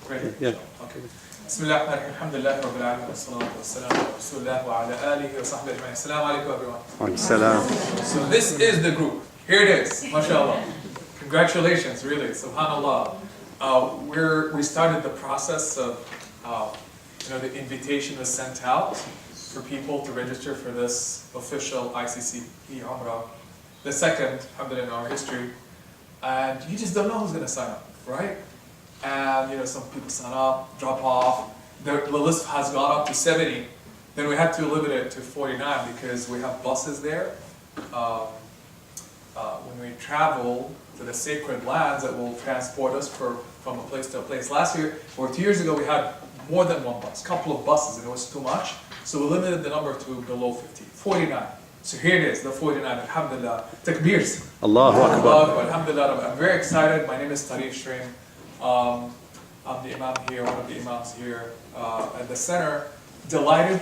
Ready? Yeah. Okay. Bismillah ar-Rahman alhamdulillah rabbil alamin wassalatu wassalamu ala rasulillah wa ala alihi wa sahbihi ajma'in. Assalamu alaikum everyone. So this is the group. Here it is. MashaAllah. Congratulations, really. Subhanallah. We started the process of, the invitation was sent out for people to register for this official ICCP Umrah, the second, alhamdulillah, in our history. And you just don't know who's going to sign up, right? And some people sign up, drop off. The list has gone up to 70. Then we had to limit it to 49 because we have buses there. When we travel to the sacred lands that will transport us from a place to a place. Last year, or 2 years ago, we had more than one bus, a couple of buses, and it was too much. So we limited the number to below 50, 49. So here it is, the 49, alhamdulillah. Takbirs. Allahu Akbar. Alhamdulillah, I'm very excited. My name is Tarif Shreem. I'm the imam here, one of the imams here at the center. Delighted,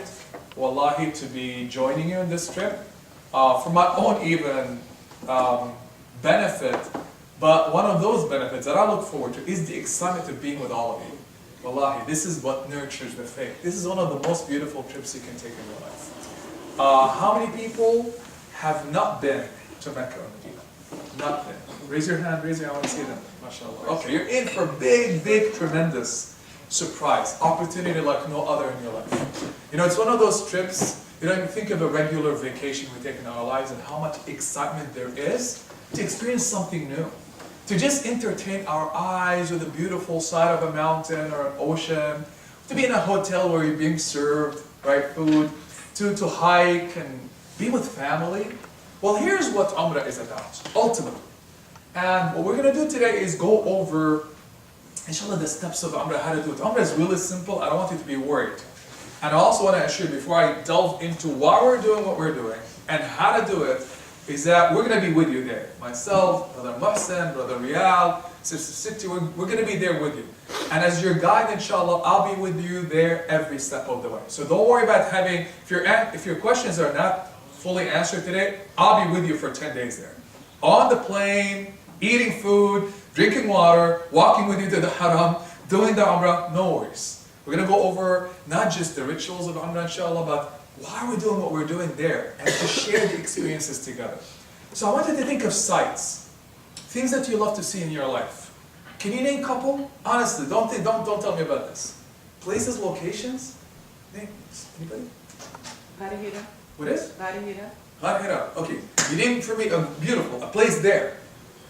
wallahi, to be joining you in this trip. For my own even benefit, but one of those benefits that I look forward to is the excitement of being with all of you. Wallahi, this is what nurtures the faith. This is one of the most beautiful trips you can take in your life. How many people have not been to Mecca or Medina? Not been. Raise your hand, I want to see them. MashaAllah. Okay, you're in for a big, tremendous surprise. Opportunity like no other in your life. It's one of those trips, you think of a regular vacation we take in our lives and how much excitement there is to experience something new. To just entertain our eyes with a beautiful sight of a mountain or an ocean. To be in a hotel where you're being served, right, food. To hike and be with family. Well, here's what Umrah is about, ultimately. And what we're going to do today is go over, inshallah, the steps of Umrah, how to do it. Umrah is really simple. I don't want you to be worried. And I also want to assure you, before I delve into why we're doing what we're doing and how to do it, is that we're going to be with you there. Myself, Brother Muhsin, Brother Riyal, Sister Siti, we're going to be there with you. And as your guide, inshallah, I'll be with you there every step of the way. So don't worry about having, if your questions are not fully answered today, I'll be with you for 10 days there. On the plane, eating food, drinking water, walking with you to the haram, doing the Umrah, no worries. We're going to go over not just the rituals of Umrah, inshallah, but why are we doing what we're doing there, and to share the experiences together. So I want you to think of sights, things that you love to see in your life. Can you name a couple? Honestly, don't tell me about this. Places, locations? Names? Anybody? Ghar Hira. What is? Ghar Hira. Ghar Hira. Okay. You name for me a place there.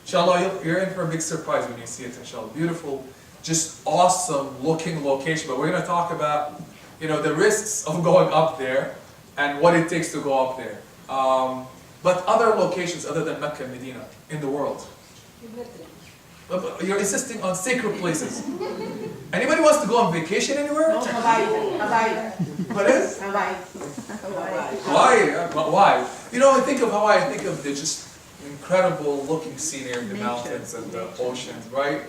Inshallah, you're in for a big surprise when you see it, inshallah. Beautiful, just awesome looking location. But we're going to talk about the risks of going up there and what it takes to go up there. But other locations other than Mecca and Medina in the world. You're insisting on sacred places. Anybody wants to go on vacation anywhere? No, Hawaii. What is? Hawaii. Why? I think of Hawaii, I think of the just incredible looking scenery, the mountains and the oceans, right?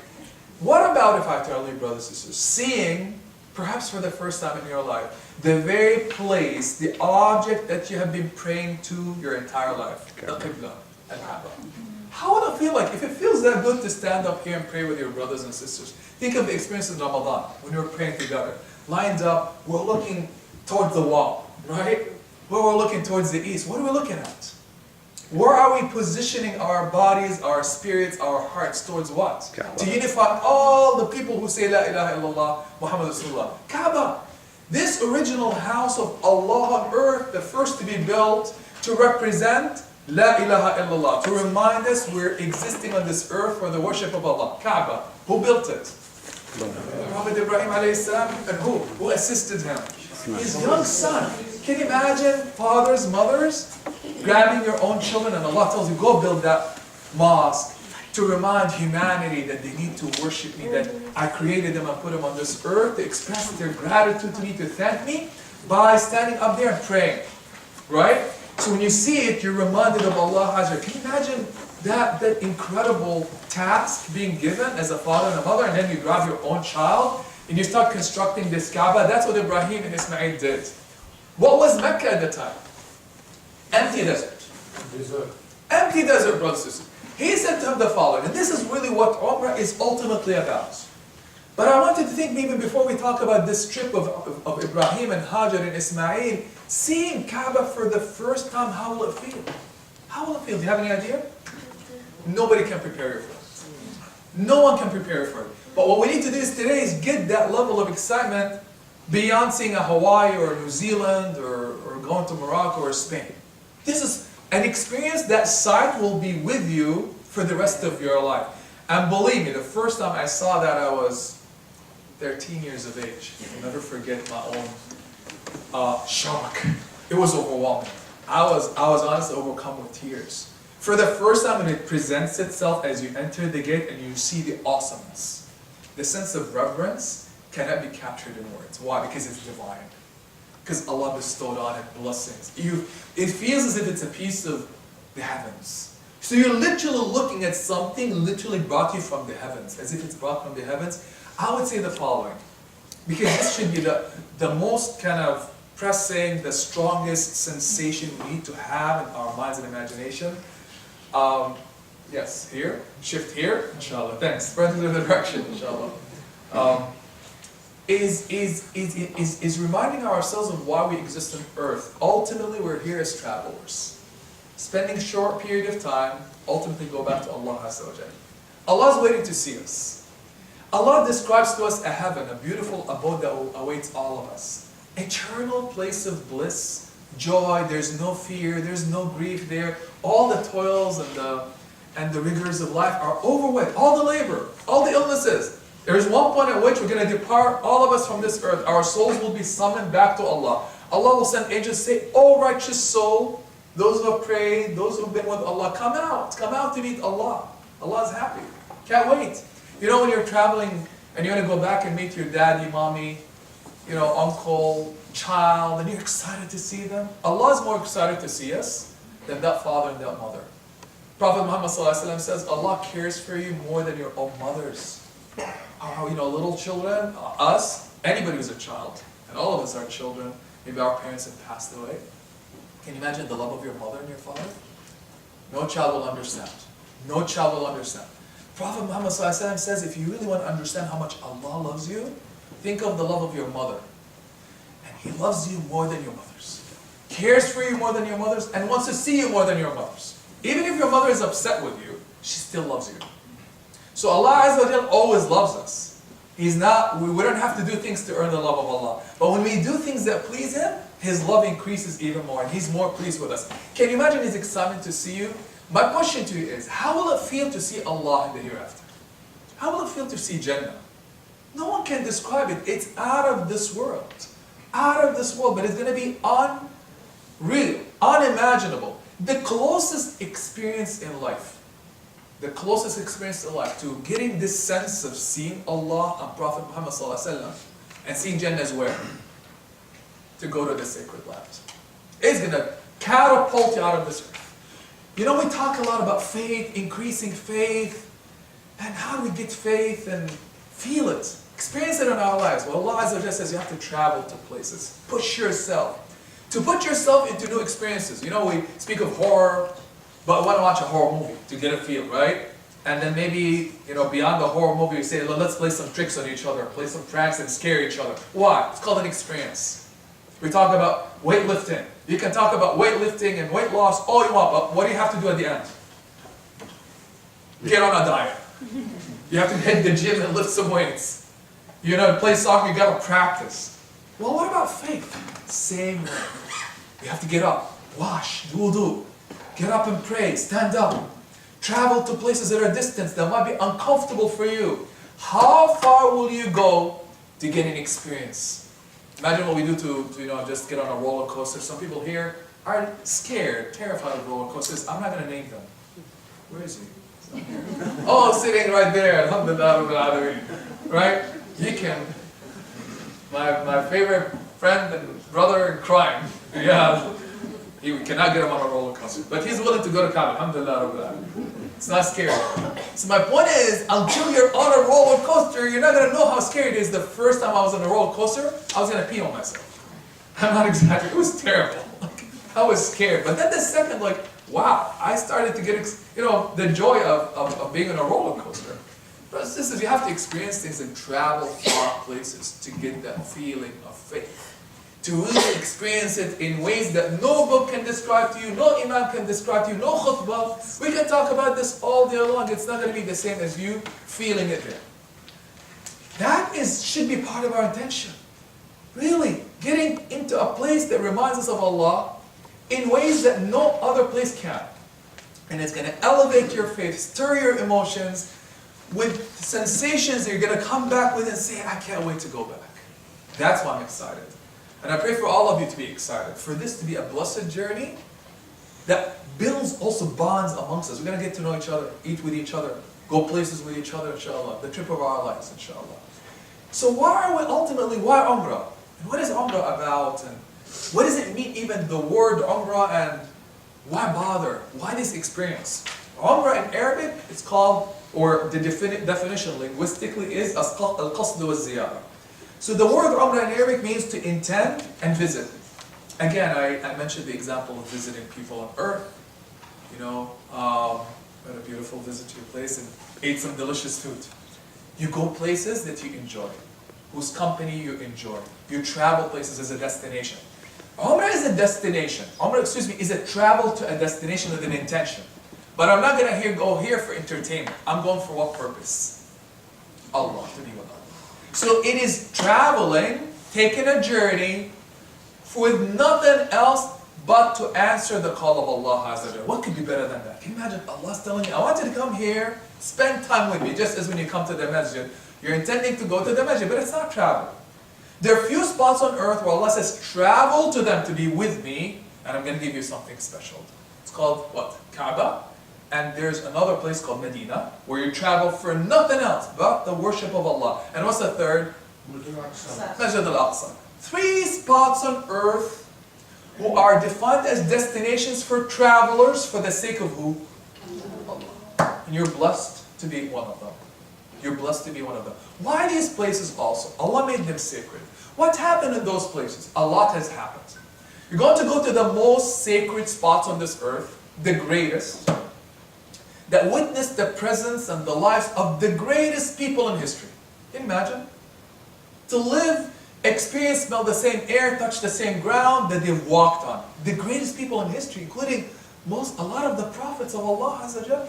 What about if I tell you, brothers and sisters, seeing, perhaps for the first time in your life, the very place, the object that you have been praying to your entire life, the Qibla, al-Kaaba. How would it feel like, if it feels that good to stand up here and pray with your brothers and sisters? Think of the experience in Ramadan, when you were praying together. Lined up, we're looking towards the wall, right? We're looking towards the east. What are we looking at? Where are we positioning our bodies, our spirits, our hearts towards what? Kaaba. To unify all the people who say La ilaha illallah, Muhammad Rasulullah. Kaaba, this original house of Allah on earth, the first to be built to represent La ilaha illallah, to remind us we're existing on this earth for the worship of Allah. Kaaba, who built it? Prophet Ibraheem alayhi salam, and who assisted him? His young son. Can you imagine fathers, mothers, grabbing your own children, and Allah tells you, go build that mosque to remind humanity that they need to worship me, that I created them and put them on this earth to express their gratitude to me, to thank me by standing up there and praying, right? So when you see it, you're reminded of Allah Azza. Can you imagine that incredible task being given as a father and a mother, and then you grab your own child and you start constructing this Kaaba? That's what Ibraheem and Ismail did. What was Mecca at the time? Empty desert. Empty desert, brothers and sisters. He said to him the following, and this is really what Umrah is ultimately about. But I wanted to think maybe before we talk about this trip of Ibraheem and Hajar and Ismail, seeing Kaaba for the first time, how will it feel? How will it feel? Do you have any idea? Nobody can prepare you for it. No one can prepare you for it. But what we need to do is today is get that level of excitement beyond seeing a Hawaii or New Zealand or going to Morocco or Spain. This is an experience that sight will be with you for the rest of your life. And believe me, the first time I saw that I was 13 years of age. I'll never forget my own shock. It was overwhelming. I was honestly overcome with tears. For the first time when it presents itself as you enter the gate and you see the awesomeness. The sense of reverence cannot be captured in words. Why? Because it's divine. Because Allah bestowed on it blessings. It feels as if it's a piece of the heavens. So you're literally looking at something literally brought you from the heavens, as if it's brought from the heavens. I would say the following, because this should be the most kind of pressing, the strongest sensation we need to have in our minds and imagination. Yes, here, shift here, inshallah. Thanks. Spread to the direction, inshallah. Is reminding ourselves of why we exist on earth. Ultimately, we're here as travelers. Spending a short period of time, ultimately go back to Allah Azza wa Jalla. Allah is waiting to see us. Allah describes to us a heaven, a beautiful abode that awaits all of us. Eternal place of bliss, joy, there's no fear, there's no grief there. All the toils and the rigors of life are over with. All the labor, all the illnesses. There's one point at which we're going to depart, all of us from this earth. Our souls will be summoned back to Allah. Allah will send angels say, "O righteous soul, those who have prayed, those who have been with Allah, come out to meet Allah. Allah is happy. Can't wait." You know when you're traveling and you're going to go back and meet your daddy, mommy, uncle, child, and you're excited to see them? Allah is more excited to see us than that father and that mother. Prophet Muhammad says, Allah cares for you more than your own mothers. Little children, us, anybody who's a child, and all of us are children, maybe our parents have passed away. Can you imagine the love of your mother and your father? No child will understand. No child will understand. Prophet Muhammad says, if you really want to understand how much Allah loves you, think of the love of your mother. And He loves you more than your mothers. Cares for you more than your mothers, and wants to see you more than your mothers. Even if your mother is upset with you, she still loves you. So Allah Azza wa Jalla always loves us. We don't have to do things to earn the love of Allah. But when we do things that please Him, His love increases even more, and He's more pleased with us. Can you imagine His excitement to see you? My question to you is, how will it feel to see Allah in the hereafter? How will it feel to see Jannah? No one can describe it. It's out of this world. Out of this world, but it's going to be unreal, unimaginable. The closest experience in life. The closest experience in life to getting this sense of seeing Allah and Prophet Muhammad and seeing Jannah is where? To go to the sacred land. It's going to catapult you out of this earth. We talk a lot about faith, increasing faith, and how do we get faith and feel it, experience it in our lives. Well, Allah Azza wa Jalla says you have to travel to places, push yourself. To put yourself into new experiences. We speak of horror, but we want to watch a horror movie to get a feel, right? And then maybe, beyond the horror movie, we say, let's play some tricks on each other, play some pranks and scare each other. Why? It's called an experience. We talk about weightlifting. You can talk about weightlifting and weight loss all you want, but what do you have to do at the end? Get on a diet. You have to hit the gym and lift some weights. Play soccer, you got to practice. Well, what about faith? Same way. You have to get up, wash, do wudu, get up and pray, stand up. Travel to places that are distant, that might be uncomfortable for you. How far will you go to get an experience? Imagine what we do to just get on a roller coaster. Some people here are scared, terrified of roller coasters. I'm not going to name them. Where is he? Oh, sitting right there. Alhamdulillah. Right? You can. My favorite friend and brother in crime. Yeah. He cannot get him on a roller coaster. But he's willing to go to Kaaba. Alhamdulillah. It's not scary. So my point is, until you're on a roller coaster, you're not going to know how scary it is. The first time I was on a roller coaster, I was going to pee on myself. I'm not exaggerating. It was terrible. I was scared. But then the second, wow, I started to get, the joy of being on a roller coaster. Brothers and sisters, you have to experience things and travel far places to get that feeling of faith. To really experience it in ways that no book can describe to you, no imam can describe to you, no khutbah. We can talk about this all day long. It's not going to be the same as you feeling it there. That should be part of our intention. Really, getting into a place that reminds us of Allah in ways that no other place can. And it's going to elevate your faith, stir your emotions with sensations that you're going to come back with and say, I can't wait to go back. That's why I'm excited. And I pray for all of you to be excited, for this to be a blessed journey that builds also bonds amongst us. We're going to get to know each other, eat with each other, go places with each other, inshallah. The trip of our lives, inshallah. So why Umrah? And what is Umrah about? And what does it mean, even the word Umrah, and why bother? Why this experience? Umrah in Arabic, it's called, or the definition linguistically is al-qasd wa ziyarah. So the word Umrah in Arabic means to intend and visit. Again, I mentioned the example of visiting people on earth. You know, had a beautiful visit to your place and ate some delicious food. You go places that you enjoy, whose company you enjoy. You travel places as a destination. Umrah is a destination. Umrah, is a travel to a destination with an intention. But I'm not going to go here for entertainment. I'm going for what purpose? Allah, to be with Allah. So it is traveling, taking a journey with nothing else but to answer the call of Allah Azza wa Jalla. What could be better than that? Can you imagine Allah's telling you, I want you to come here, spend time with me, just as when you come to the masjid, you're intending to go to the masjid, but it's not travel. There are few spots on earth where Allah says, travel to them to be with me, and I'm going to give you something special. It's called what? Kaaba. And there's another place called Medina, where you travel for nothing else but the worship of Allah. And what's the third? Masjid al-Aqsa. 3 spots on earth who are defined as destinations for travelers for the sake of who? Allah. And you're blessed to be one of them. You're blessed to be one of them. Why these places also? Allah made them sacred. What happened in those places? A lot has happened. You're going to go to the most sacred spots on this earth, the greatest, that witnessed the presence and the lives of the greatest people in history. Can you imagine? To live, experience, smell the same air, touch the same ground that they've walked on. The greatest people in history, including a lot of the prophets of Allah Azza wa Jalla.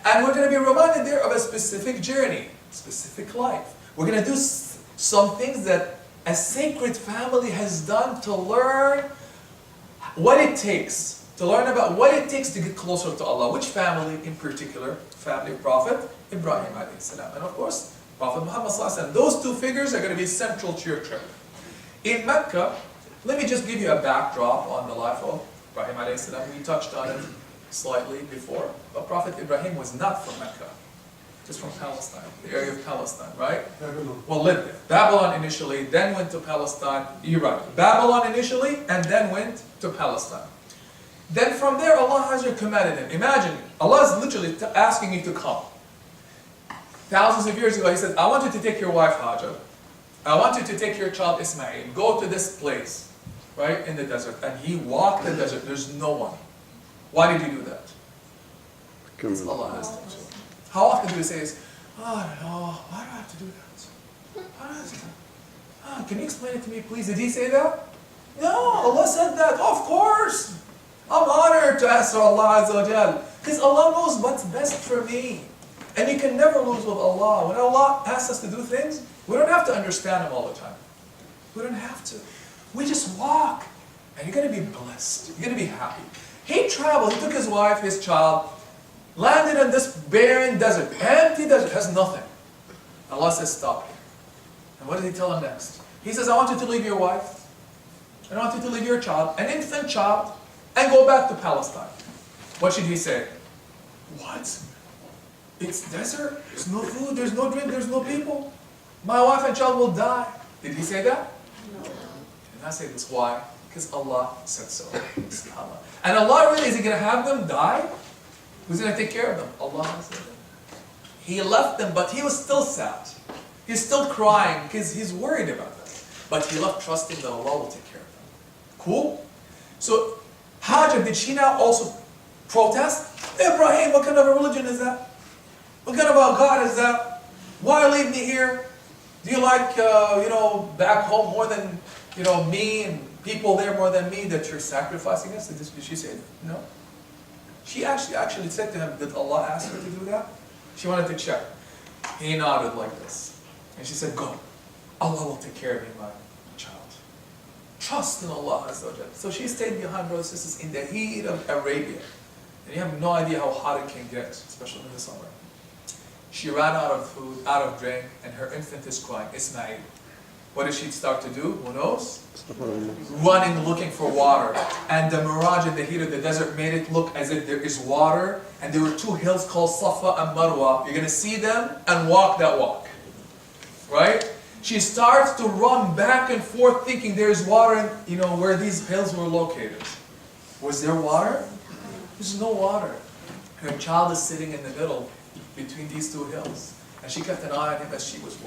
And we're going to be reminded there of a specific journey, specific life. We're going to do some things that a sacred family has done to learn what it takes. To learn about what it takes to get closer to Allah. Which family in particular? Family of Prophet Ibraheem alayhi salam. And of course, Prophet Muhammad sallallahu alaihi wasallam. Those 2 figures are going to be central to your trip. In Mecca, let me just give you a backdrop on the life of Ibrahim alayhi salam. We touched on it slightly before. But Prophet Ibrahim was not from Mecca. Just from Palestine, the area of Palestine, right? Babylon. Well, lived there. Babylon initially, then went to Palestine. You're right. Babylon initially, and then went to Palestine. Then from there, Allah has commanded him. Imagine, Allah is literally asking you to come. Thousands of years ago, He said, I want you to take your wife Hejab. I want you to take your child Ismail. Go to this place, right, in the desert. And he walked the desert. There's no one. Why did he do that? Because Allah has told you. How often do we say this? Oh, no, why do I have to do that? Why do I have to do that? Can you explain it to me, please? Did He say that? No, Allah said that. Oh, of course. I'm honored to answer Allah Azza wa Jal. Because Allah knows what's best for me. And you can never lose with Allah. When Allah asks us to do things, we don't have to understand Him all the time. We don't have to. We just walk. And you're going to be blessed. You're going to be happy. He traveled. He took his wife, his child, landed in this barren desert. Empty desert. Has nothing. Allah says, stop here. And what did He tell him next? He says, I want you to leave your wife. I want you to leave your child, an infant child, and go back to Palestine. What should he say? What? It's desert, there's no food, there's no drink, there's no people. My wife and child will die. Did he say that? No. Did not say this. Why? Because Allah said so. And Allah really, is He going to have them die? Who's going to take care of them? Allah said that. He left them, but He was still sad. He's still crying because He's worried about them. But He left trusting that Allah will take care of them. Cool? So, Hejab, did she now also protest? Ibrahim, what kind of a religion is that? What kind of a God is that? Why leave me here? Do you like, back home more than, me and people there more than me that you're sacrificing us? And she said, no. She actually said to him, did Allah ask her to do that? She wanted to check. He nodded like this. And she said, go. Allah will take care of me, my child. Trust in Allah Azza wa Jalla. So she stayed behind, brothers and sisters, in the heat of Arabia. And you have no idea how hot it can get, especially in the summer. She ran out of food, out of drink, and her infant is crying, Ismail. What did she start to do? Who knows? Running, looking for water. And the mirage in the heat of the desert made it look as if there is water. And there were two hills called Safa and Marwa. You're going to see them and walk that walk. Right? She starts to run back and forth thinking there's water in, where these hills were located. Was there water? There's no water. Her child is sitting in the middle between these two hills. And she kept an eye on him as she was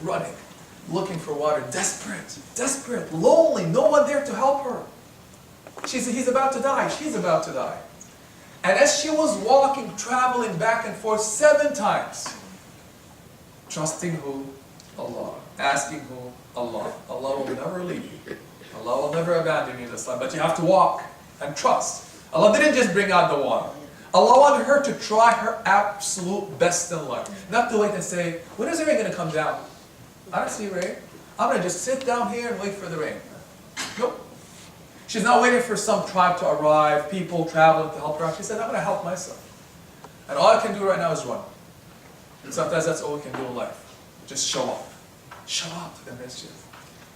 running, looking for water, desperate, lonely, no one there to help her. He's about to die, she's about to die. And as she was walking, traveling back and forth 7 times, trusting who? Allah. Asking who? Allah. Allah will never leave you. Allah will never abandon you in this life, but you have to walk and trust. Allah didn't just bring out the water. Allah wanted her to try her absolute best in life. Not to wait and say, when is the rain going to come down? I don't see rain. I'm going to just sit down here and wait for the rain. Nope. She's not waiting for some tribe to arrive, people traveling to help her out. She said, I'm going to help myself. And all I can do right now is run. And sometimes that's all we can do in life. Just show up. Show up to the masjid.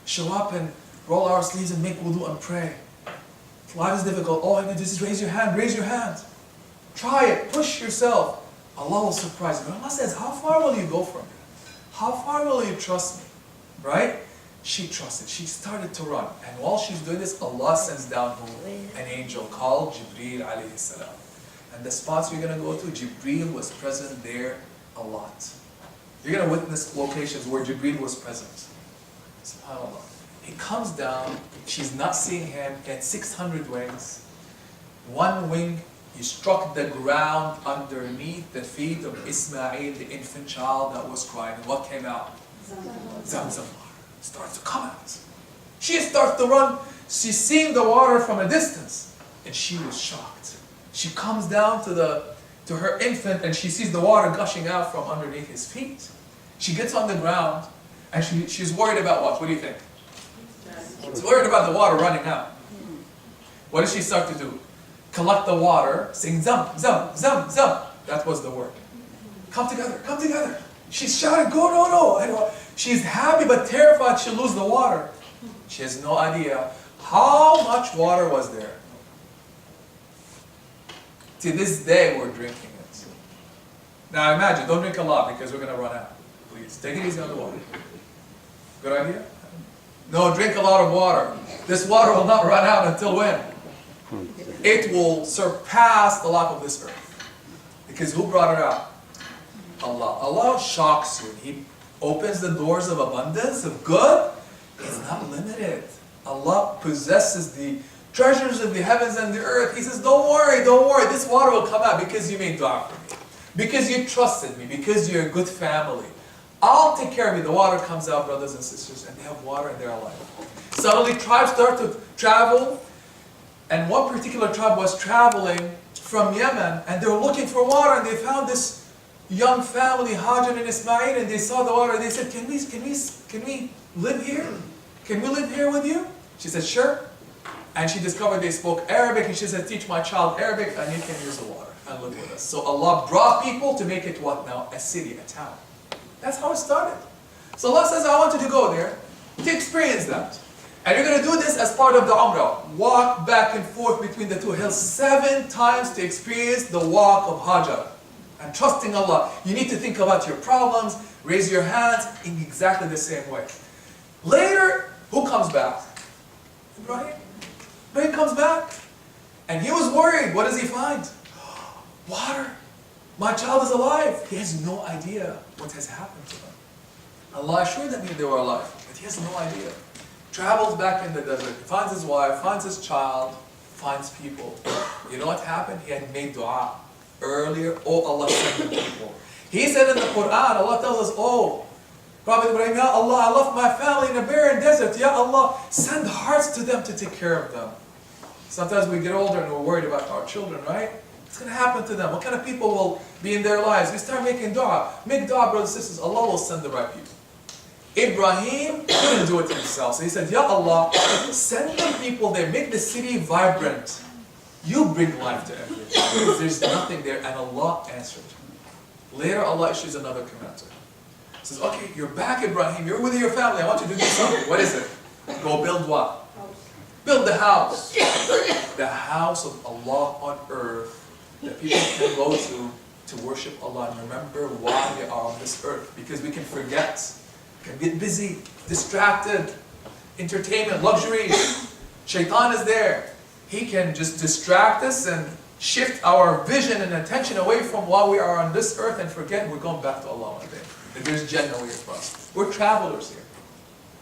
Show up and roll our sleeves and make wudu and pray. Life is difficult. All I can do is raise your hand. Raise your hand. Try it. Push yourself. Allah will surprise you. But Allah says, how far will you go from me? How far will you trust me? Right? She trusted. She started to run. And while she's doing this, Allah sends down an angel called Jibreel alayhi salam. And the spots you're going to go to, Jibreel was present there a lot. You're going to witness locations where Jibreel was present. SubhanAllah. He comes down. She's not seeing him. He had 600 wings. One wing, he struck the ground underneath the feet of Ismail, the infant child that was crying. And what came out? Zamzam water. Starts to come out. She starts to run. She's seeing the water from a distance. And she was shocked. She comes down to her infant and she sees the water gushing out from underneath his feet. She gets on the ground and she's worried about what? What do you think? She's worried about the water running out. What does she start to do? Collect the water, sing zam, zam, zam, zam. That was the word. Come together, come together. She's shouting, go, no. She's happy but terrified she'll lose the water. She has no idea how much water was there. To this day, we're drinking it. Now imagine, don't drink a lot because we're going to run out. Please, take it easy on the water. Good idea? No, drink a lot of water. This water will not run out until when? It will surpass the life of this earth. Because who brought it out? Allah. Allah shocks you. He opens the doors of abundance, of good. It's not limited. Allah possesses the treasures of the heavens and the earth. He says, don't worry, this water will come out because you made dua for me. Because you trusted me, because you're a good family. I'll take care of you. The water comes out, brothers and sisters, and they have water in their life. Suddenly tribes start to travel, and one particular tribe was traveling from Yemen, and they were looking for water, and they found this young family, Hajar and Ismail, and they saw the water, and they said, can we live here? Can we live here with you? She said, sure. And she discovered they spoke Arabic, and she said, teach my child Arabic, and you can use the water and live with us. So Allah brought people to make it what now? A city, a town. That's how it started. So Allah says, I want you to go there to experience that. And you're going to do this as part of the Umrah. Walk back and forth between the two hills 7 times to experience the walk of Hejab. And trusting Allah. You need to think about your problems, raise your hands in exactly the same way. Later, who comes back? Ibraheem. Ibraheem comes back. And he was worried. What does he find? Water. My child is alive. He has no idea what has happened to them. Allah assured them they were alive, but he has no idea. Travels back in the desert, finds his wife, finds his child, finds people. You know what happened? He had made dua earlier. Oh Allah, send them people. He said in the Quran, Allah tells us, oh, Prophet Ibrahim, Ya Allah, I left my family in a barren desert. Ya Allah, send hearts to them to take care of them. Sometimes we get older and we're worried about our children, right? What's going to happen to them? What kind of people will be in their lives? We start making dua. Make dua, brothers and sisters. Allah will send the right people. Ibrahim couldn't do it himself. So he said, Ya Allah, send the people there. Make the city vibrant. You bring life to everything. Because there's nothing there. And Allah answered. Later, Allah issues another command to him. He says, okay, you're back, Ibrahim. You're with your family. I want you to do something. What is it? Go build what? Build the house. The house of Allah on earth that people can go to worship Allah and remember why they are on this earth. Because we can forget, can get busy, distracted, entertainment, luxuries. Shaitan is there. He can just distract us and shift our vision and attention away from why we are on this earth and forget we're going back to Allah one day. That there's Jannah waiting for us. We're travelers here.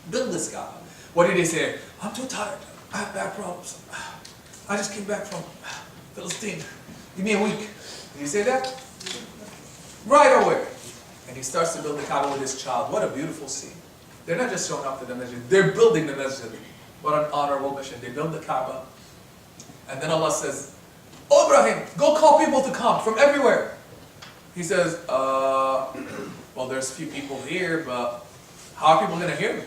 Build this guy. What did he say? I'm too tired. I have back problems. I just came back from Palestine. Give me a week. Did he say that? Right away. And he starts to build the Kaaba with his child. What a beautiful scene. They're not just showing up to the masjid. They're building the masjid. What an honorable mission. They build the Kaaba. And then Allah says, oh, Ibrahim, go call people to come from everywhere. He says, well, there's a few people here, but how are people going to hear me?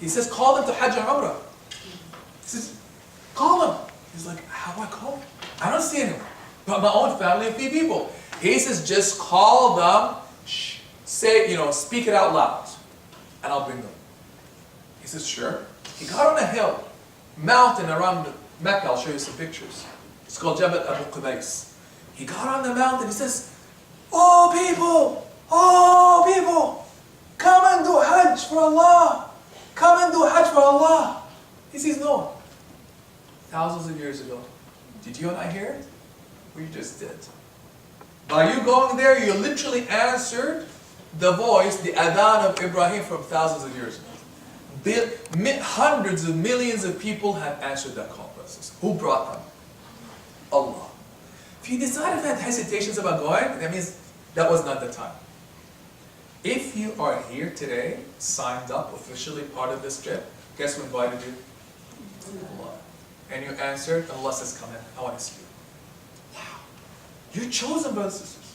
He says, call them to Hajj and Umrah. He says, call them. He's like, how do I call them? I don't see anyone but my own family and few people. He says, just call them, say, speak it out loud, and I'll bring them. He says, sure. He got on a hill, mountain around Mecca. I'll show you some pictures. It's called Jabal Abu Qubais. He got on the mountain. He says, oh people, come and do Hajj for Allah. Come and do Hajj for Allah. He says, no. Thousands of years ago, did you and I hear it? We just did. By you going there, you literally answered the voice, the adhan of Ibrahim from thousands of years ago. Hundreds of millions of people have answered that call. Who brought them? Allah. If you decide to have hesitations about going, that means that was not the time. If you are here today, signed up, officially part of this trip, guess who invited you? Allah. And you answered, and Allah says, come in, I want to see you. Wow. You're chosen, brothers and sisters.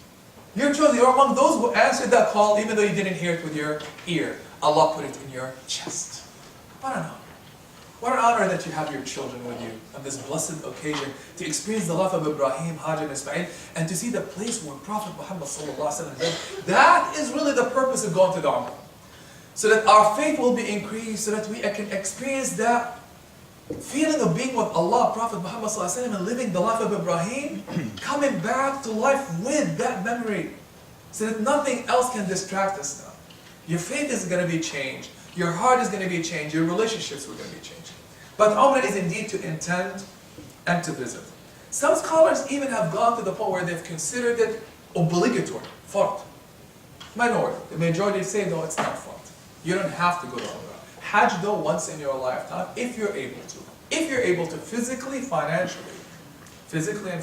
You're chosen. You're among those who answered that call, even though you didn't hear it with your ear. Allah put it in your chest. What an honor. What an honor that you have your children with you on this blessed occasion to experience the life of Ibrahim, Hajar, and Ismail, and to see the place where Prophet Muhammad lived. That is really the purpose of going to the Umrah. So that our faith will be increased, so that we can experience that feeling of being with Allah, Prophet Muhammad and living the life of Ibrahim, coming back to life with that memory, so that nothing else can distract us now. Your faith is going to be changed. Your heart is going to be changed. Your relationships are going to be changed. But Umrah is indeed to intend and to visit. Some scholars even have gone to the point where they've considered it obligatory, fard. Minority. The majority say, no, it's not fard. You don't have to go to Umrah. Hajj, though, once in your lifetime, if you're able to. If you're able to physically and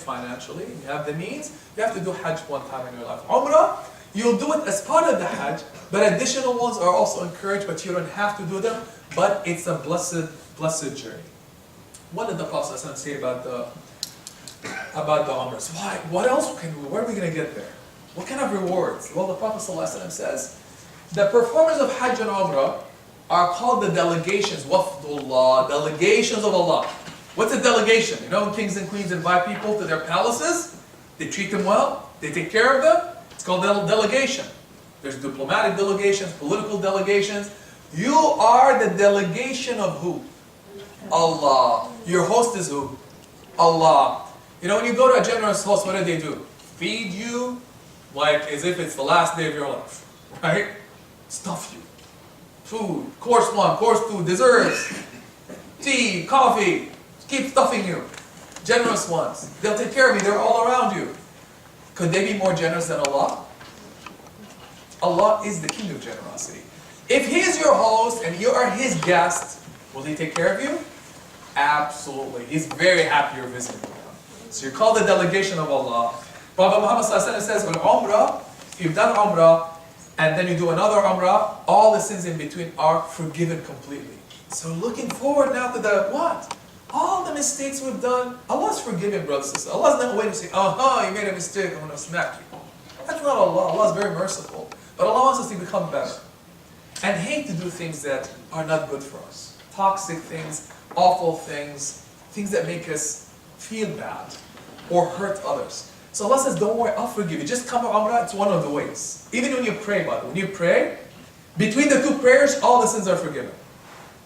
financially, you have the means, you have to do Hajj one time in your life. Umrah, you'll do it as part of the Hajj, but additional ones are also encouraged, but you don't have to do them. But it's a blessed journey. What did the Prophet say about the Umrahs? Why? What else can we? Where are we going to get there? What kind of rewards? Well, the Prophet says the performers of Hajj and Umrah are called the delegations, wafdullah, delegations of Allah. What's a delegation? You know, when kings and queens invite people to their palaces, they treat them well, they take care of them. It's called delegation. There's diplomatic delegations, political delegations. You are the delegation of who? Allah. Your host is who? Allah. You know, when you go to a generous host, what do? Feed you like as if it's the last day of your life. Right? Stuff you. Food, course 1, course 2, desserts, tea, coffee, keep stuffing you. Generous ones. They'll take care of you, they're all around you. Could they be more generous than Allah? Allah is the king of generosity. If He is your host and you are His guest, will He take care of you? Absolutely. He's very happy you're visiting Him. So you're called the delegation of Allah. Prophet Muhammad says, on Umrah, you've done Umrah, and then you do another Umrah, all the sins in between are forgiven completely. So looking forward now to the what? All the mistakes we've done, Allah's forgiving, brothers and sisters. Allah's not waiting to say, you made a mistake, I'm going to smack you. That's not Allah. Allah is very merciful. But Allah wants us to become better. And hate to do things that are not good for us. Toxic things, awful things, things that make us feel bad or hurt others. So Allah says, don't worry, I'll forgive you. Just come to Umrah, it's one of the ways. Even when you pray, by the way, when you pray, between the two prayers, all the sins are forgiven.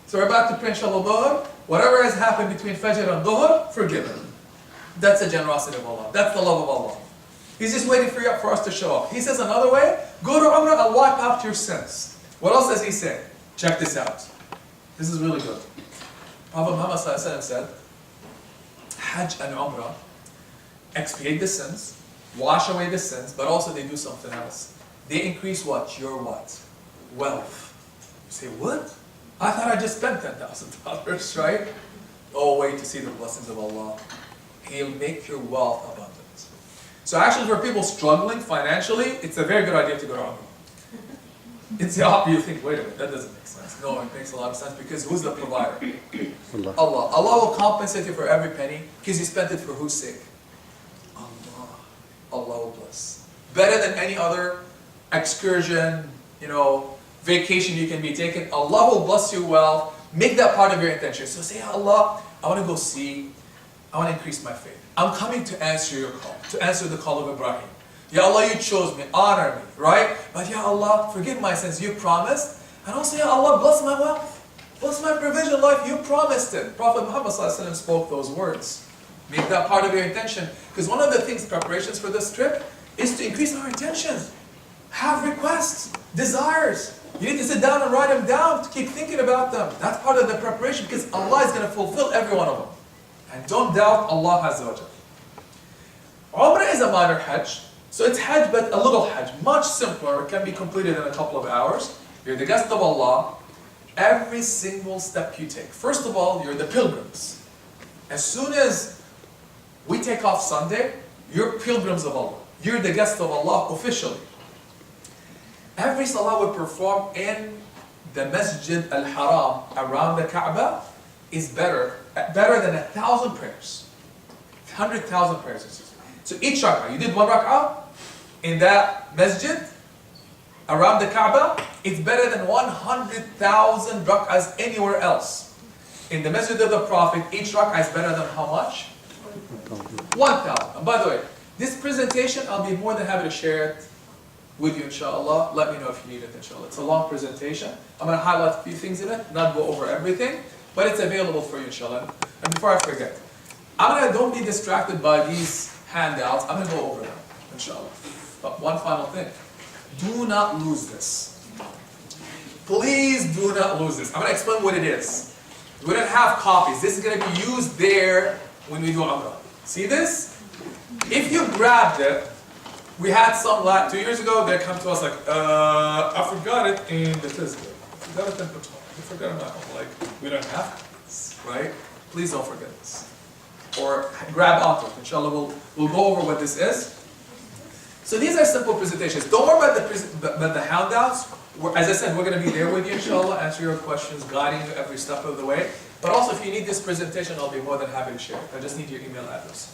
So we're about to pray inshallah Dhuhr, whatever has happened between Fajr and Dhuhr, forgiven. That's the generosity of Allah. That's the love of Allah. He's just waiting for us to show up. He says another way, go to Umrah and wipe out your sins. What else does he say? Check this out. This is really good. Prophet Muhammad said, Hajj and Umrah expiate the sins, wash away the sins, but also they do something else. They increase what? Your what? Wealth. You say, what? I thought I just spent $10,000, right? Oh, wait to see the blessings of Allah. He'll make your wealth abundant. So actually for people struggling financially, it's a very good idea to go to Umrah. It's the opposite. You think, wait a minute, that doesn't make sense. No, it makes a lot of sense because who's the provider? Allah. Allah will compensate you for every penny because you spent it for whose sake? Allah. Allah will bless. Better than any other excursion, vacation you can be taken. Allah will bless you well. Make that part of your intention. So say, Allah, I want to go see. I want to increase my faith. I'm coming to answer your call, to answer the call of Ibraheem. Ya Allah, you chose me, honor me, right? But Ya Allah, forgive my sins, you promised. And also, Ya Allah, bless my wealth. Bless my provision life, you promised it. Prophet Muhammad spoke those words. Make that part of your intention. Because one of the things, preparations for this trip, is to increase our intention. Have requests, desires. You need to sit down and write them down to keep thinking about them. That's part of the preparation because Allah is going to fulfill every one of them. And don't doubt Allah Azza wa Jalla. Umrah is a minor Hajj. So it's Hajj but a little Hajj. Much simpler. It can be completed in a couple of hours. You're the guest of Allah. Every single step you take. First of all, you're the pilgrims. As soon as we take off Sunday, you're pilgrims of Allah. You're the guest of Allah officially. Every salah we perform in the Masjid al-Haram around the Kaaba is better than 1,000 prayers. 100,000 prayers. So each rak'ah, you did one rak'ah in that masjid around the Kaaba, it's better than 100,000 rak'ahs anywhere else. In the Masjid of the Prophet, each rak'ah is better than how much? 1,000. And by the way, this presentation, I'll be more than happy to share it with you, inshallah. Let me know if you need it, inshallah. It's a long presentation. I'm going to highlight a few things in it, not go over everything, but it's available for you, inshallah. And before I forget, don't be distracted by these handouts. I'm going to go over them, inshallah. But one final thing. Do not lose this. Please do not lose this. I'm going to explain what it is. We don't have copies. This is going to be used there when we do Umrah. See this? If you grabbed it, we had some 2 years ago, they come to us like, I forgot it in the Tizbit. I forgot it in Potomac. I forgot it now. Like, we don't have this, right? Please don't forget this. Or grab onto it. Inshallah, we'll go over what this is. So these are simple presentations. Don't worry about the handouts. As I said, we're going to be there with you, inshallah, answer your questions, guiding you every step of the way. But also, if you need this presentation, I'll be more than happy to share it. I just need your email address.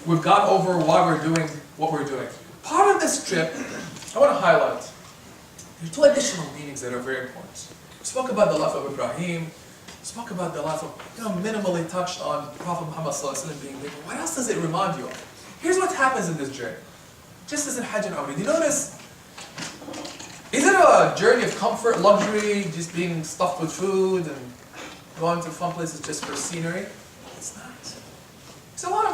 We've gone over why we're doing what we're doing. Part of this trip, I want to highlight, there are two additional meanings that are very important. We spoke about the life of Ibraheem, spoke about the life of, minimally touched on Prophet Muhammad being there. What else does it remind you of? Here's what happens in this journey. Just as in Hajj and Umrah, do you notice? Is it a journey of comfort, luxury, just being stuffed with food and going to fun places just for scenery? It's not. There's a lot of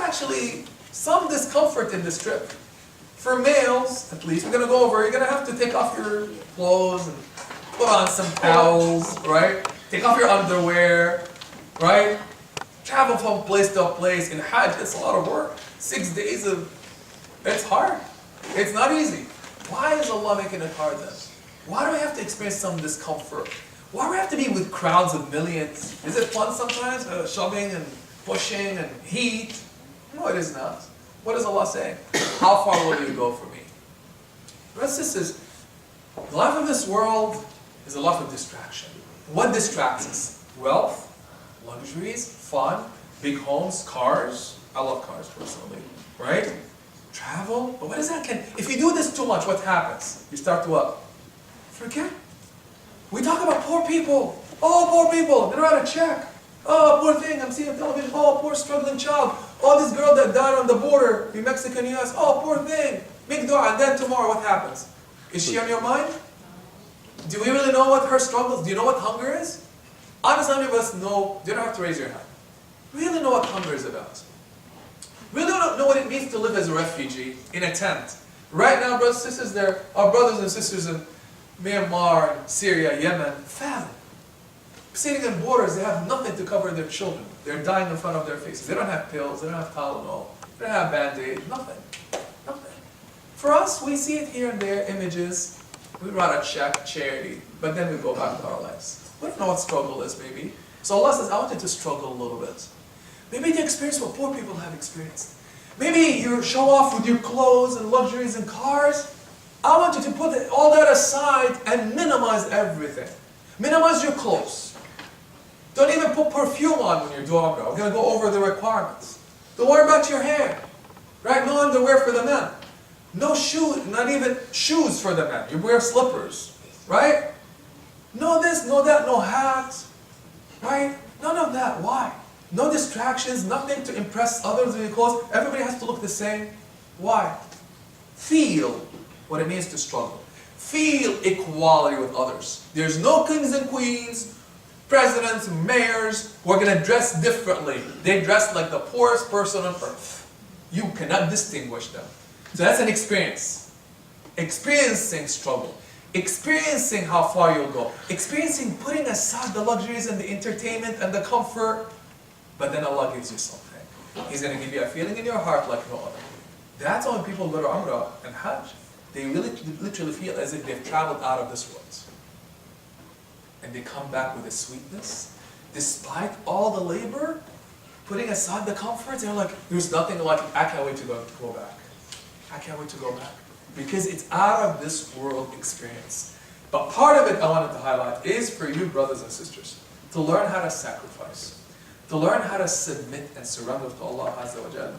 some discomfort in this trip. For males, at least, we're going to go over, you're going to have to take off your clothes and put on some towels, right? Take off your underwear, right? Travel from place to place. In Hajj, it's a lot of work. 6 days it's hard. It's not easy. Why is Allah making it hard then? Why do we have to experience some discomfort? Why do we have to be with crowds of millions? Is it fun sometimes? Shoving and pushing and heat? No, it is not. What is Allah saying? How far will you go for me? Brothers and sisters, the life of this world is a life of distraction. What distracts us? Wealth, luxuries, fun, big homes, cars. I love cars personally, right? Travel. But what does that can? If you do this too much, what happens? You start to what? Forget. We talk about poor people. Oh, poor people. They don't have a check. Oh, poor thing. I'm seeing on television. Oh, poor struggling child. Oh, this girl that died on the border in Mexico and US. Oh, poor thing. Make dua. And then tomorrow, what happens? Is she on your mind? Do we really know what her struggles? Do you know what hunger is? Honestly, how many of us know? You don't have to raise your hand. Really know what hunger is about. Really don't know what it means to live as a refugee in a tent. Right now, brothers and sisters, there are brothers and sisters in Myanmar, Syria, Yemen, famine. Sitting in borders, they have nothing to cover their children. They're dying in front of their faces. They don't have pills, they don't have Tylenol, they don't have Band-Aid, nothing. Nothing. For us, we see it here and there, images. We write a check, charity, but then we go back to our lives. We don't know what struggle is, maybe. So Allah says, I want you to struggle a little bit. Maybe to experience what poor people have experienced. Maybe you show off with your clothes and luxuries and cars. I want you to put all that aside and minimize everything. Minimize your clothes. Don't even put perfume on when you're doing Umrah. We're going to go over the requirements. Don't worry about your hair. Right? No underwear for the men. No shoes, not even shoes for the men. You wear slippers. Right? No this, no that, no hat. Right? None of that. Why? No distractions, nothing to impress others with your clothes. Everybody has to look the same. Why? Feel what it means to struggle. Feel equality with others. There's no kings and queens, presidents, mayors who are going to dress differently. They dress like the poorest person on earth. You cannot distinguish them. So that's an experience. Experiencing struggle. Experiencing how far you'll go. Experiencing putting aside the luxuries and the entertainment and the comfort. But then Allah gives you something. He's going to give you a feeling in your heart like no other. That's why when people go to Umrah and Hajj, they really literally feel as if they've traveled out of this world. And they come back with a sweetness. Despite all the labor, putting aside the comforts, they're like, there's nothing like it. I can't wait to go back. I can't wait to go back. Because it's out of this world experience. But part of it I wanted to highlight is for you brothers and sisters, to learn how to sacrifice. To learn how to submit and surrender to Allah Azza wa Jalla.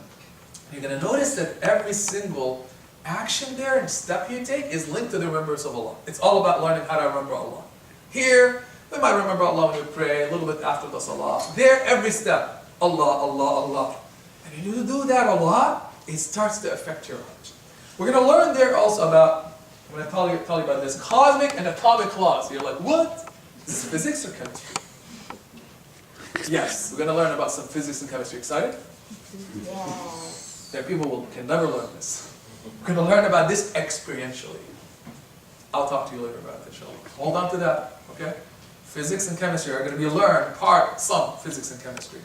You're going to notice that every single action there and step you take is linked to the remembrance of Allah. It's all about learning how to remember Allah. Here, we might remember Allah when we pray, a little bit after the salah. There, every step, Allah, Allah, Allah. And when you do that a lot, it starts to affect your heart. We're going to learn there also about, I'm going to tell you about this, cosmic and atomic laws. You're like, what? This is physics or chemistry? Yes, we're going to learn about some physics and chemistry. Excited? Yes. There are people who can never learn this. We're going to learn about this experientially. I'll talk to you later about it, inshallah. Hold on to that, okay? Physics and chemistry are going to be learned, some physics and chemistry.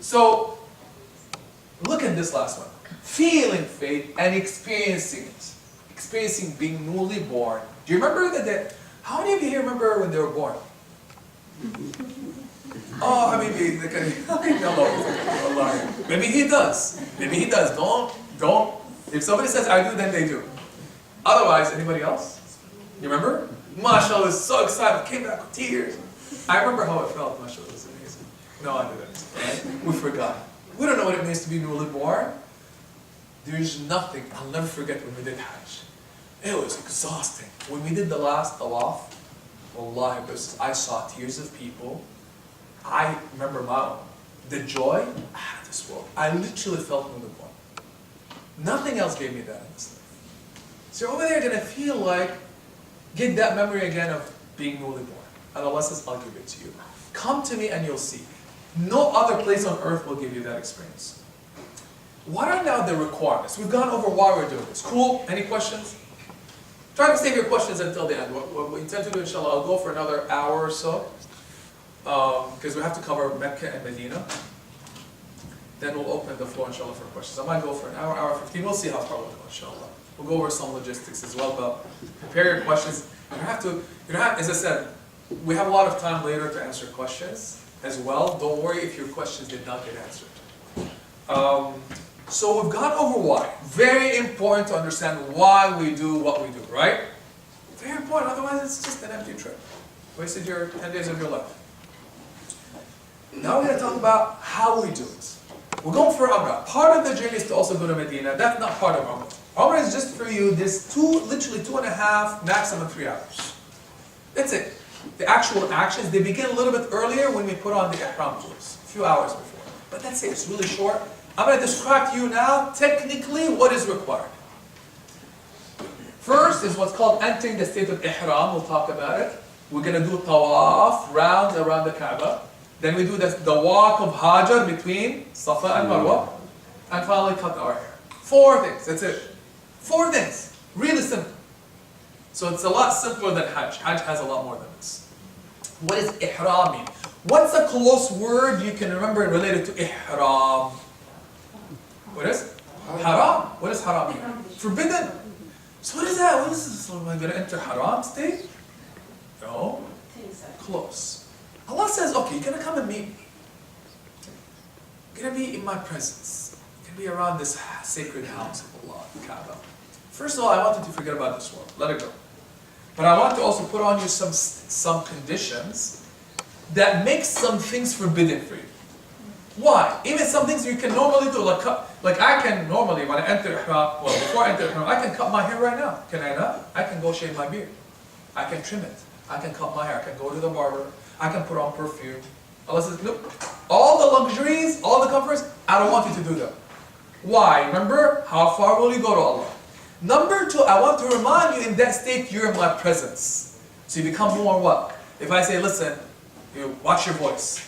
So, look at this last one. Feeling faith and experiencing it. Experiencing being newly born. Do you remember the day? How many of you here remember when they were born? Oh, I mean, maybe he does. Maybe he does. Don't. If somebody says I do, then they do. Otherwise, anybody else? You remember? MashaAllah was so excited. Came back with tears. I remember how it felt. MashaAllah was amazing. No, I didn't. We forgot. We don't know what it means to be newly born. There's nothing. I'll never forget when we did Hajj. It was exhausting. When we did the last tawaf, wallahi, I saw tears of people. I remember the joy out of this world. I literally felt newly born. Nothing else gave me that in this life. So you're over there going to feel like, get that memory again of being newly born. And Allah says, I'll give it to you. Come to me and you'll see. No other place on earth will give you that experience. What are now the requirements? We've gone over why we're doing this. Cool? Any questions? Try to save your questions until the end. What we intend to do, inshallah, I'll go for another hour or so. Because we have to cover Mecca and Medina. Then we'll open the floor, inshallah, for questions. I might go for an hour, hour 15. We'll see how far we'll go, inshallah. We'll go over some logistics as well, but prepare your questions. You don't have, as I said, we have a lot of time later to answer questions as well. Don't worry if your questions did not get answered. So we've gone over why. Very important to understand why we do what we do, right? Very important, otherwise it's just an empty trip. Wasted your 10 days of your life. Now we're going to talk about how we do it. We're going for Umrah. Part of the journey is to also go to Medina. That's not part of Umrah. Umrah is just for you, this literally 2.5, maximum 3 hours. That's it. The actual actions, they begin a little bit earlier when we put on the Ihram clothes. A few hours before. But that's it, it's really short. I'm going to describe to you now, technically, what is required. First is what's called entering the state of Ihram. We'll talk about it. We're going to do tawaf, rounds around the Kaaba. Then we do the walk of Hajar between Safa and Marwa. And finally cut our hair. 4 things, that's it. 4 things. Really simple. So it's a lot simpler than Hajj. Hajj has a lot more than this. What does Ihram mean? What's a close word you can remember related to Ihram? What is? Haram. What does haram mean? Forbidden. So what is that? What is this? Am I going to enter haram state? No. Close. Allah says, okay, you're going to come and meet me. You're going to be in my presence. You're going to be around this sacred house of Allah, the Kaaba. First of all, I want you to forget about this world. Let it go. But I want to also put on you some conditions that make some things forbidden for you. Why? Even some things you can normally do, like I can normally, when I enter Ihram, well, before I enter Ihram, I can cut my hair right now. Can I not? I can go shave my beard. I can trim it. I can cut my hair. I can go to the barber. I can put on perfume. Allah says, look, all the luxuries, all the comforts, I don't want you to do them. Why? Remember, how far will you go to Allah? Number 2, I want to remind you in that state, you're in my presence. So you become more what? If I say, listen, you watch your voice.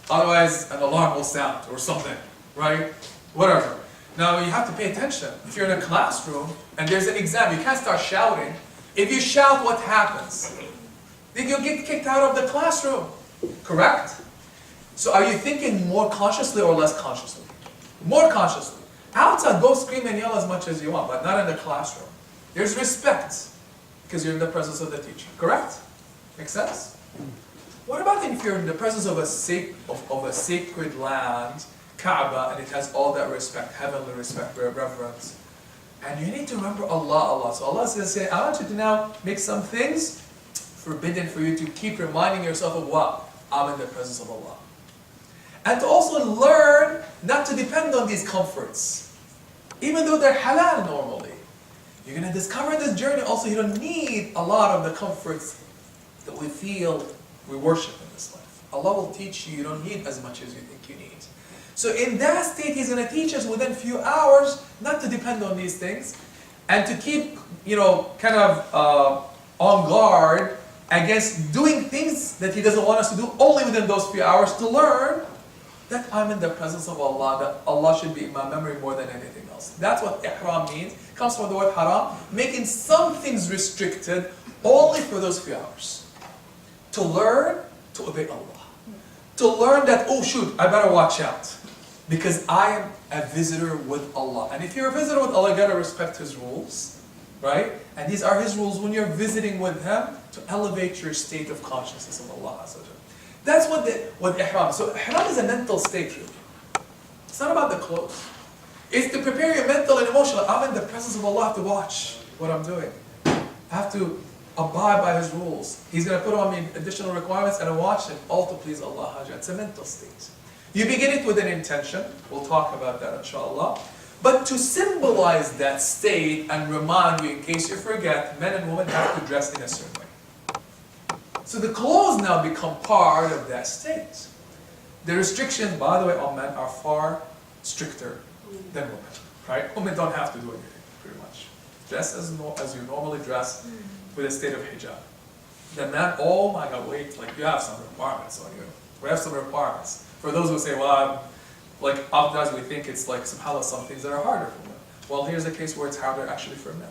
Otherwise, an alarm will sound or something, right? Whatever. Now, you have to pay attention. If you're in a classroom and there's an exam, you can't start shouting. If you shout, what happens? Then you'll get kicked out of the classroom. Correct? So are you thinking more consciously or less consciously? More consciously. Outside, go scream and yell as much as you want, but not in the classroom. There's respect because you're in the presence of the teacher. Correct? Make sense? What about if you're in the presence of a sacred land, Kaaba, and it has all that respect, heavenly respect, reverence, and you need to remember Allah. So Allah says, I want you to now make some things forbidden for you to keep reminding yourself of what? I'm in the presence of Allah. And to also learn not to depend on these comforts, even though they're halal normally. You're going to discover this journey also, you don't need a lot of the comforts that we feel we worship in this life. Allah will teach you, you don't need as much as you think you need. So in that state, He's going to teach us within a few hours not to depend on these things and to keep, kind of on guard against doing things that He doesn't want us to do only within those few hours, to learn that I'm in the presence of Allah, that Allah should be in my memory more than anything else. That's what Ihram means. It comes from the word haram, making some things restricted only for those few hours. To learn to obey Allah. To learn that, oh shoot, I better watch out. Because I am a visitor with Allah. And if you're a visitor with Allah, you gotta respect His rules. Right? And these are His rules when you're visiting with Him to elevate your state of consciousness of Allah. That's what Ihram. So Ihram is a mental state really. It's not about the clothes. It's to prepare your mental and emotional. I'm in the presence of Allah, I have to watch what I'm doing. I have to abide by His rules. He's going to put on me additional requirements and I watch it, all to please Allah. It's a mental state. You begin it with an intention. We'll talk about that inshallah. But to symbolize that state and remind you, in case you forget, men and women have to dress in a certain way. So the clothes now become part of that state. The restrictions, by the way, on men are far stricter than women. Right? Women don't have to do anything, pretty much. Dress as you normally dress with a state of hijab. The man, oh my God, wait, you have some requirements on you. We have some requirements. For those who say, well, oftentimes we think it's subhanAllah, some things that are harder for women. Well, here's a case where it's harder actually for men.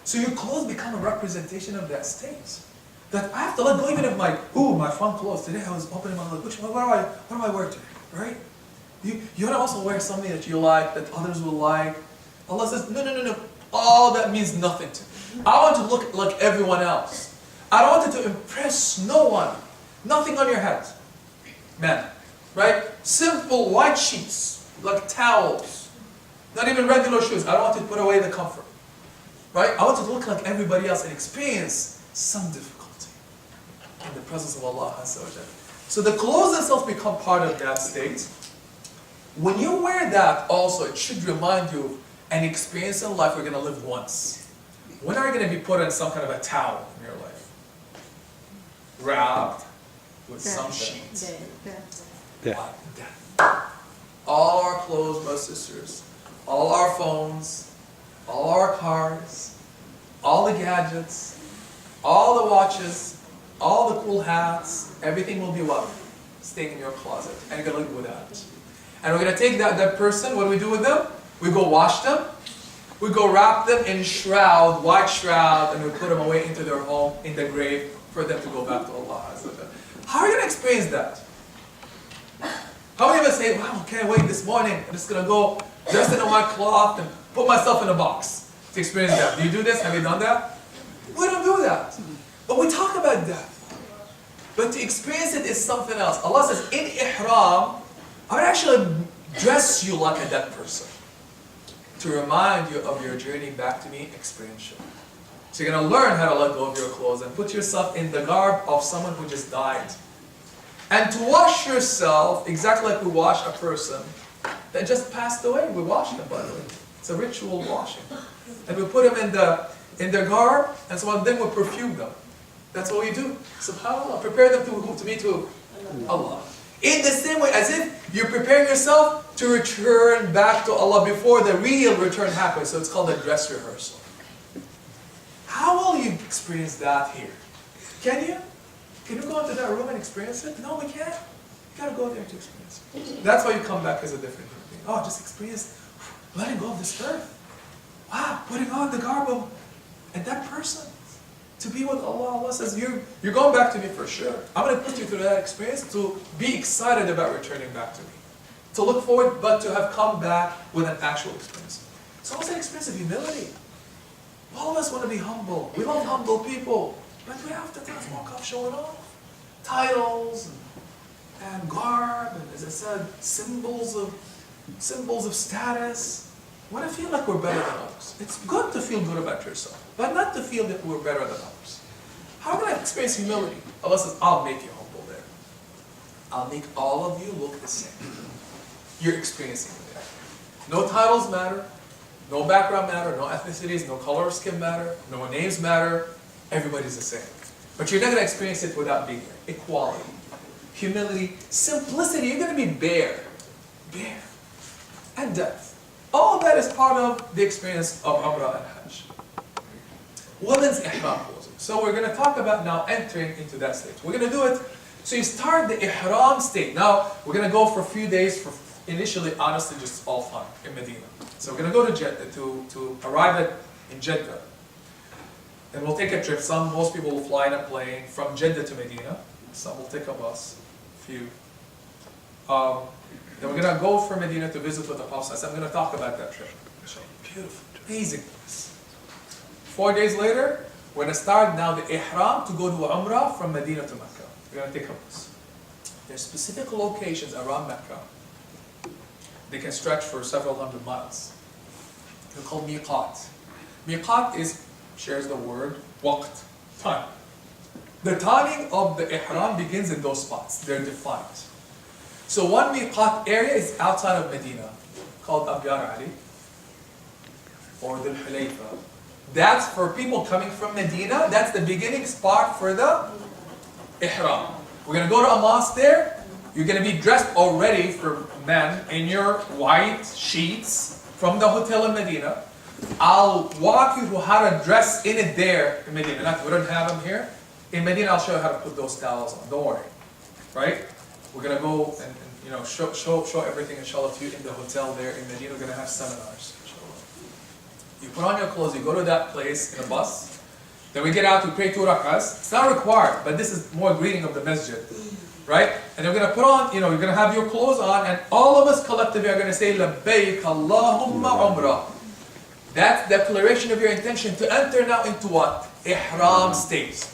So your clothes become a representation of that state. That I have to let go even of my fun clothes. Today I was opening my look, what do I wear today, right? You want to also wear something that you like, that others will like. Allah says, no. All that means nothing to me. I want to look like everyone else. I don't want it to impress no one. Nothing on your head. Men, right? Simple white sheets, like towels. Not even regular shoes. I don't want you to put away the comfort. Right? I want you to look like everybody else and experience some difficulty in the presence of Allah Azza wa Jalla. So the clothes themselves become part of that state. When you wear that also, it should remind you of an experience in life we're going to live once. When are you going to be put in some kind of a towel in your life? Wrapped with some sheets. Yeah. Like that. All our clothes, brothers and sisters, all our phones, all our cars, all the gadgets, all the watches, all the cool hats, everything will be what? Staying in your closet. And you're going to live with that. And we're going to take that person, what do we do with them? We go wash them. We go wrap them in shroud, white shroud, and we put them away into their home, in the grave, for them to go back to Allah. How are you going to experience that? How many of us say, wow, can't wait this morning, I'm just going to go dress in a white cloth and put myself in a box to experience that. Do you do this? Have you done that? We don't do that. But we talk about death. But to experience it is something else. Allah says, in ihram, I would actually dress you like a dead person to remind you of your journey back to me experientially. So you're going to learn how to let go of your clothes and put yourself in the garb of someone who just died. And to wash yourself exactly like we wash a person that just passed away. We wash them, by the way. It's a ritual washing. And we put them in their garb, and so then we perfume them. That's what we do. SubhanAllah. Prepare them to meet Allah. In the same way as if you're preparing yourself to return back to Allah before the real return happens. So it's called a dress rehearsal. How will you experience that here? Can you? Can you go into that room and experience it? No, we can't. You gotta go there to experience it. That's why you come back as a different thing. Oh, just experience letting go of this earth. Wow, putting on the garb of a dead person to be with Allah. Allah says, you're going back to me for sure. I'm going to put you through that experience to be excited about returning back to me. To look forward, but to have come back with an actual experience. So it's an experience of humility. All of us want to be humble. We love humble people. But we have to times walk off showing off. Titles and garb, and as I said, symbols of status. Want to feel like we're better than others. It's good to feel good about yourself, but not to feel that we're better than others. How can I experience humility? Allah says, I'll make you humble there. I'll make all of you look the same. You're experiencing it there. No titles matter, no background matter, no ethnicities, no color of skin matter, no names matter. Everybody's the same. But you're not going to experience it without being there. Equality, humility, simplicity. You're going to be bare, and depth. All of that is part of the experience of Umrah and Hajj. Women's ihram posing. So we're going to talk about now entering into that stage. We're going to do it, so you start the ihram state. Now, we're going to go for a few days for initially, honestly, just all fun in Medina. So we're going to go to Jeddah, to arrive in Jeddah. Then we'll take a trip. Most people will fly in a plane from Jeddah to Medina. Some will take a bus, a few. Then we're going to go from Medina to visit with the Prophet. I'm going to talk about that trip. Beautiful, amazing place. 4 days later, we're going to start now the ihram to go to Umrah from Medina to Mecca. We're going to take a bus. There's specific locations around Mecca. They can stretch for several hundred miles. They're called miqat. Miqat shares the word waqt, time. The timing of the ihram begins in those spots. They're defined. So one miqat area is outside of Medina, called Abyar Ali, or Dhul Hulayfa. That's for people coming from Medina. That's the beginning spot for the ihram. We're going to go to a mosque there. You're going to be dressed already for men in your white sheets from the hotel in Medina. I'll walk you through how to dress in it there in Medina. We don't have them here. In Medina, I'll show you how to put those towels on. Don't worry. Right? We're going to go and show everything, inshallah, to you in the hotel there in Medina. We're going to have seminars, inshallah. You put on your clothes, you go to that place in a bus. Then we get out to pray 2 rak'ahs. It's not required, but this is more greeting of the masjid. Right? And you're going to put on, you're going to have your clothes on, and all of us collectively are going to say, Labbaik Allahumma Umrah. That's the declaration of your intention to enter now into what? Ihram state.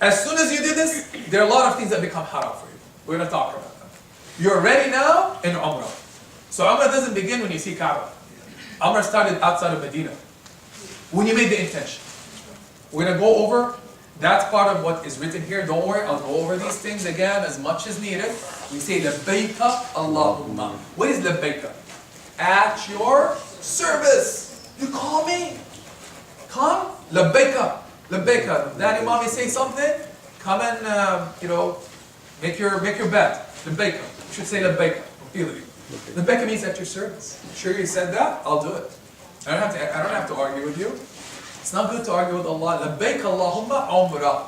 As soon as you do this, there are a lot of things that become haram for you. We're going to talk about them. You're ready now in Umrah. So Umrah doesn't begin when you see Kaaba. Umrah started outside of Medina. When you made the intention. We're going to go over, that's part of what is written here. Don't worry, I'll go over these things again as much as needed. We say labbaika Allahumma. What is labbaika? At your service. You call me. Come, labbaika. Labbaika. That Imam is saying something, come and, make your bet. Labbaika. You should say labbaika. Repeatedly. Labbaika means at your service. Sure you said that? I'll do it. I don't have to argue with you. It's not good to argue with Allah. Labbaik Allahumma Umrah.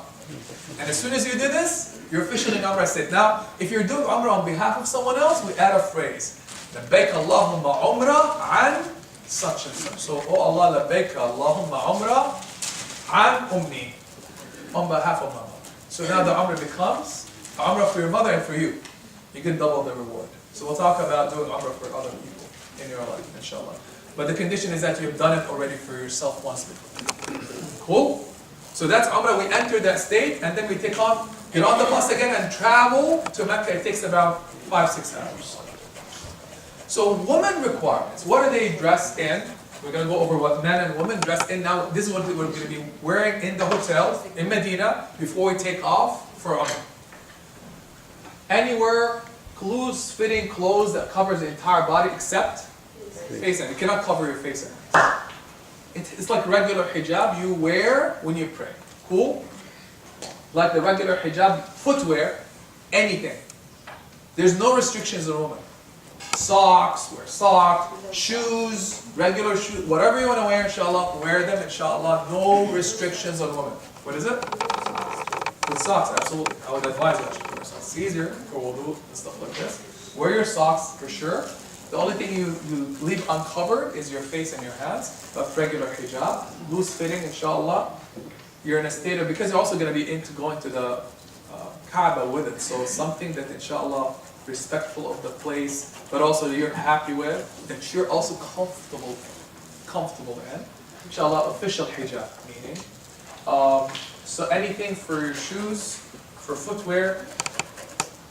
And as soon as you do this, you're officially in Umrah state. Now, if you're doing Umrah on behalf of someone else, we add a phrase. Labbaik Allahumma Umrah an such and such. So, oh Allah, Labbaik Allahumma Umrah an ummi. On behalf of my mother. So now the Umrah becomes Umrah for your mother and for you. You can double the reward. So we'll talk about doing Umrah for other people in your life, inshallah. But the condition is that you've done it already for yourself once before. Cool? So that's Umrah. We enter that state and then we get on the bus again and travel to Mecca. It takes about 5-6 hours. So women requirements. What are they dressed in? We're going to go over what men and women dress in. Now this is what we're going to be wearing in the hotel in Medina before we take off for Umrah. Anywhere loose-fitting clothes that covers the entire body except face. You cannot cover your face. It's like regular hijab you wear when you pray. Cool? Like the regular hijab, footwear, anything. There's no restrictions on women. Socks, wear socks, shoes, regular shoes, whatever you want to wear, inshallah, wear them, inshallah. No restrictions on women. What is it? With socks, absolutely. I would advise you actually wear socks. It's easier for wudu and stuff like this. Wear your socks for sure. The only thing you leave uncovered is your face and your hands. But regular hijab, loose fitting, inshallah. You're in a state of, because you're also going to be going to the Kaaba with it. So something that inshallah respectful of the place, but also you're happy with, that you're also comfortable in. Inshallah, official hijab, meaning. So anything for your shoes, for footwear,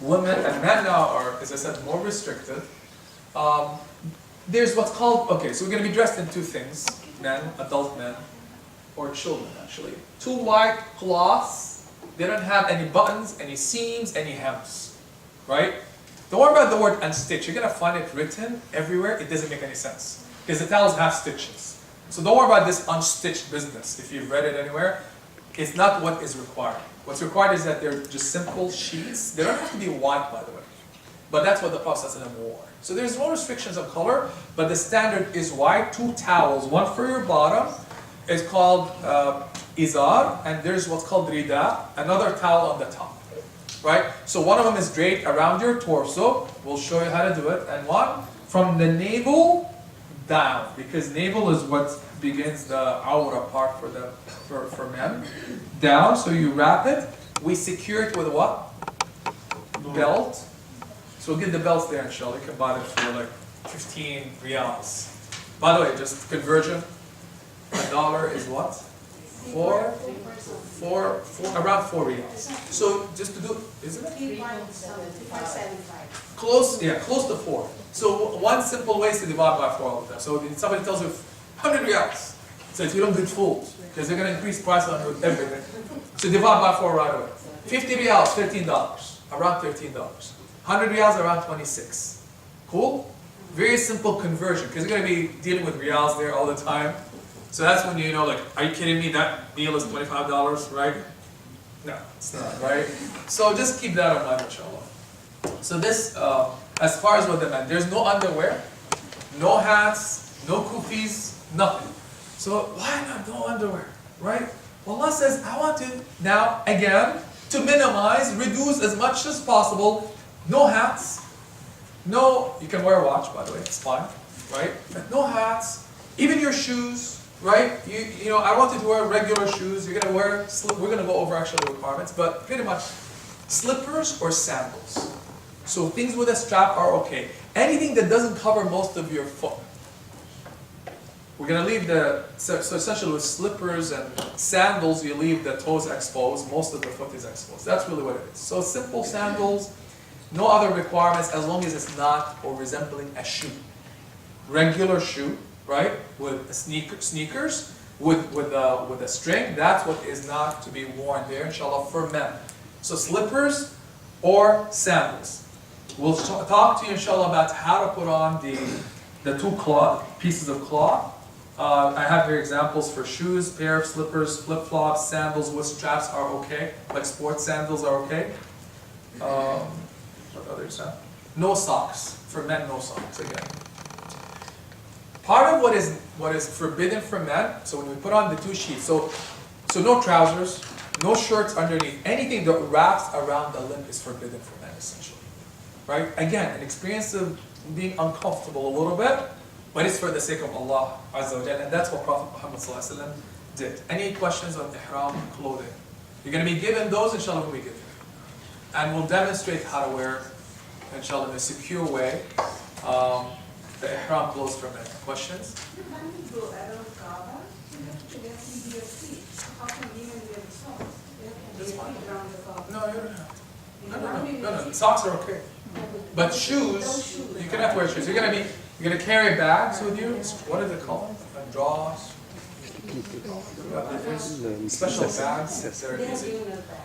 women and men now are, as I said, more restricted. There's what's called, okay, so we're going to be dressed in two things, men, adult men, or children actually. Two white cloths, they don't have any buttons, any seams, any hems, right? Don't worry about the word unstitched. You're going to find it written everywhere. It doesn't make any sense because the towels have stitches. So don't worry about this unstitched business. If you've read it anywhere, it's not what is required. What's required is that they're just simple sheets. They don't have to be white, by the way. But that's what the Prophet wore. So there's no restrictions of color, but the standard is white. Two towels, one for your bottom. It's called izar, and there's what's called rida, another towel on the top. Right? So one of them is draped around your torso. We'll show you how to do it. And one from the navel down, because navel is what begins the awra part for men. Down, so you wrap it. We secure it with what? Belt. So we'll get the belts there, inshallah. You can buy them for like 15 riyals. By the way, just conversion. $1 is what? Around 4 riyals. So just to do, isn't it? 3.75. Close, yeah, close to 4. So one simple way is to divide by 4 all of them. So if somebody tells you 100 riyals, so if you don't get fooled, because they're going to increase price on everything. So divide by 4 right away. 50 riyals, $13, around $13. 100 riyals, around 26. Cool? Very simple conversion, because you're going to be dealing with riyals there all the time. So that's when you know, like, are you kidding me? That meal is $25, right? No, it's not, right? So just keep that in mind, inshallah. So this, as far as what the men, there's no underwear, no hats, no kufis, nothing. So why not no underwear, right? Well, Allah says, I want to, now, again, to minimize, reduce as much as possible, no hats, no, you can wear a watch, by the way, it's fine, right? But no hats, even your shoes, right? You know, I wanted to wear regular shoes. You're gonna wear. We're gonna go over actually the requirements, but pretty much slippers or sandals. So things with a strap are okay. Anything that doesn't cover most of your foot. We're gonna leave so essentially with slippers and sandals, you leave the toes exposed. Most of the foot is exposed. That's really what it is. So simple sandals, no other requirements as long as it's not or resembling a shoe. Regular shoe. right? With a sneakers, with a string, that's what is not to be worn there, inshallah, for men. So slippers or sandals. We'll talk to you, inshallah, about how to put on the two pieces of cloth. I have here examples for shoes, pair of slippers, flip-flops, sandals with straps are okay, like sports sandals are okay. What others have? No socks. For men, no socks again. Part of what is forbidden for men, so when we put on the two sheets, so no trousers, no shirts underneath, anything that wraps around the limb is forbidden for men, essentially. Right? Again, an experience of being uncomfortable a little bit, but it's for the sake of Allah Azza wa Jalla, and that's what Prophet Muhammad Sallallahu Alaihi Wasallam did. Any questions on ihram clothing? You're going to be given those, inshallah, when we get there. And we'll demonstrate how to wear, inshallah, in a secure way, the ihram clothes for men. Questions? When we go around Kaaba, we have to wear feet. How can women wear socks? That's fine. Around the Kaaba. No, you don't have to. No. Socks are okay. But shoes, you cannot wear shoes. You're gonna carry bags with you. What is it called? Drawers. Special bags that are easy.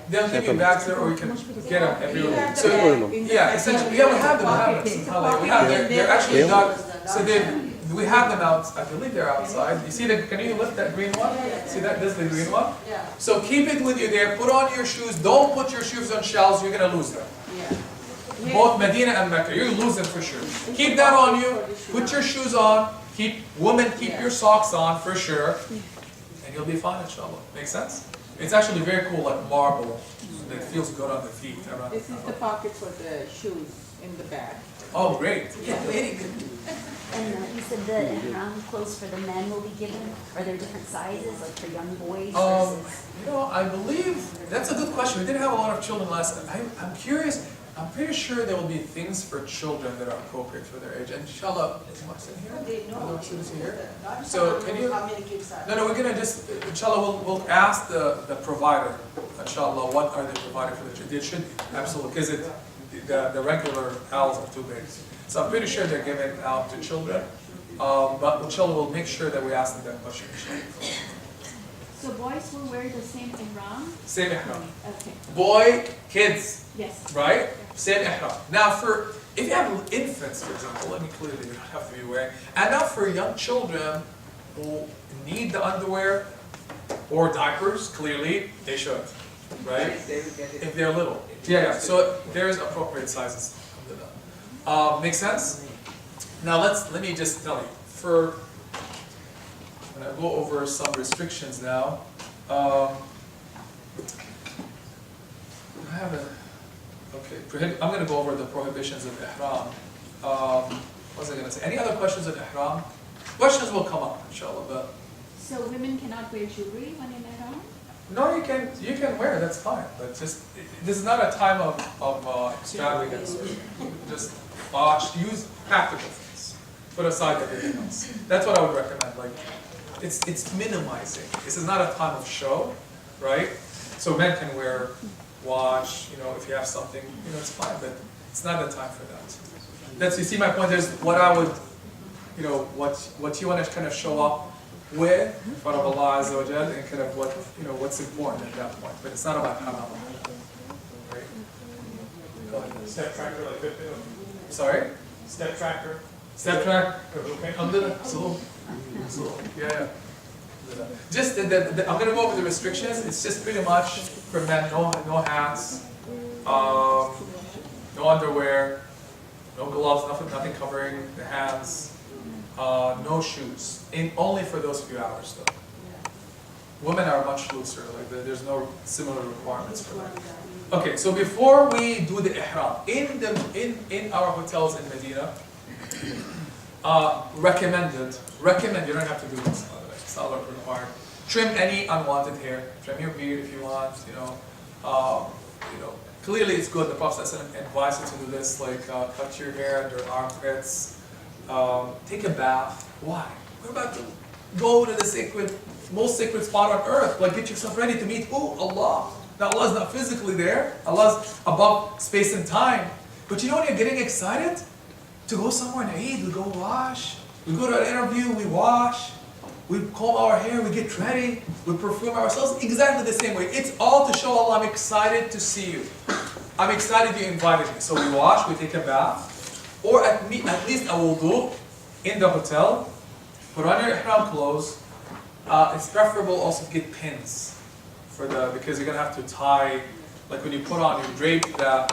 They'll give you bags there, or you can get them everywhere. So yeah, essentially, yeah, we have them. We have them. They're actually not. So we have them out. I believe they're outside. You see can you lift that green one? See that? This is the green one. Yeah. So keep it with you there. Put on your shoes. Don't put your shoes on shelves. You're gonna lose them. Yeah. Both Medina and Mecca, you lose them for sure. Keep that on you. Put your shoes on. Keep your socks on for sure, and you'll be fine, inshallah. Make sense? It's actually very cool, like marble. It feels good on the feet. This is the pocket for the shoes in the bag. Oh, great. Yeah. Very good. And you said the ihram clothes for the men will be given. Are there different sizes, like for young boys versus? I believe that's a good question. We didn't have a lot of children last time. I'm curious. I'm pretty sure there will be things for children that are appropriate for their age. And inshallah, is Muhsin here? They know. Are the students here? Not So can you? how many kids are. No, we're gonna just, inshallah, we'll ask the provider, inshallah, what are they providing for the children? It should be, absolutely, because the regular owls are too big. So I'm pretty sure they're given out to children, but inshallah, we'll make sure that we ask them that question, inshallah. So boys will wear the same ihram? Same ihram. Okay. Boy, kids, Yes. right? Same ihram. Now if you have infants, for example, let me clearly, you don't have to be wearing. And now for young children who need the underwear or diapers, clearly they should, right? If they're little. Yeah. So there's appropriate sizes. Make sense? Now let me just tell you. I'm going to go over some restrictions now. I'm going to go over the prohibitions of ihram. What was I going to say? Any other questions of ihram? Questions will come up, inshallah. But So women cannot wear jewelry when in ihram? no, you can wear. That's fine. But just this is not a time of extravagance. Just use practical things. Put aside everything else. That's what I would recommend. Like it's minimizing. This is not a time of show, right? So men can wear watch, if you have something, it's fine, but it's not the time for that. You see my point, there's what I would, what you want to kind of show up with in front of Allah Azza wa Jal, and kind of what's important at that point, but it's not about haram. Right? Go ahead. Step tracker like Fitbit? Sorry? Step tracker? Step track? Okay. Absolutely. Yeah. Just I'm going to go over the restrictions. It's just pretty much for men, no hats, no underwear, no gloves, nothing covering the hands, no shoes. Only for those few hours though. Women are much looser, like there's no similar requirements for them. Okay, so before we do the ihram, in our hotels in Medina, recommended, you don't have to do this, by the way, it's not required. Trim any unwanted hair, trim your beard if you want, clearly it's good, the Prophet advised you to do this, like cut your hair under armpits, take a bath. Why? We're about to go to the most sacred spot on earth, like get yourself ready to meet who? Allah. Now Allah is not physically there, Allah is above space and time, but when you're getting excited, to go somewhere in Eid, to go wash, We go to an interview, we wash, we comb our hair, we get ready, we perfume ourselves exactly the same way. It's all to show Allah, I'm excited to see you. I'm excited you invited me. So we wash, we take a bath, or at least a wudu in the hotel. Put on your ihram clothes. It's preferable also to get pins because you're gonna have to tie, like when you put on, you drape the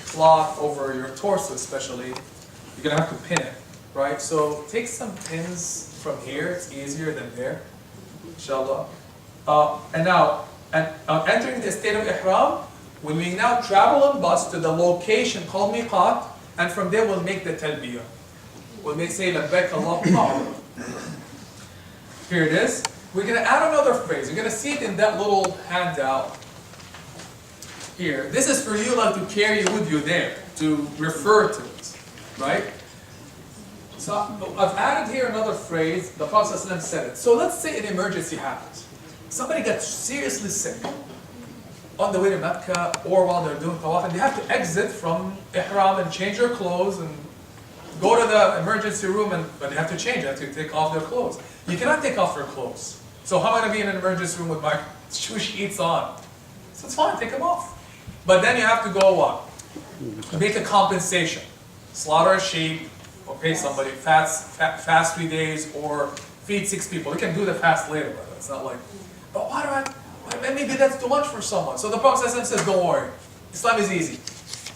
cloth over your torso especially, you're gonna have to pin it, right? So take some pins from here, it's easier than there, inshallah. And now, entering the state of ihram, when we now travel on bus to the location called miqat, and from there we'll make the talbiyah. We'll say labbaik Allahumma. Here it is. We're going to add another phrase. You're going to see it in that little handout here. This is for you like to carry with you there, to refer to it, right? So I've added here another phrase. The Prophet ﷺ said it. So let's say an emergency happens. Somebody gets seriously sick on the way to Mecca or while they're doing tawaf, and they have to exit from ihram and change their clothes and go to the emergency room, but they have to change. They have to take off their clothes. You cannot take off your clothes. So how am I going to be in an emergency room with my shoe sheets on? So it's fine, take them off. But then you have to go what? Make a compensation. Slaughter a sheep, or pay somebody, fast 3 days, or feed 6 people. We can do the fast later, but it's not like, but why do I, maybe that's too much for someone. So the Prophet ﷺ says, don't worry. Islam is easy.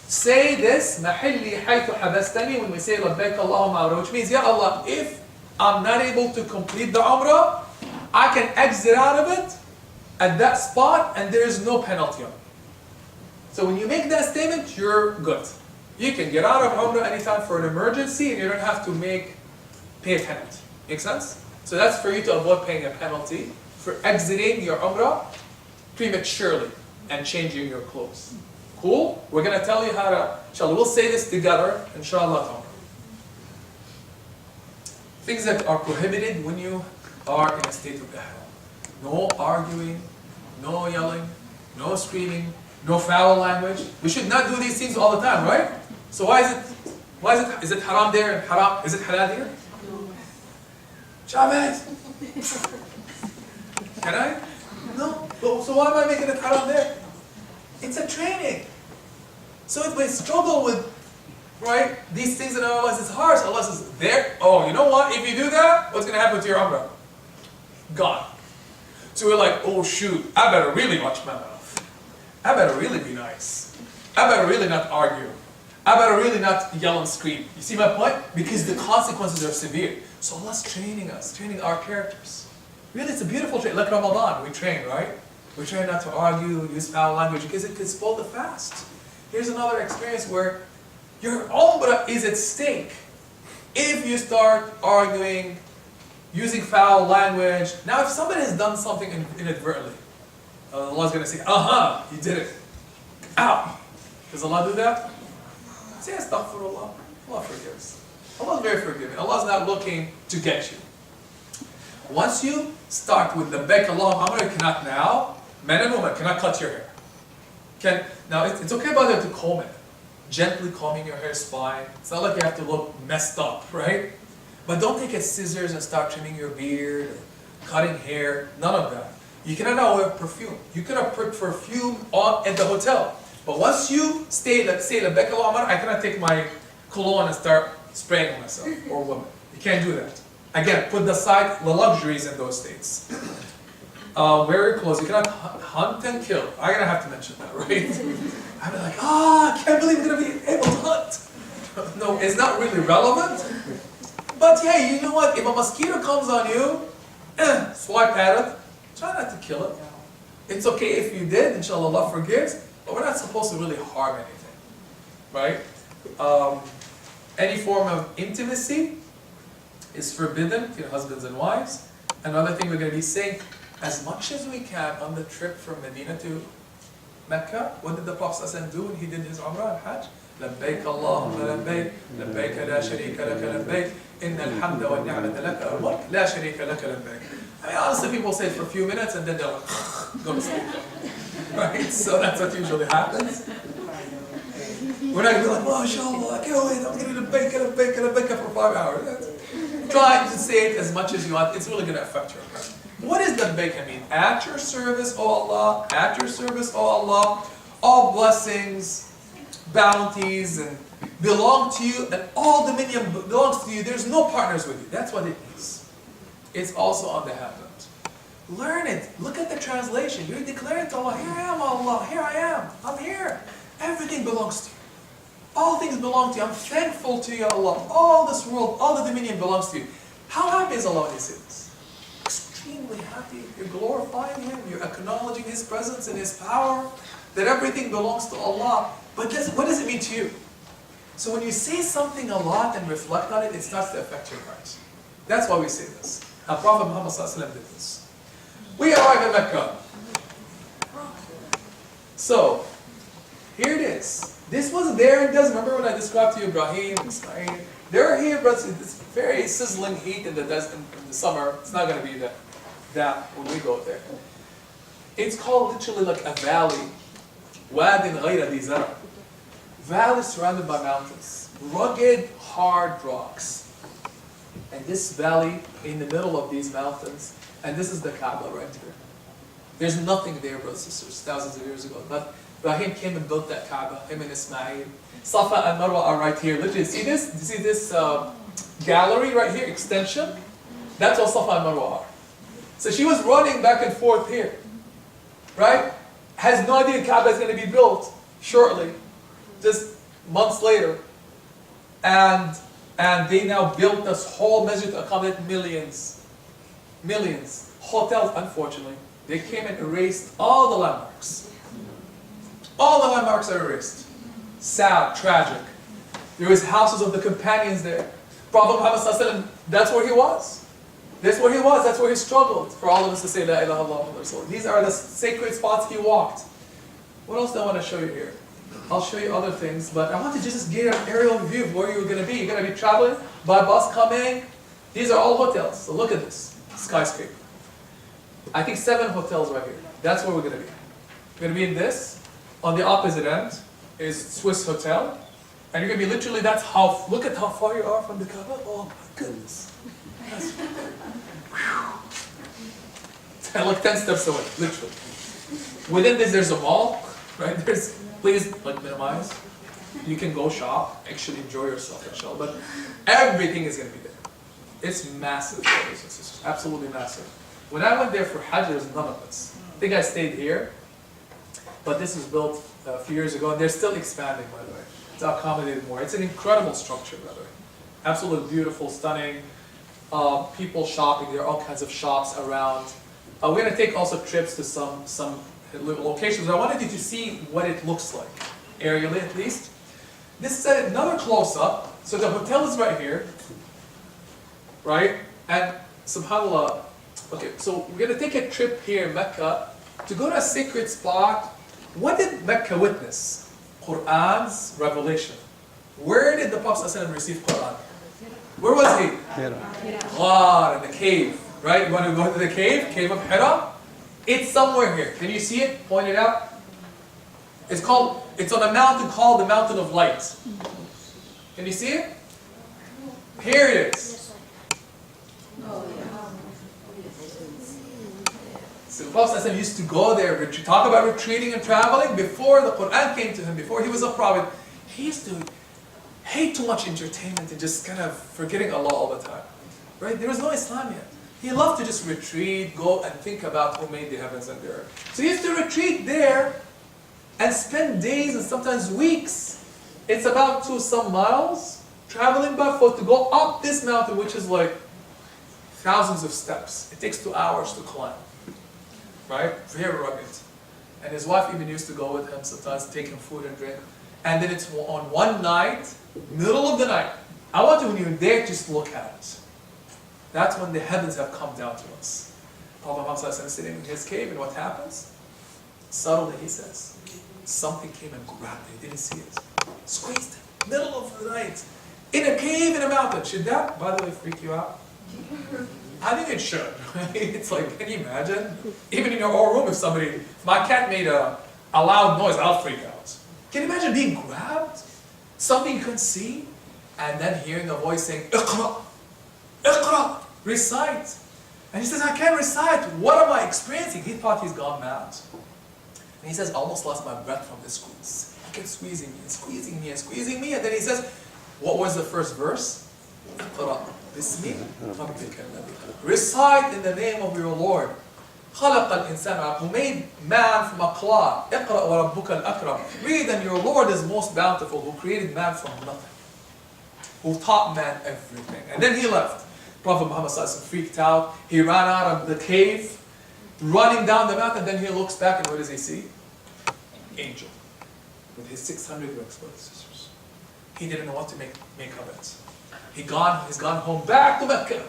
Say this, مَحِلِّي حَيْثُ حَبَسْتَنِي, when we say لَبَّيْكَ اللَّهُمَّ عَمْرَةً, which means, Ya Allah, if I'm not able to complete the Umrah, I can exit out of it at that spot and there is no penalty on me. So when you make that statement, you're good. You can get out of Umrah anytime for an emergency and you don't have to pay a penalty. Make sense? So that's for you to avoid paying a penalty for exiting your Umrah prematurely and changing your clothes. Cool? We're going to tell you how to, inshallah, we'll say this together, inshallah. Things that are prohibited when you are in a state of ihram. No arguing, no yelling, no screaming, no foul language. We should not do these things all the time, right? So is it haram there and haram, is it halal here? Chavez! Can I? No. So why am I making it haram there? It's a training. So if we struggle with, right, these things in our lives, it's harsh. Allah says, there, oh, you know what? If you do that, what's going to happen to your Umrah? Gone. So we're like, oh shoot, I better really watch my mouth. I better really be nice. I better really not argue. I better really not yell and scream. You see my point? Because the consequences are severe. So Allah's training us, training our characters. Really, it's a beautiful training. Like Ramadan, we train, right? We try not to argue, use foul language, because it could spoil the fast. Here's another experience where your Umrah is at stake. If you start arguing, using foul language, now if somebody has done something inadvertently, Allah's going to say, you did it. Ow. Does Allah do that? Say astaghfirullah. Allah forgives. Allah's very forgiving. Allah's not looking to get you. Once you start with the labbaik Allahumma Umrah, you cannot now, men and women, cannot cut your hair. Now, it's okay by them to comb it. Gently combing your hair is fine. It's not like you have to look messed up, right? But don't take scissors and start trimming your beard, cutting hair, none of that. You cannot now wear perfume. You cannot put perfume on at the hotel. But once you stay, let's say, labbaik Allahumma Umrah, I cannot take my cologne and start spraying on myself, or women. You can't do that. Again, put aside the luxuries in those states. Wear your clothes. You cannot hunt and kill. I'm going to have to mention that, right? I'm like, I can't believe I'm going to be able to hunt. No, it's not really relevant. But hey, you know what? If a mosquito comes on you, swipe at it. Try not to kill it. It's okay if you did. Inshallah, Allah forgives. But we're not supposed to really harm anything, right? Any form of intimacy is forbidden to husbands and wives. Another thing we're going to be saying, as much as we can on the trip from Medina to Mecca, what did the Prophet ﷺ do when he did his Umrah and Hajj? لبيك اللهم لبيك لبيك لا شريك لك لبيك إن الحمد والنعمة لك والملك لا شريك لك لبيك. I mean, honestly, people say it for a few minutes and then they're like, go to sleep. Right? So that's what usually happens. We're not going to be like, MashaAllah, I can't wait, I'm going to bake for 5 hours. Trust try to say it as much as you want, it's really going to affect your heart. What does labbaik mean? At your service, O Allah, at your service, O Allah, all blessings, bounties, and belong to you, and all dominion belongs to you. There's no partners with you. That's what it means. It's also on the headband. Learn it. Look at the translation. You're declaring to Allah, here I am, Allah, here I am. I'm here. Everything belongs to you. All things belong to you. I'm thankful to you, Allah. All this world, all the dominion belongs to you. How happy is Allah when He says this? Extremely happy. You're glorifying Him. You're acknowledging His presence and His power. That everything belongs to Allah. But what does it mean to you? So when you say something a lot and reflect on it, it starts to affect your heart. That's why we say this. Our Prophet Muhammad ﷺ did this. We arrive in Mecca. So, here it is. This was there and does. Remember when I described to you Ibraheem, Ismail? They're here, but it's very sizzling heat in the desert in the summer. It's not going to be that when we go there. It's called literally like a valley. Wadin ghayra dhi zara. Valley surrounded by mountains. Rugged, hard rocks. And this valley in the middle of these mountains, and this is the Kaaba right here. There's nothing there, brothers and sisters, thousands of years ago. But Ibrahim came and built that Kaaba, him and Ismail. Safa and Marwa are right here. Literally, see this? See this gallery right here, extension? That's what Safa and Marwa are. So she was running back and forth here, right? Has no idea Kaaba is going to be built shortly, just months later. And they now built this whole masjid to accommodate millions. Hotels, unfortunately, they came and erased all the landmarks. All the landmarks are erased. Sad, tragic. There was houses of the companions there. Prophet Muhammad ﷺ, that's where he was. That's where he was, that's where he struggled. For all of us to say, La ilaha illallah. These are the sacred spots he walked. What else do I want to show you here? I'll show you other things, but I want to just get an aerial view of where you're going to be. You're going to be traveling by bus coming. These are all hotels. So look at this skyscraper. I think 7 hotels right here. That's where we're going to be. We're going to be in this. On the opposite end is Swiss Hotel. And you're going to be literally, look at how far you are from the Kaaba. Oh my goodness. And like 10 steps away, literally. Within this there's a mall, right? Please minimize. You can go shop, actually enjoy yourself, inshallah. But everything is going to be there. It's massive, brothers and sisters. Absolutely massive. When I went there for Hajj, there was none of this. I think I stayed here, but this was built a few years ago, and they're still expanding, by the way, to accommodate more. It's an incredible structure, by the way. Absolutely beautiful, stunning. People shopping. There are all kinds of shops around. We're going to take also trips to some locations. I wanted you to see what it looks like, aerially at least. This is another close-up. So the hotel is right here, right? And subhanAllah, okay, so we're going to take a trip here in Mecca to go to a sacred spot. What did Mecca witness? Qur'an's revelation. Where did the Prophet ﷺ receive Qur'an? Where was he? Ghar, in the cave, right? You want to go to the cave? Cave of Hira? It's somewhere here. Can you see it? Point it out. It's on a mountain called the Mountain of Light. Can you see it? Here it is. So the Prophet ﷺ used to go there, talk about retreating and traveling. Before the Quran came to him, before he was a prophet, he used to hate too much entertainment and just kind of forgetting Allah all the time. Right? There was no Islam yet. He loved to just retreat, go and think about who made the heavens and the earth. So he used to retreat there and spend days and sometimes weeks. It's about some miles traveling by foot to go up this mountain, which is like thousands of steps. It takes 2 hours to climb. Right? Very rugged. And his wife even used to go with him sometimes, take him food and drink. And then it's on one night, middle of the night. I want you, when you're there, just look at it. That's when the heavens have come down to us. Prophet Muhammad is sitting in his cave, and what happens? Suddenly, he says, something came and grabbed him. He didn't see it. Squeezed him, middle of the night, in a cave in a mountain. Should that, by the way, freak you out? I think it should. It's like, can you imagine? Even in your own room, if my cat made a loud noise, I'll freak out. Can you imagine being grabbed? Something you couldn't see? And then hearing a voice saying, Iqra! Iqra, recite. And he says, I can't recite. What am I experiencing? He thought he's gone mad. And he says, I almost lost my breath from this squeeze. He kept squeezing me and squeezing me and squeezing me. And then he says, what was the first verse? Iqra, bismi rabbika alladhi. Recite in the name of your Lord. خلق الإنسان, who made man from a clod. اقرأ وربك الأكرم. Read, and your Lord is most bountiful, who created man from nothing, who taught man everything. And then he left. Prophet Muhammad freaked out. He ran out of the cave, running down the mountain. Then he looks back, and what does he see? Angel with his 600 brothers and sisters. He didn't know what to make of it. He's gone home, back to Mecca,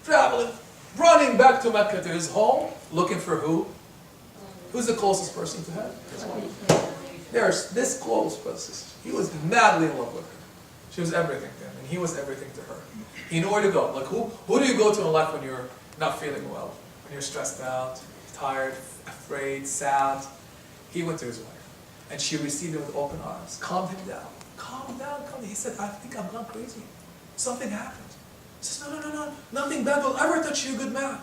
traveling, running back to Mecca, to his home, looking for who? Who's the closest person to him? His wife. There's this close, brothers and sisters. He was madly in love with her. She was everything to him, and he was everything to her. He knew where to go. Like who do you go to in life when you're not feeling well? When you're stressed out, tired, afraid, sad? He went to his wife, and she received him with open arms, calmed him down. Calm down, calm down. He said, I think I've gone crazy. Something happened. He says, no. Nothing bad will ever touch you, good man.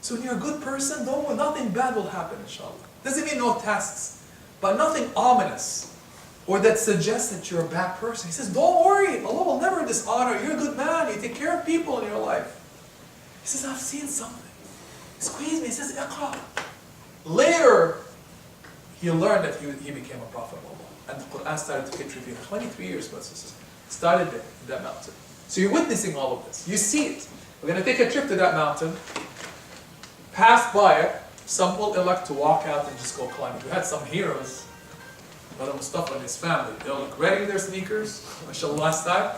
So when you're a good person, nothing bad will happen, inshallah. Doesn't mean no tests, but nothing ominous or that suggests that you're a bad person. He says, don't worry, Allah will never dishonor. You're a good man. You take care of people in your life. He says, I've seen something. He squeezed me. He says, Iqra. Later, he learned that he became a prophet of Allah. And the Quran started to get revealed. 23 years, brothers and sisters. Started there, in that mountain. So you're witnessing all of this. You see it. We're going to take a trip to that mountain. Pass by it. Some will elect to walk out and just go climbing. We had some heroes. Brother Mustafa and his family. They were like ready their sneakers. Mashallah, last time.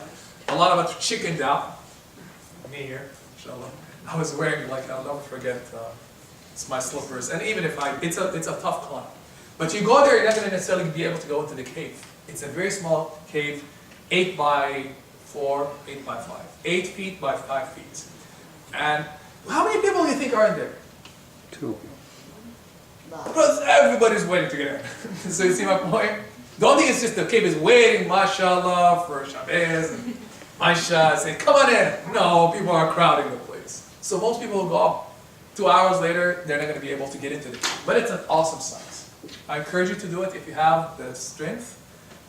A lot of us chickened out. Me here, inshallah. I was wearing, like, I'll never forget, it's my slippers. And even if it's a tough climb. But you go there, you're not going to necessarily be able to go into the cave. It's a very small cave, 8 by 4, 8 by 5. 8 feet by 5 feet. And how many people do you think are in there? 2. Because everybody's waiting to get in. So you see my point? Don't think it's just the cave is waiting, mashallah, for Shabazz and Aisha saying, come on in. No, people are crowding the place. So most people will go up 2 hours later, they're not going to be able to get into the cave. But it's an awesome sight. I encourage you to do it if you have the strength.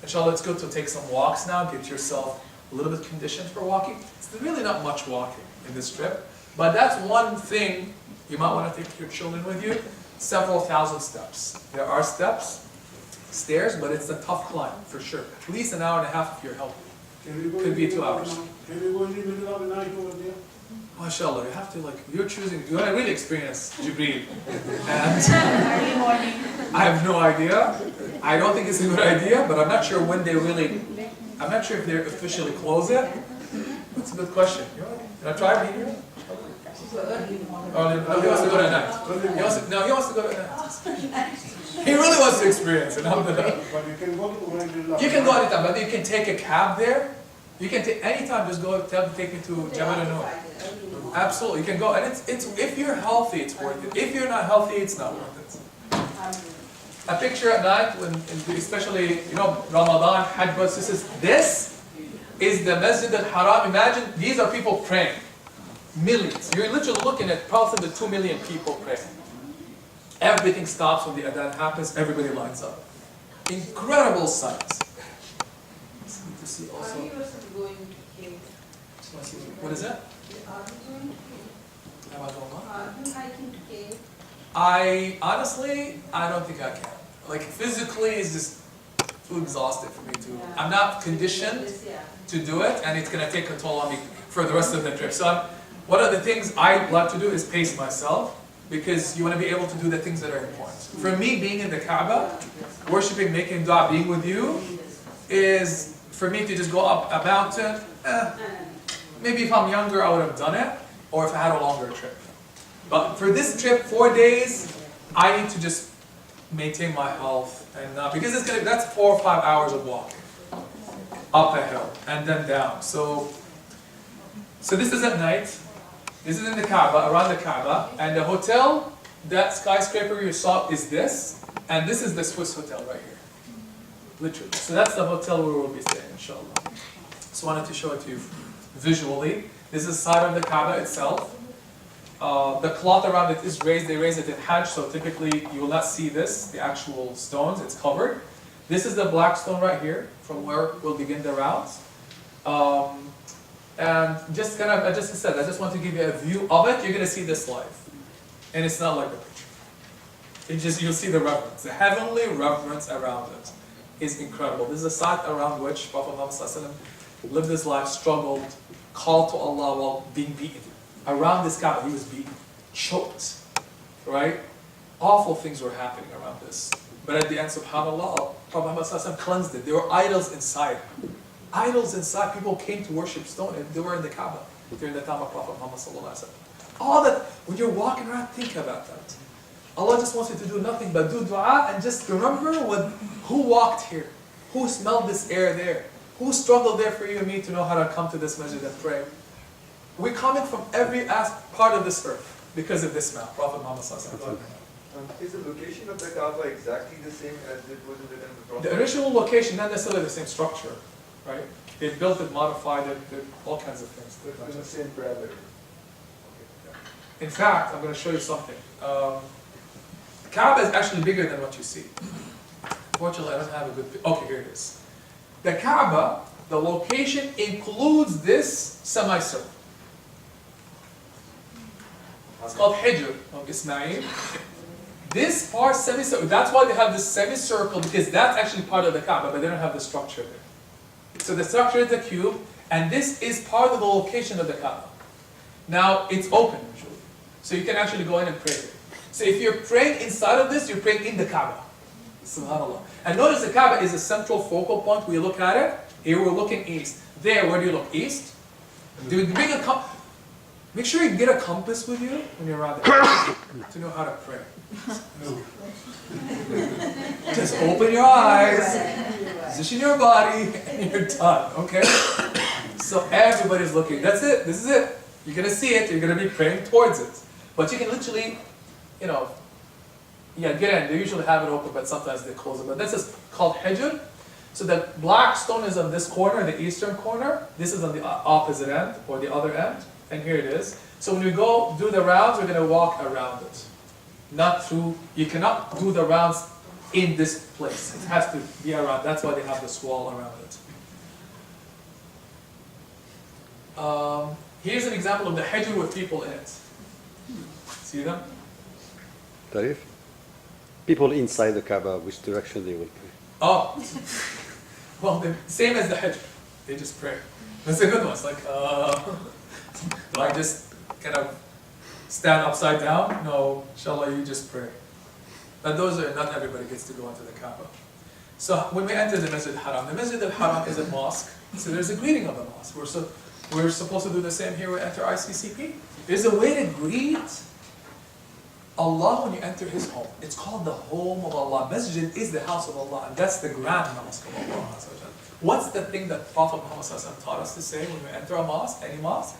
Inshallah, it's good to take some walks now, get yourself a little bit conditioned for walking. It's really not much walking in this trip, but that's one thing you might want to take your children with you. Several thousand steps. There are steps, stairs, but it's a tough climb for sure. At least an hour and a half if you're healthy. Could be 2 hours. Can we go in the middle of the night over there? MashaAllah, you have to you're choosing, you want to really experience Jibreel. And Early morning. I have no idea. I don't think it's a good idea, but I'm not sure when they really, I'm not sure if they officially close it. That's a good question. You want to try it here? Oh, no, he wants to go at night. He wants to go at night. He really wants to experience it. But you can go to where you love. You can go anytime, but you can take a cab there. You can take anytime. Just go. Tell them to take me to Jabal Nur. Absolutely, you can go, and it's if you're healthy, it's worth it. If you're not healthy, it's not worth it. A picture at night, when especially Ramadan, Hajj, this is the Masjid al-Haram. Imagine these are people praying. Millions. You're literally looking at probably the 2 million people praying. Everything stops when the adhan happens. Everybody lines up. Incredible sights. To see also. Are you also going to cave? What is that? Are you going to cave? Am I going on? Are you hiking to cave? I honestly don't think I can. Like physically, it's just too exhausted for me to. Yeah. I'm not conditioned Yeah. to do it, and it's gonna take a toll on me for the rest of the trip. So one of the things I like to do is pace myself, because you want to be able to do the things that are important. For me, being in the Kaaba, worshiping, making dua, being with you, is for me to just go up a mountain. Maybe if I'm younger, I would have done it, or if I had a longer trip. But for this trip, 4 days, I need to just maintain my health, and because that's 4 or 5 hours of walking up a hill and then down. So this is at night. This is in the Kaaba, around the Kaaba, and the hotel, that skyscraper you saw is this, and this is the Swiss hotel right here. Literally. So that's the hotel where we'll be staying, inshallah. Just wanted to show it to you visually. This is the side of the Kaaba itself. The cloth around it is raised, they raise it in Hajj, so typically you will not see this, the actual stones, it's covered. This is the black stone right here, from where we'll begin the rounds. And just kind of, I just said, I just want to give you a view of it. You're going to see this live. And it's not like the picture. It just, you'll see the reverence. The heavenly reverence around it is incredible. This is a site around which Prophet Muhammad lived his life, struggled, called to Allah while being beaten. Around this Kaaba, he was beaten, choked, right? Awful things were happening around this. But at the end, subhanAllah, Prophet Muhammad cleansed it. There were idols inside. Idols inside. People came to worship stone, and they were in the Kaaba during the time of Prophet Muhammad. All that, when you're walking around, think about that. Allah just wants you to do nothing but do dua and just remember who walked here, who smelled this air there, who struggled there for you and me to know how to come to this masjid and pray. We're coming from every part of this earth because of this smell, Prophet Muhammad. Is the location of the Kaaba exactly the same as it was in the time of the Prophet? The original location, not necessarily the same structure, right? They built it, modified it, did all kinds of things. It's in the same parameter. In fact, I'm going to show you something. The Kaaba is actually bigger than what you see. Unfortunately, I don't have a good okay, here it is. The Kaaba, the location includes this semicircle. It's called Hejab of Ismail. This part, semicircle, that's why they have this semicircle, because that's actually part of the Kaaba, but they don't have the structure there. So the structure is a cube, and this is part of the location of the Kaaba. Now, it's open usually. So you can actually go in and pray there. So if you're praying inside of this, you're praying in the Kaaba. SubhanAllah. And notice the Kaaba is a central focal point. We look at it. Here we're looking east. There, where do you look? East? Do you bring a make sure you get a compass with you when you're around there to know how to pray. Just open your eyes, position your body, and you're done, okay? So everybody's looking. That's it. This is it. You're going to see it. You're going to be praying towards it. But you can literally, get in. They usually have it open, but sometimes they close it. But this is called Hejab. So the black stone is on this corner, the eastern corner. This is on the opposite end, or the other end. And here it is. So when we go do the rounds, we're going to walk around it. Not through, you cannot do the rounds in this place. It has to be around. That's why they have this wall around it. Here's an example of the Hejab with people in it. See them? Tarif? People inside the Kaaba, which direction they will pray? Oh, well, the same as the Hejab. They just pray. That's a good one. It's like, do I just kind of stand upside down? No, inshallah, you just pray. But those are, not everybody gets to go into the Kaaba. So when we enter the Masjid al-Haram, the Masjid al-Haram is a mosque. So there's a greeting of the mosque. We're supposed to do the same here when we enter ICCP. There's a way to greet Allah when you enter His home. It's called the home of Allah. Masjid is the house of Allah, and that's the grand mosque of Allah. What's the thing that Prophet Muhammad taught us to say when we enter a mosque, any mosque?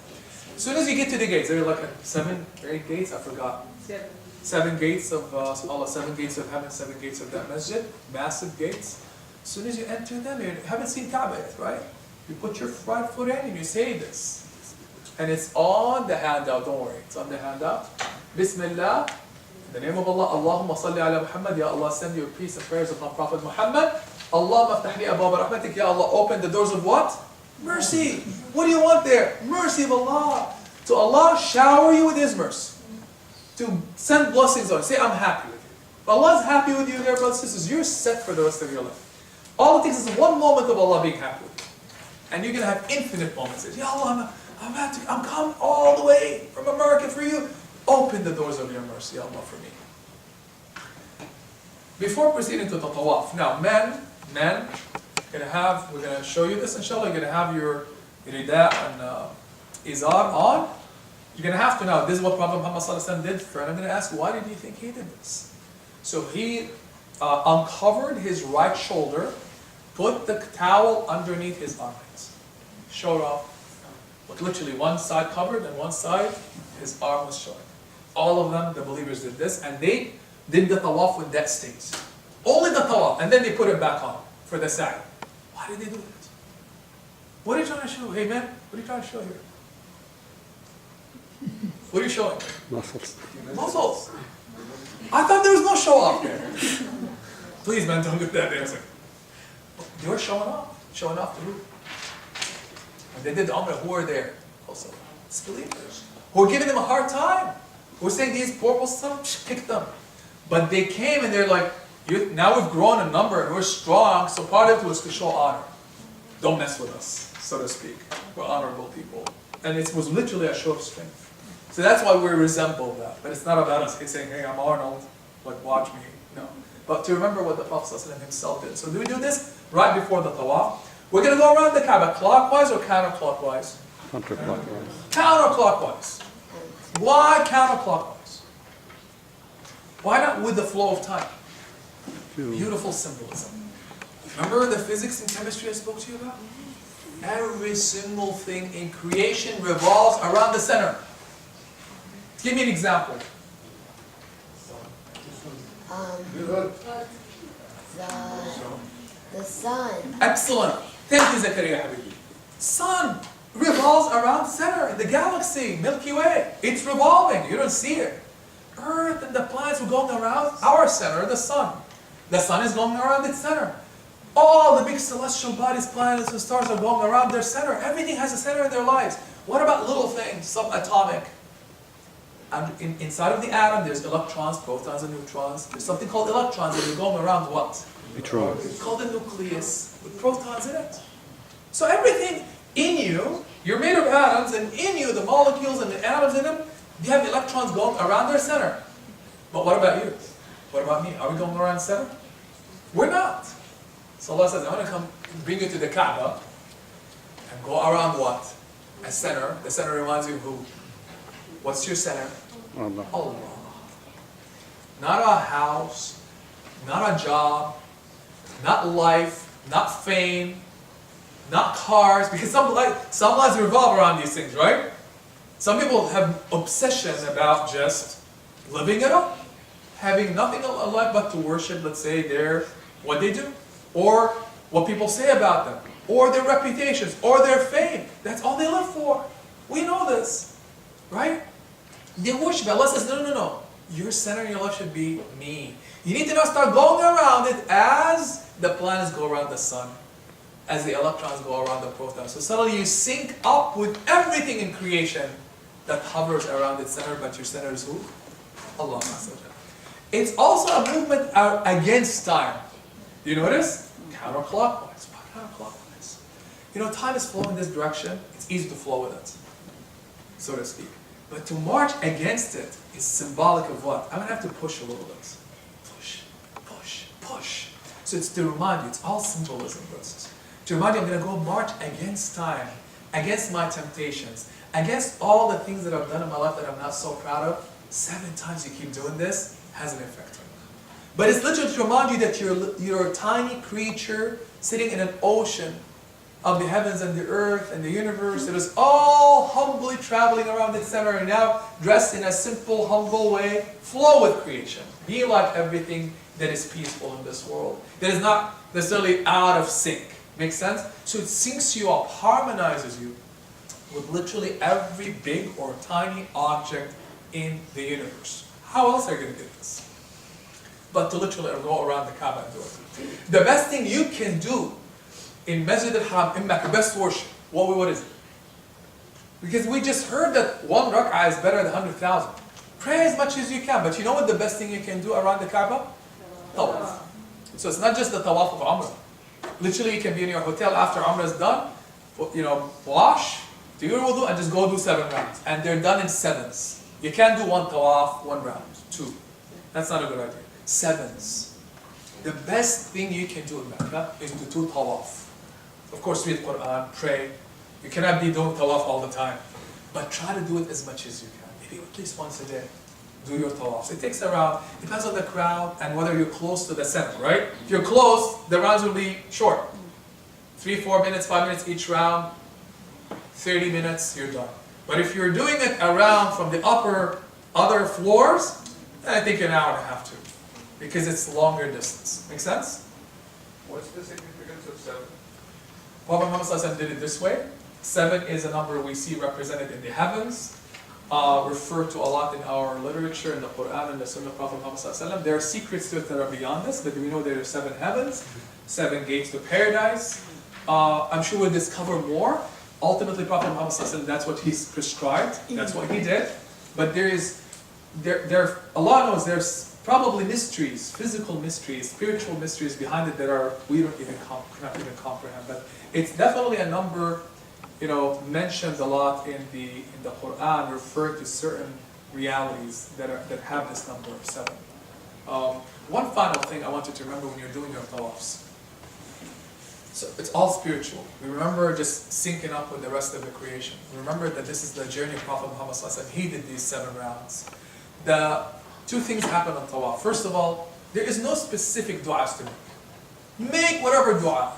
As soon as you get to the gates, there are like 7 or 8 gates, I forgot. 7 gates of Allah, 7 gates of heaven, 7 gates of that masjid, massive gates. As soon as you enter them, you haven't seen Kaaba yet, right? You put your right foot in and you say this. And it's on the handout, don't worry, it's on the handout. Bismillah, in the name of Allah, Allahumma salli ala Muhammad, Ya Allah, send your peace and prayers upon Prophet Muhammad. Allahumma aftah li abwab rahmatik, Ya Allah, open the doors of what? Mercy. What do you want there? Mercy of Allah. To Allah shower you with His mercy. To send blessings on you. Say, I'm happy with you. If Allah is happy with you there, brothers and sisters, you're set for the rest of your life. All it takes is one moment of Allah being happy with you. And you're going to have infinite moments. Ya Allah, I'm coming all the way from America for you. Open the doors of your mercy, Ya Allah, for me. Before proceeding to the tawaf, now men, we're going to show you this, inshallah. You're going to have your rida and izar on. You're going to have to now, this is what Prophet Muhammad did. And I'm going to ask, why did you think he did this? So he uncovered his right shoulder, put the towel underneath his armpits, showed off, with literally one side covered and one side his arm was showing. All of them, the believers, did this, and they did the tawaf with that state. Only the tawaf, and then they put it back on for the sa'i. Why did they do that? What are you trying to show? Hey man, what are you trying to show here? What are you showing? Muscles. Muscles. I thought there was no show off there. Please man, don't do that dancing. You're showing off the roof. When they did the Umrah, who were there? Also, disbelievers. Who were giving them a hard time. Who were saying these poor Muslims, kick them. But they came and they're like, now we've grown in number and we're strong, so part of it was to show honor. Don't mess with us, so to speak. We're honorable people. And it was literally a show of strength. So that's why we resemble that. But it's not about us saying, hey, I'm Arnold, like watch me. No. But to remember what the Prophet ﷺ himself did. So do we do this right before the tawaf? We're going to go around the Kaaba clockwise or counterclockwise? Counterclockwise. Counterclockwise. Why counterclockwise? Why not with the flow of time? Beautiful symbolism. Remember the physics and chemistry I spoke to you about? Every single thing in creation revolves around the center. Give me an example. The sun. Excellent. Thank you, Zakaria Habibi. Sun revolves around center in the galaxy, Milky Way. It's revolving. You don't see it. Earth and the planets are going around our center, the sun. The sun is going around its center. All the big celestial bodies, planets and stars are going around their center. Everything has a center in their lives. What about little things, subatomic? And inside of the atom, there's electrons, protons, and neutrons. There's something called electrons, and they're going around what? Neutrons. It's called the nucleus, with protons in it. So everything in you, you're made of atoms, and in you, the molecules and the atoms in them, you have electrons going around their center. But what about you? What about me? Are we going around the center? We're not. So Allah says, I'm going to come bring you to the Kaaba and go around what? A center. The center reminds you of who? What's your center? Allah. Allah. Not a house, not a job, not life, not fame, not cars, because some lives revolve around these things, right? Some people have obsession about just living it up, having nothing in life but to worship, let's say, what they do, or what people say about them, or their reputations, or their fame. That's all they live for. We know this, right? They worship. Allah says, no. Your center in your life should be me. You need to now start going around it as the planets go around the sun, as the electrons go around the protons. So suddenly you sync up with everything in creation that hovers around its center, but your center is who? Allah. It's also a movement against time. Do you notice? Counterclockwise. Why counterclockwise? You know, time is flowing in this direction. It's easy to flow with it, so to speak. But to march against it is symbolic of what? I'm going to have to push a little bit. Push, push, push. So it's to remind you, it's all symbolism, brothers. To remind you, I'm going to go march against time, against my temptations, against all the things that I've done in my life that I'm not so proud of. 7 times you keep doing this, has an effect on you. But it's literally to remind you that you're a tiny creature sitting in an ocean of the heavens and the earth and the universe that is all humbly traveling around its center and now dressed in a simple, humble way. Flow with creation. Be like everything that is peaceful in this world, that is not necessarily out of sync. Make sense? So it syncs you up, harmonizes you with literally every big or tiny object in the universe. How else are you going to get this? But to literally go around the Kaaba and do it. The best thing you can do in Masjid al-Haram, in Mecca, best worship, what is it? Because we just heard that 1 rak'ah is better than 100,000. Pray as much as you can, but you know what the best thing you can do around the Kaaba? Tawaf. So it's not just the tawaf of Umrah. Literally you can be in your hotel after Umrah is done, wash, do your wudu, and just go do 7 rounds. And they're done in 7s. You can't do 1 tawaf, 1 round, 2. That's not a good idea. 7s. The best thing you can do in Mecca is to do tawaf. Of course, read Quran, pray. You cannot be doing tawaf all the time. But try to do it as much as you can. Maybe at least once a day. Do your tawafs. It takes around, depends on the crowd and whether you're close to the center, right? If you're close, the rounds will be short. 3, 4 minutes, 5 minutes each round. 30 minutes, you're done. But if you're doing it around from the other floors, I think an hour and a half too. Because it's longer distance. Make sense? What's the significance of 7? Prophet Muhammad ﷺ did it this way. 7 is a number we see represented in the heavens, referred to a lot in our literature, in the Quran and the Sunnah of Prophet Muhammad ﷺ. There are secrets to it that are beyond this, but we know there are 7 heavens, 7 gates to paradise. I'm sure we'll discover more. Ultimately, Prophet Muhammad ﷺ, that's what he's prescribed, that's what he did. But Allah knows there's probably mysteries, physical mysteries, spiritual mysteries behind it that we cannot even comprehend. But it's definitely a number, mentioned a lot in the Quran, referred to certain realities that have this number of 7. One final thing I want you to remember when you're doing your tawafs. So it's all spiritual. We remember just syncing up with the rest of the creation. Remember that this is the journey of Prophet Muhammad ﷺ. He did these 7 rounds. The 2 things happen on tawaf. First of all, there is no specific du'as to make. Make whatever du'a.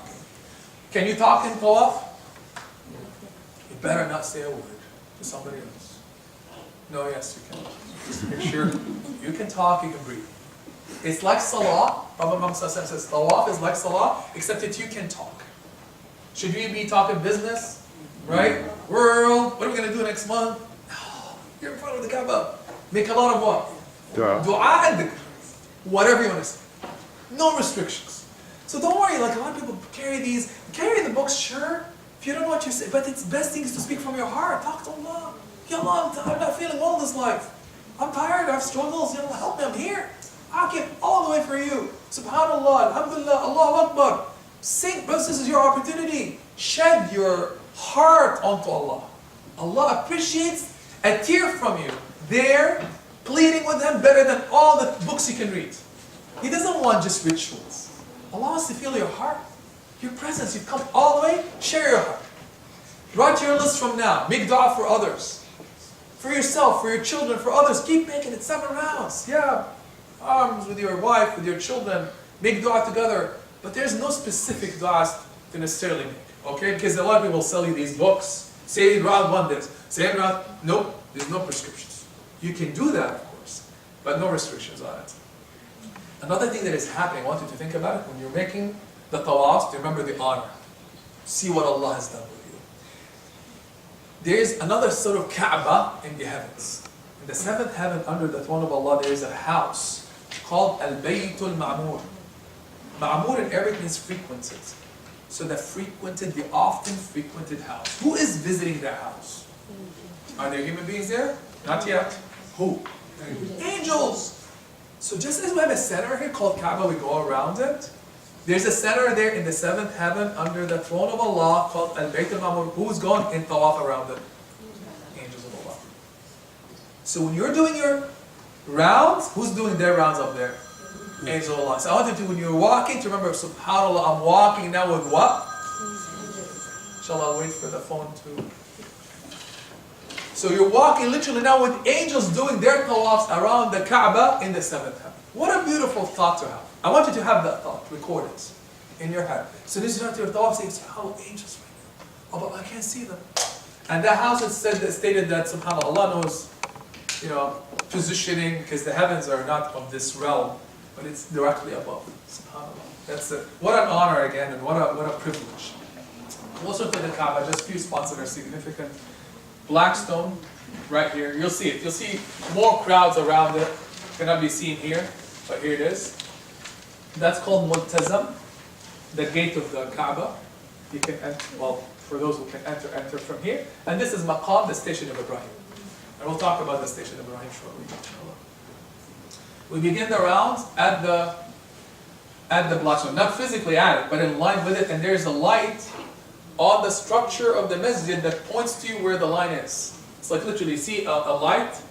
Can you talk in tawaf? You better not say a word to somebody else. No, yes, you can. Just make sure you can talk, you can breathe. It's like salah. Prophet Muhammad says tawaf is like salah, except that you can talk. Should we be talking business? Right? World, what are we going to do next month? No, you're in front of the Kaaba. Make a lot of what? Dua and dhikr. Whatever you want to say. No restrictions. So don't worry, like a lot of people carry the books, sure, if you don't know what you say, but it's best thing is to speak from your heart. Talk to Allah. Ya Allah, I'm not feeling well this life. I'm tired, I have struggles, Ya Allah, help me, I'm here. I'll give all the way for you. Subhanallah, Alhamdulillah, Allahu Akbar. Sing, but this is your opportunity. Shed your heart onto Allah. Allah appreciates a tear from you. There, pleading with Him better than all the books you can read. He doesn't want just rituals. Allah wants to feel your heart, your presence. You've come all the way, share your heart. Write your list from now. Make dua for others. For yourself, for your children, for others. Keep making it 7 rounds. Yeah. Arms with your wife, with your children. Make dua together. But there's no specific du'as to necessarily make. Okay? Because a lot of people sell you these books. Say round 1 this. Say round... Nope. There's no prescriptions. You can do that, of course. But no restrictions on it. Another thing that is happening, I want you to think about it. When you're making the tawaf, to remember the honor. See what Allah has done with you. There is another sort of Kaaba in the heavens. In the 7th heaven, under the throne of Allah, there is a house called Al-Baytul Ma'mur. Ma'mur in Arabic means frequented. So the often frequented house. Who is visiting that house? Are there human beings there? Not yet. Who? Angels. So just as we have a center here called Kaaba, we go around it. There's a center there in the 7th heaven under the throne of Allah called Al-Bayt al-Ma'mur. Who's going in tawaf around it? Angels of Allah. So when you're doing your rounds, who's doing their rounds up there? Angels of Allah. So I want you to, when you're walking, to remember, subhanAllah, I'm walking now with what? Inshallah, I'll wait for the phone to... So you're walking literally now with angels doing their tawafs around the Kaaba in the 7th heaven. What a beautiful thought to have. I want you to have that thought, record it in your head. So this is not your tawaf saying, oh, angels right now. Oh, but I can't see them. And that house is stated that subhanAllah, Allah knows, positioning, because the heavens are not of this realm, but it's directly above. SubhanAllah. That's it. What an honor again, and what a privilege. Closer to the Kaaba, just a few spots that are significant. Black stone, right here. You'll see it. You'll see more crowds around it. Cannot be seen here, but here it is. That's called Multazam, the gate of the Kaaba. You can enter, well, for those who can enter from here. And this is Maqam, the station of Ibraheem. And we'll talk about the station of Ibraheem shortly, inshallah. We begin the rounds at the black stone. Not physically at it, but in line with it. And there's a light on the structure of the masjid that points to you where the line is. It's like literally, see a light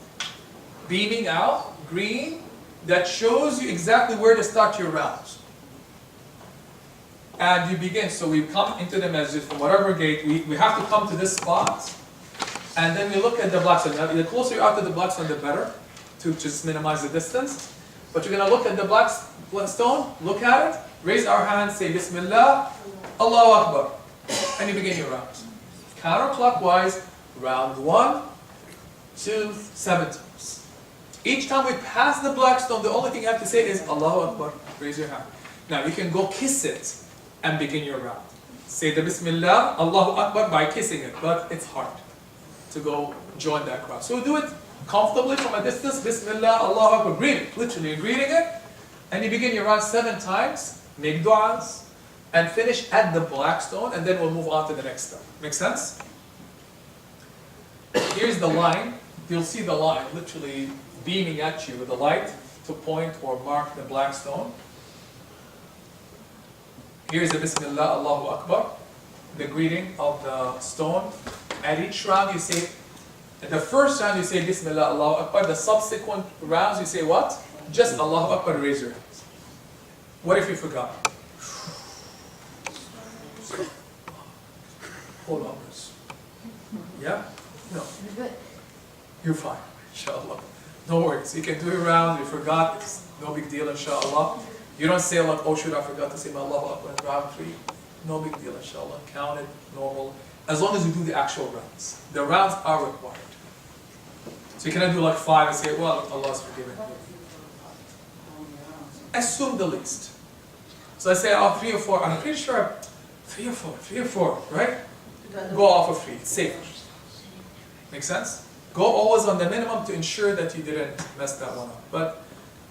beaming out, green, that shows you exactly where to start your rounds. And you begin, so we come into the masjid from whatever gate, we have to come to this spot, and then we look at the black stone. Now, the closer you are to the black stone, the better, to just minimize the distance. But you're going to look at the black stone, look at it, raise our hands, say Bismillah, Allahu Akbar. And you begin your rounds. Counterclockwise, round 1, 2, 7 times. Each time we pass the black stone, the only thing you have to say is Allahu Akbar. Raise your hand. Now you can go kiss it and begin your round. say the Bismillah, Allahu Akbar by kissing it, but it's hard to go join that crowd. So do it comfortably from a distance, Bismillah, Allahu Akbar, greet it, literally greeting it, and you begin your round 7 times, make du'as, and finish at the black stone, and then we'll move on to the next step. Make sense? Here's the line. You'll see the line literally beaming at you with the light to point or mark the black stone. Here's the Bismillah, Allahu Akbar, the greeting of the stone. At each round you say, at the first round you say Bismillah, Allahu Akbar. The subsequent rounds you say what? Just Allahu Akbar, raise your hands. What if you forgot? Hold on, Bruce. Yeah? No. You're good. You're fine, inshallah. No worries. You can do it around. You forgot. It's no big deal, inshallah. You don't say like, oh shoot, I forgot to say my Allahu Akbar in round 3. No big deal, inshallah. Count it, normal. As long as you do the actual rounds. The rounds are required. So you cannot do like 5 and say, well, Allah's forgiven. Assume the least. So I say, oh, 3 or 4. I'm pretty sure 3 or 4, right? Go off of 3. It's safer. Make sense? Go always on the minimum to ensure that you didn't mess that one up. But,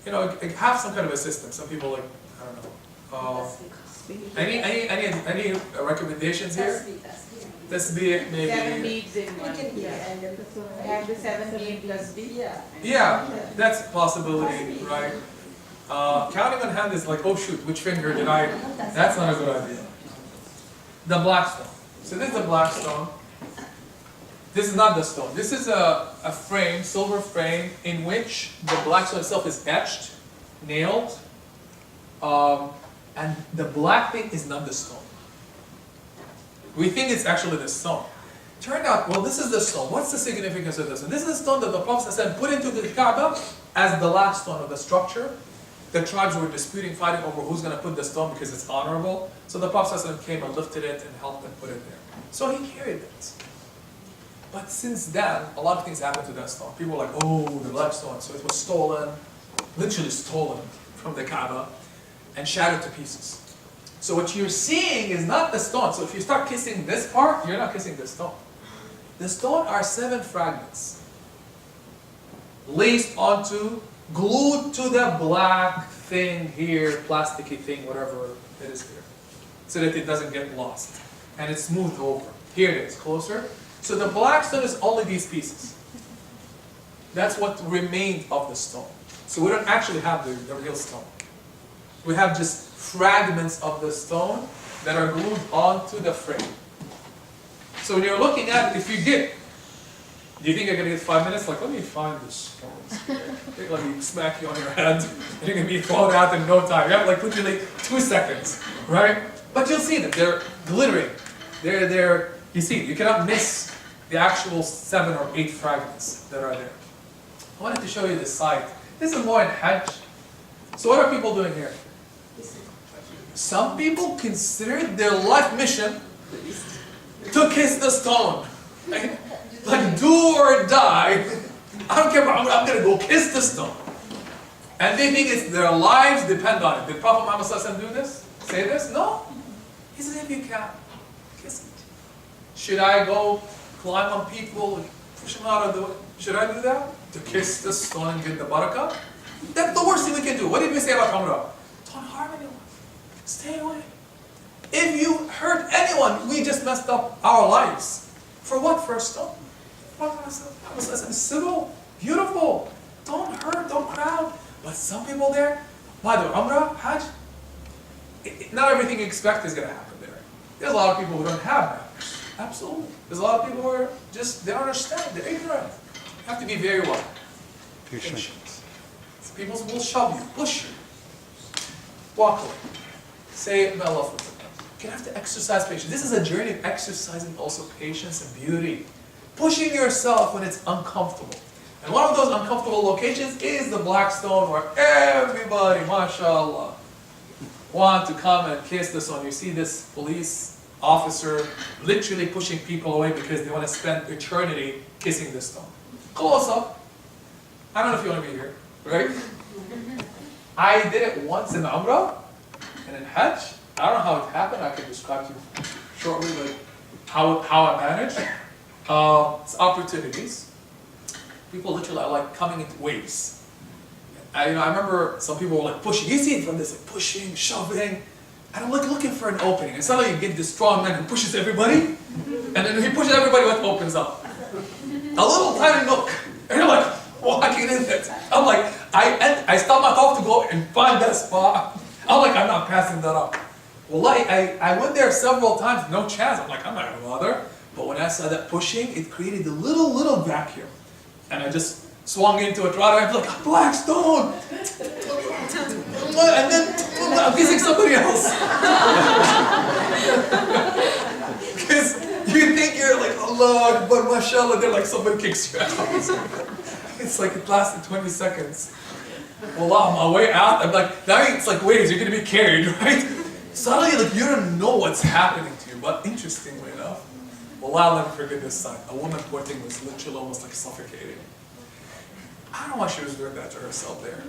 you know, have some kind of assistance. Some people like, I don't know. Any recommendations here? Tasbih, maybe. 7 beads in one. Yeah. Have the 7 bead plus bead. Yeah. Yeah, that's a possibility, right? Counting on hand is like, oh shoot, which finger did I? That's not a good idea. The black stone. So this is the black stone. This is not the stone. This is a frame, silver frame, in which the black stone itself is etched, nailed, and the black thing is not the stone. We think it's actually the stone. Turned out, well, this is the stone. What's the significance of this? And this is the stone that the Prophet ﷺ put into the Kaaba as the last stone of the structure. The tribes were disputing, fighting over who's going to put the stone because it's honorable. So the Prophet ﷺ came and lifted it and helped them put it there. So he carried it. But since then, a lot of things happened to that stone. People were like, oh, the black stone. So it was stolen, literally stolen from the Kaaba and shattered to pieces. So what you're seeing is not the stone. So if you start kissing this part, you're not kissing the stone. The stone are 7 fragments laced onto, glued to the black thing here, plasticky thing, whatever it is here, so that it doesn't get lost. And it's smoothed over. Here it is, closer. So the black stone is only these pieces. That's what remained of the stone. So we don't actually have the real stone. We have just fragments of the stone that are glued onto the frame. So when you're looking at it, if you get, do you think you're going to get 5 minutes? Like, let me find this stone. Let me smack you on your head. And you're going to be thrown out in no time. You have like literally 2 seconds, right? But you'll see them. They're glittering. They're. You see, you cannot miss the actual 7 or 8 fragments that are there. I wanted to show you this site. This is more in Hajj. So what are people doing here? Some people consider their life mission to kiss the stone. Like do or die. I don't care, I'm going to go kiss the stone. And they think it's their lives depend on it. Did Prophet Muhammad ﷺ do this? Say this? No. He says if you can, kiss it. Should I go climb on people, push them out of the way? Should I do that? To kiss the stone and get the barakah? That's the worst thing we can do. What did we say about Umrah? Don't harm anyone. Stay away. If you hurt anyone, we just messed up our lives. For what? For a stone? It's civil, beautiful. Don't hurt, don't crowd. But some people there, by the Umrah, Hajj, not everything you expect is going to happen there. There's a lot of people who don't have manners. Absolutely. There's a lot of people who are just, they don't understand, they're ignorant. You have to be very well patient. People will shove you, push you, walk away. Say, may Allah forgive us. You have to exercise patience. This is a journey of exercising also patience and beauty. Pushing yourself when it's uncomfortable. And one of those uncomfortable locations is the black stone where everybody, mashallah, want to come and kiss the stone. You see this police officer literally pushing people away because they want to spend eternity kissing the stone. Close up. I don't know if you want to be here, right? I did it once in Umrah and in Hajj. I don't know how it happened. I can describe to you. shortly, like how I manage. It's opportunities. People literally are like coming into waves. I remember some people were like pushing. You see it from this, like pushing, shoving, and I'm like looking for an opening. It's not like you get this strong man who pushes everybody, and then he pushes everybody, what opens up? A little tiny nook, and you're like walking in it. I'm like, I stop myself to go and find that spot. I'm like, I'm not passing that up. Well, I went there several times, no chance. I'm like, I'm not gonna bother. But when I saw that pushing, it created a little vacuum, and I just swung into it right away. I'm like, black stone, and then I'm kissing somebody else. Because you think you're like, Allah Akbar, mashallah, they're like somebody kicks you out. It's like it lasted 20 seconds. Wallah, on my way out, I'm like, now it's like waves, you're gonna be carried, right? Suddenly, like, you don't know what's happening to you, but interestingly enough, wallah, I'll never forget this sight. A woman, poor thing, was literally almost like suffocating. I don't know why she was doing that to herself there.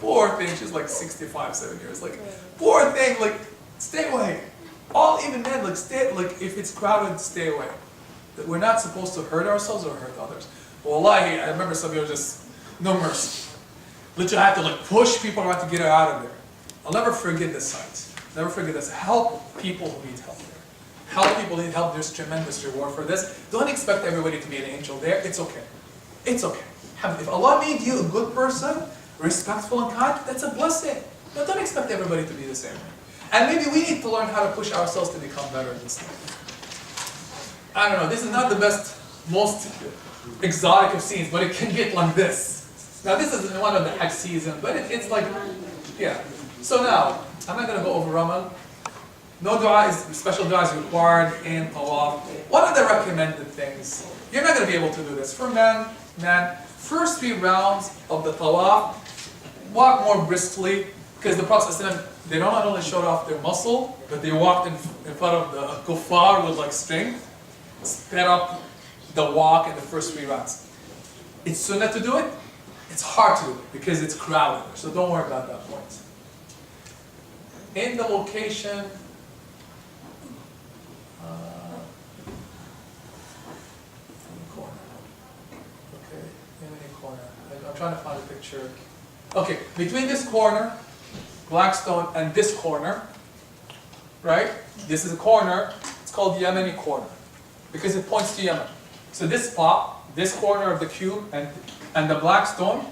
Poor thing, she's like 65, 7 years. Like, poor thing, like, stay away. All even men, like, stay, like, if it's crowded, stay away. That we're not supposed to hurt ourselves or hurt others. Wallahi, I remember some people just, no mercy. Literally, I had to like push people around to get her out of there. I'll never forget this sight. Never forget this. Help people who need help there. Help people who need help. There's tremendous reward for this. Don't expect everybody to be an angel there. It's okay. It's okay. If Allah made you a good person, respectful and kind, that's a blessing. But don't expect everybody to be the same way. And maybe we need to learn how to push ourselves to become better in this life. I don't know. This is not the best, most exotic of scenes, but it can get like this. Now this is one of the Hajj season, but it's like, yeah. So now, I'm not going to go over Ramal. No dua special dua is required in Tawaf. What are the recommended things? You're not going to be able to do this. For men, first 3 rounds of the Tawaf, walk more briskly, because the Prophet ﷺ, they not only showed off their muscle, but they walked in front of the kuffar with like strength, sped up the walk in the first 3 rounds. It's sunnah to do it. It's hard to do it because it's crowded, so don't worry about that point. In the location, corner. Okay, in any corner. I'm trying to find a picture. Okay, between this corner, Blackstone, and this corner, right? This is a corner. It's called the Yemeni corner because it points to Yemen. So this spot, this corner of the cube, and the black stone,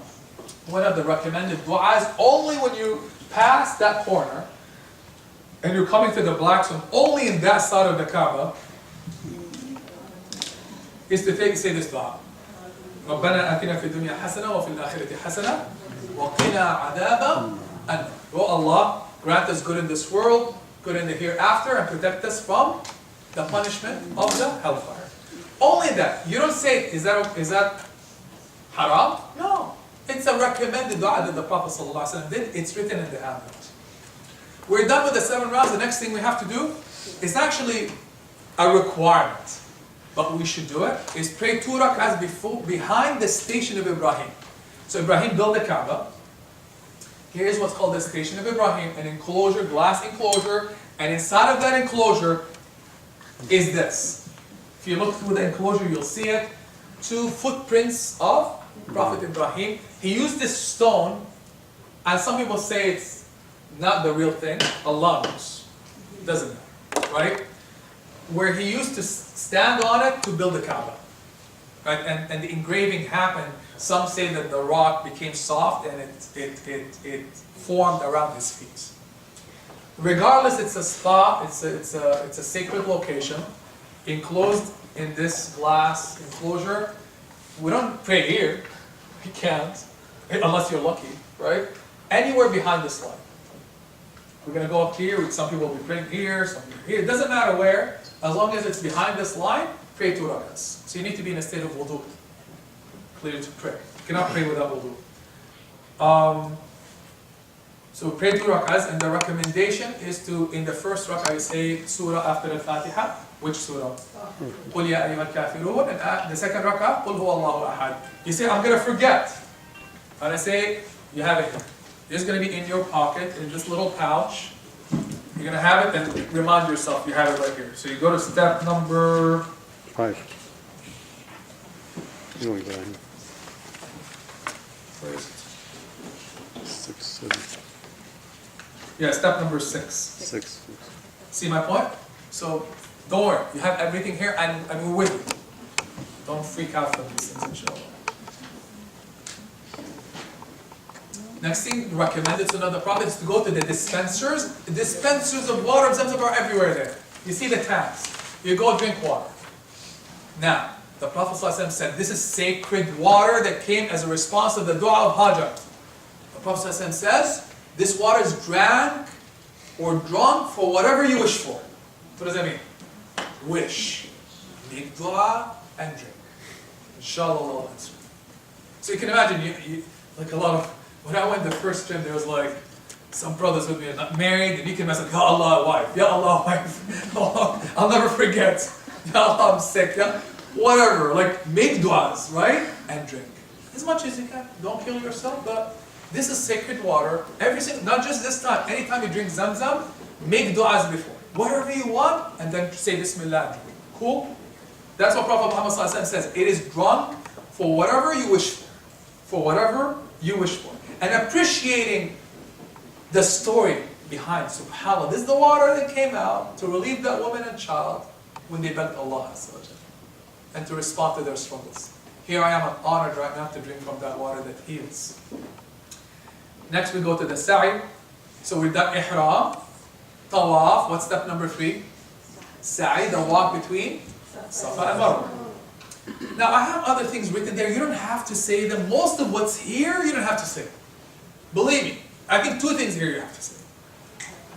one of the recommended du'as, only when you pass that corner and you're coming to the black stone, only in that side of the Kaaba, is to say this dua. رَبَّنَا آتِنَا فِي الدُّنْيَا حَسَنَةً وَفِي الْآخِرَةِ حَسَنَةً وَقِنَا عَذَابَ النَّارِ. Oh Allah, grant us good in this world, good in the hereafter, and protect us from the punishment of the hellfire. Only that. You don't say, is that haram? No. It's a recommended dua that the Prophet ﷺ did. It's written in the Habit. We're done with the 7 rounds. The next thing we have to do is actually a requirement, but we should do it, is pray 2 rak'ahs behind the station of Ibraheem. So Ibrahim built the Kaaba. Here's what's called the station of Ibrahim, an enclosure, glass enclosure, and inside of that enclosure is this. If you look through the enclosure, you'll see it. 2 footprints of Prophet Ibrahim. He used this stone, and some people say it's not the real thing. Allah knows. Doesn't know, right? Where he used to stand on it to build the Kaaba. Right? And the engraving happened. Some say that the rock became soft and it formed around his feet. Regardless, it's a spa, it's a sacred location, enclosed in this glass enclosure. We don't pray here. We can't, unless you're lucky, right? Anywhere behind this line. We're going to go up here. Some people will be praying here, some people here. It doesn't matter where. As long as it's behind this line, pray 2 rak'ahs. So you need to be in a state of wudu, clear to pray. You cannot pray without wudu. So pray 2 rak'ahs, and the recommendation is to, in the first rak'ah, you say surah after al-Fatiha. Which surah? قُلْ يَا أَيُّهَا الْكَافِرُونَ. And the second rak'ah, قُلْ هُوَ اللَّهُ أَحَدٌ. You say, I'm going to forget. And I say, you have it here. It's going to be in your pocket, in this little pouch. You're you're gonna have it, then remind yourself you have it right here. So you go to step number 5. No, Ibrahim. where is it? 6, 7, Yeah, step number 6. 6. See my point? So don't worry, you have everything here, and we're with you. Don't freak out from these things, inshallah. Next thing recommended to another prophet is to go to the dispensers. The dispensers of water of Zamzam are everywhere there. You see the taps. You go drink water. Now, the Prophet ﷺ said this is sacred water that came as a response to the dua of Hejab. The Prophet ﷺ says this water is drank or drunk for whatever you wish for. What does that mean? Wish. Make dua and drink. Inshallah, Allah will answer. So you can imagine, you like a lot of, when I went the first time, there was like, some brothers with me are not married, and you can mess up, Ya Allah, wife, Ya Allah, wife, I'll never forget, Ya Allah, I'm sick, ya, whatever, like make du'as, right? And drink. As much as you can, don't kill yourself, but this is sacred water, every single, not just this time, anytime you drink Zamzam, make du'as before. Whatever you want, and then say Bismillah and drink. Cool? That's what Prophet Muhammad says, it is drunk for whatever you wish for. For whatever you wish for. And appreciating the story behind, subhanAllah, this is the water that came out to relieve that woman and child when they begged Allah and to respond to their struggles. Here I am, I'm honored right now to drink from that water that heals. Next we go to the sa'i. So we've done ihram, tawaf, what's step number 3? Sa'i, the walk between Safa and Marwa. Now I have other things written there, you don't have to say them. Most of what's here, you don't have to say. Believe me, I think 2 things here you have to say.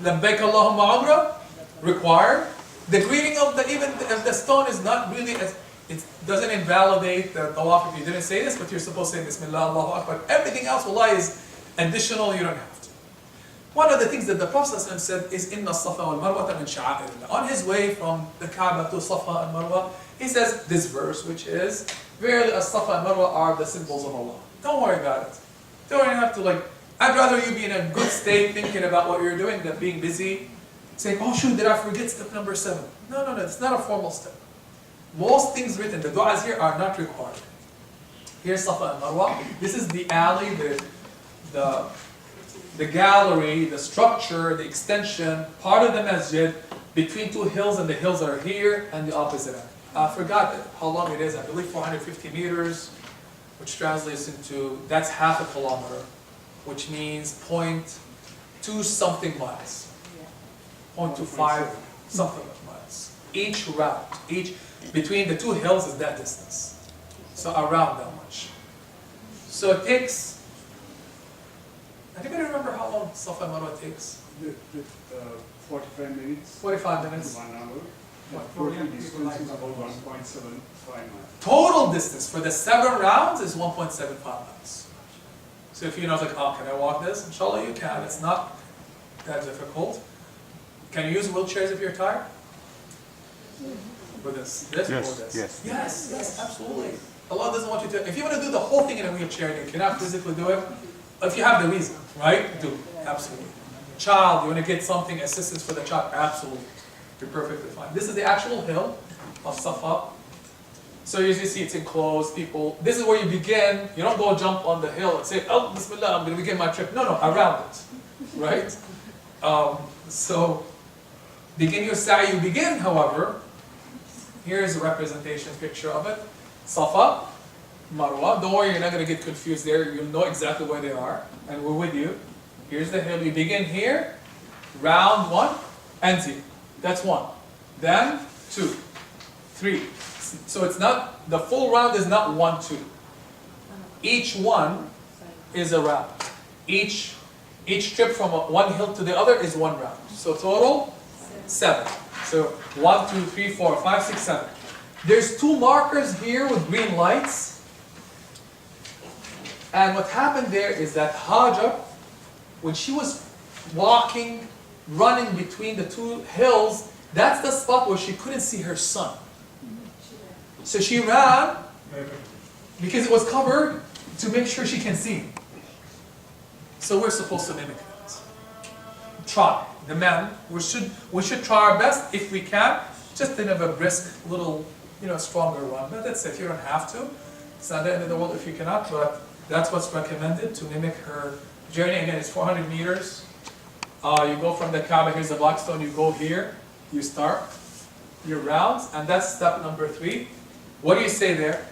Labbaik Allahumma Umrah, required. The greeting of even if the stone is not really, it doesn't invalidate the tawaf if you didn't say this, but you're supposed to say Bismillah, Allahu Akbar. Everything else, wallah, is additional, you don't have to. One of the things that the Prophet ﷺ said is Inna Safa wal Marwa min sha'airillah. On his way from the Kaaba to Safa and Marwa, he says this verse, which is, verily as-Safa and Marwa are the symbols of Allah. Don't worry about it. Don't even have to like, I'd rather you be in a good state thinking about what you're doing than being busy, saying, oh shoot, did I forget step number 7? No, it's not a formal step. Most things written, the du'as here are not required. Here's Safa and Marwa. This is the alley, the gallery, the structure, the extension, part of the masjid, between 2 hills, and the hills are here and the opposite end. I forgot how long it is, I believe 450 meters, which translates into, that's half a kilometer, which means 0.2 something miles. 0.25 something miles. Each route, between the 2 hills is that distance. So around that much. So it takes, anybody remember how long Safa and Marwa takes? 45 minutes. 45 minutes. 1 hour. Total distance is about 1.75 miles. Total distance for the 7 rounds is 1.75 miles. So if you know, like, oh, can I walk this? Inshallah you can. It's not that difficult. Can you use wheelchairs if you're tired? For this or this? Yes, absolutely. Allah doesn't want you to, if you want to do the whole thing in a wheelchair and you cannot physically do it, if you have the reason, right? Do it. Absolutely. Child, you want to get something, assistance for the child? Absolutely. You're perfectly fine. This is the actual hill of Safa. So you usually see it's enclosed, people, this is where you begin. You don't go jump on the hill and say, oh, Bismillah, I'm going to begin my trip. No, around it, right? So, begin your sa'i. You begin, however, here's a representation picture of it. Safa, Marwa. Don't worry, you're not going to get confused there. You'll know exactly where they are, and we're with you. Here's the hill. You begin here, round 1, empty. That's 1. Then 2, 3. So it's not, the full round is not 1, 2. Each one is a round. Each trip from one hill to the other is 1 round. So total, 7. So 1, 2, 3, 4, 5, 6, 7. There's 2 markers here with green lights. And what happened there is that Hejab, when she was walking, running between the 2 hills, that's the spot where she couldn't see her son. So she ran because it was covered to make sure she can see. So we're supposed to mimic that. Try. the men, we should try our best if we can, just in a brisk little, stronger run. But that's it, you don't have to. It's not the end of the world if you cannot, but that's what's recommended to mimic her journey. Again, it's 400 meters. You go from the Kaaba, here's the black stone, you go here, you start your rounds, and that's step number 3. What do you say there?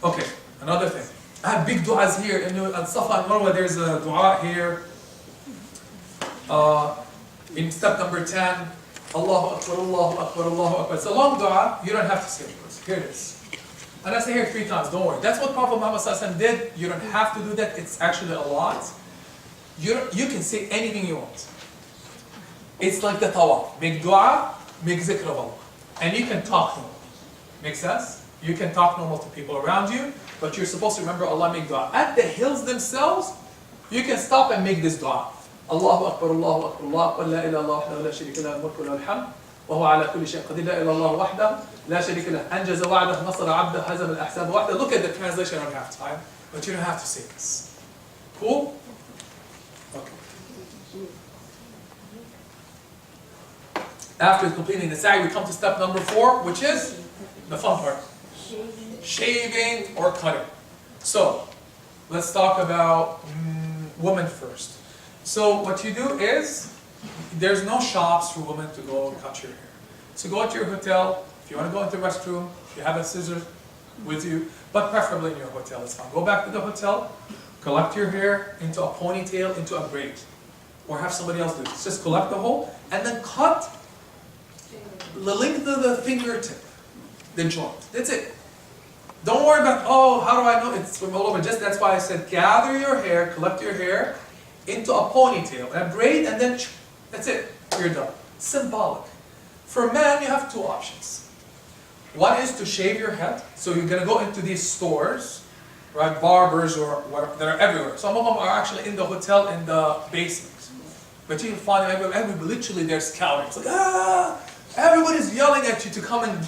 Okay, another thing. I have big du'as here, and Safa and Marwa, there's a du'a here. In step number 10, Allahu Akbar, Allahu Akbar, Allahu Akbar. It's a long du'a, you don't have to say it. Here it is. And I say here 3 times, don't worry. That's what Prophet Muhammad ﷺ did. You don't have to do that, it's actually a lot. You can say anything you want. It's like the tawaf. Make dua, make zikr of Allah. And you can talk normal. Make sense? You can talk normal to people around you, but you're supposed to remember Allah, make dua. At the hills themselves, you can stop and make this dua. Allahu Akbar, Allahu Akbar, Allahu Akbar, la ilaha illallah, la sharika lahu, al-mulku wa lahu al-hamd, wa huwa ala kulli shay'in qadir, la ilaha illallah wahdahu, la sharika lahu, anjaza wa'dahu, nasara 'abdahu, hazama al-ahzab wahdahu. Look at the translation, I don't have time, but you don't have to say this. Cool? Okay. After completing the sa'i, we come to step number 4, which is the fun part. Shaving or cutting. So, let's talk about women first. So, what you do is, there's no shops for women to go cut your hair. So go to your hotel, if you want to go into the restroom, if you have a scissors with you, but preferably in your hotel, it's fine. Go back to the hotel, collect your hair into a ponytail, into a braid. Or have somebody else do it. Just collect the whole, and then cut the length of the fingertip, the joint. That's it. Don't worry about, oh, how do I know it's from all over? Just that's why I said gather your hair, collect your hair into a ponytail, a braid, and then that's it. You're done. Symbolic. For men, you have 2 options. One is to shave your head. So you're going to go into these stores, right? Barbers or whatever, that are everywhere. Some of them are actually in the hotel in the basement. But you can find them everywhere. Literally, they're scouting. It's like, everybody's yelling at you to come and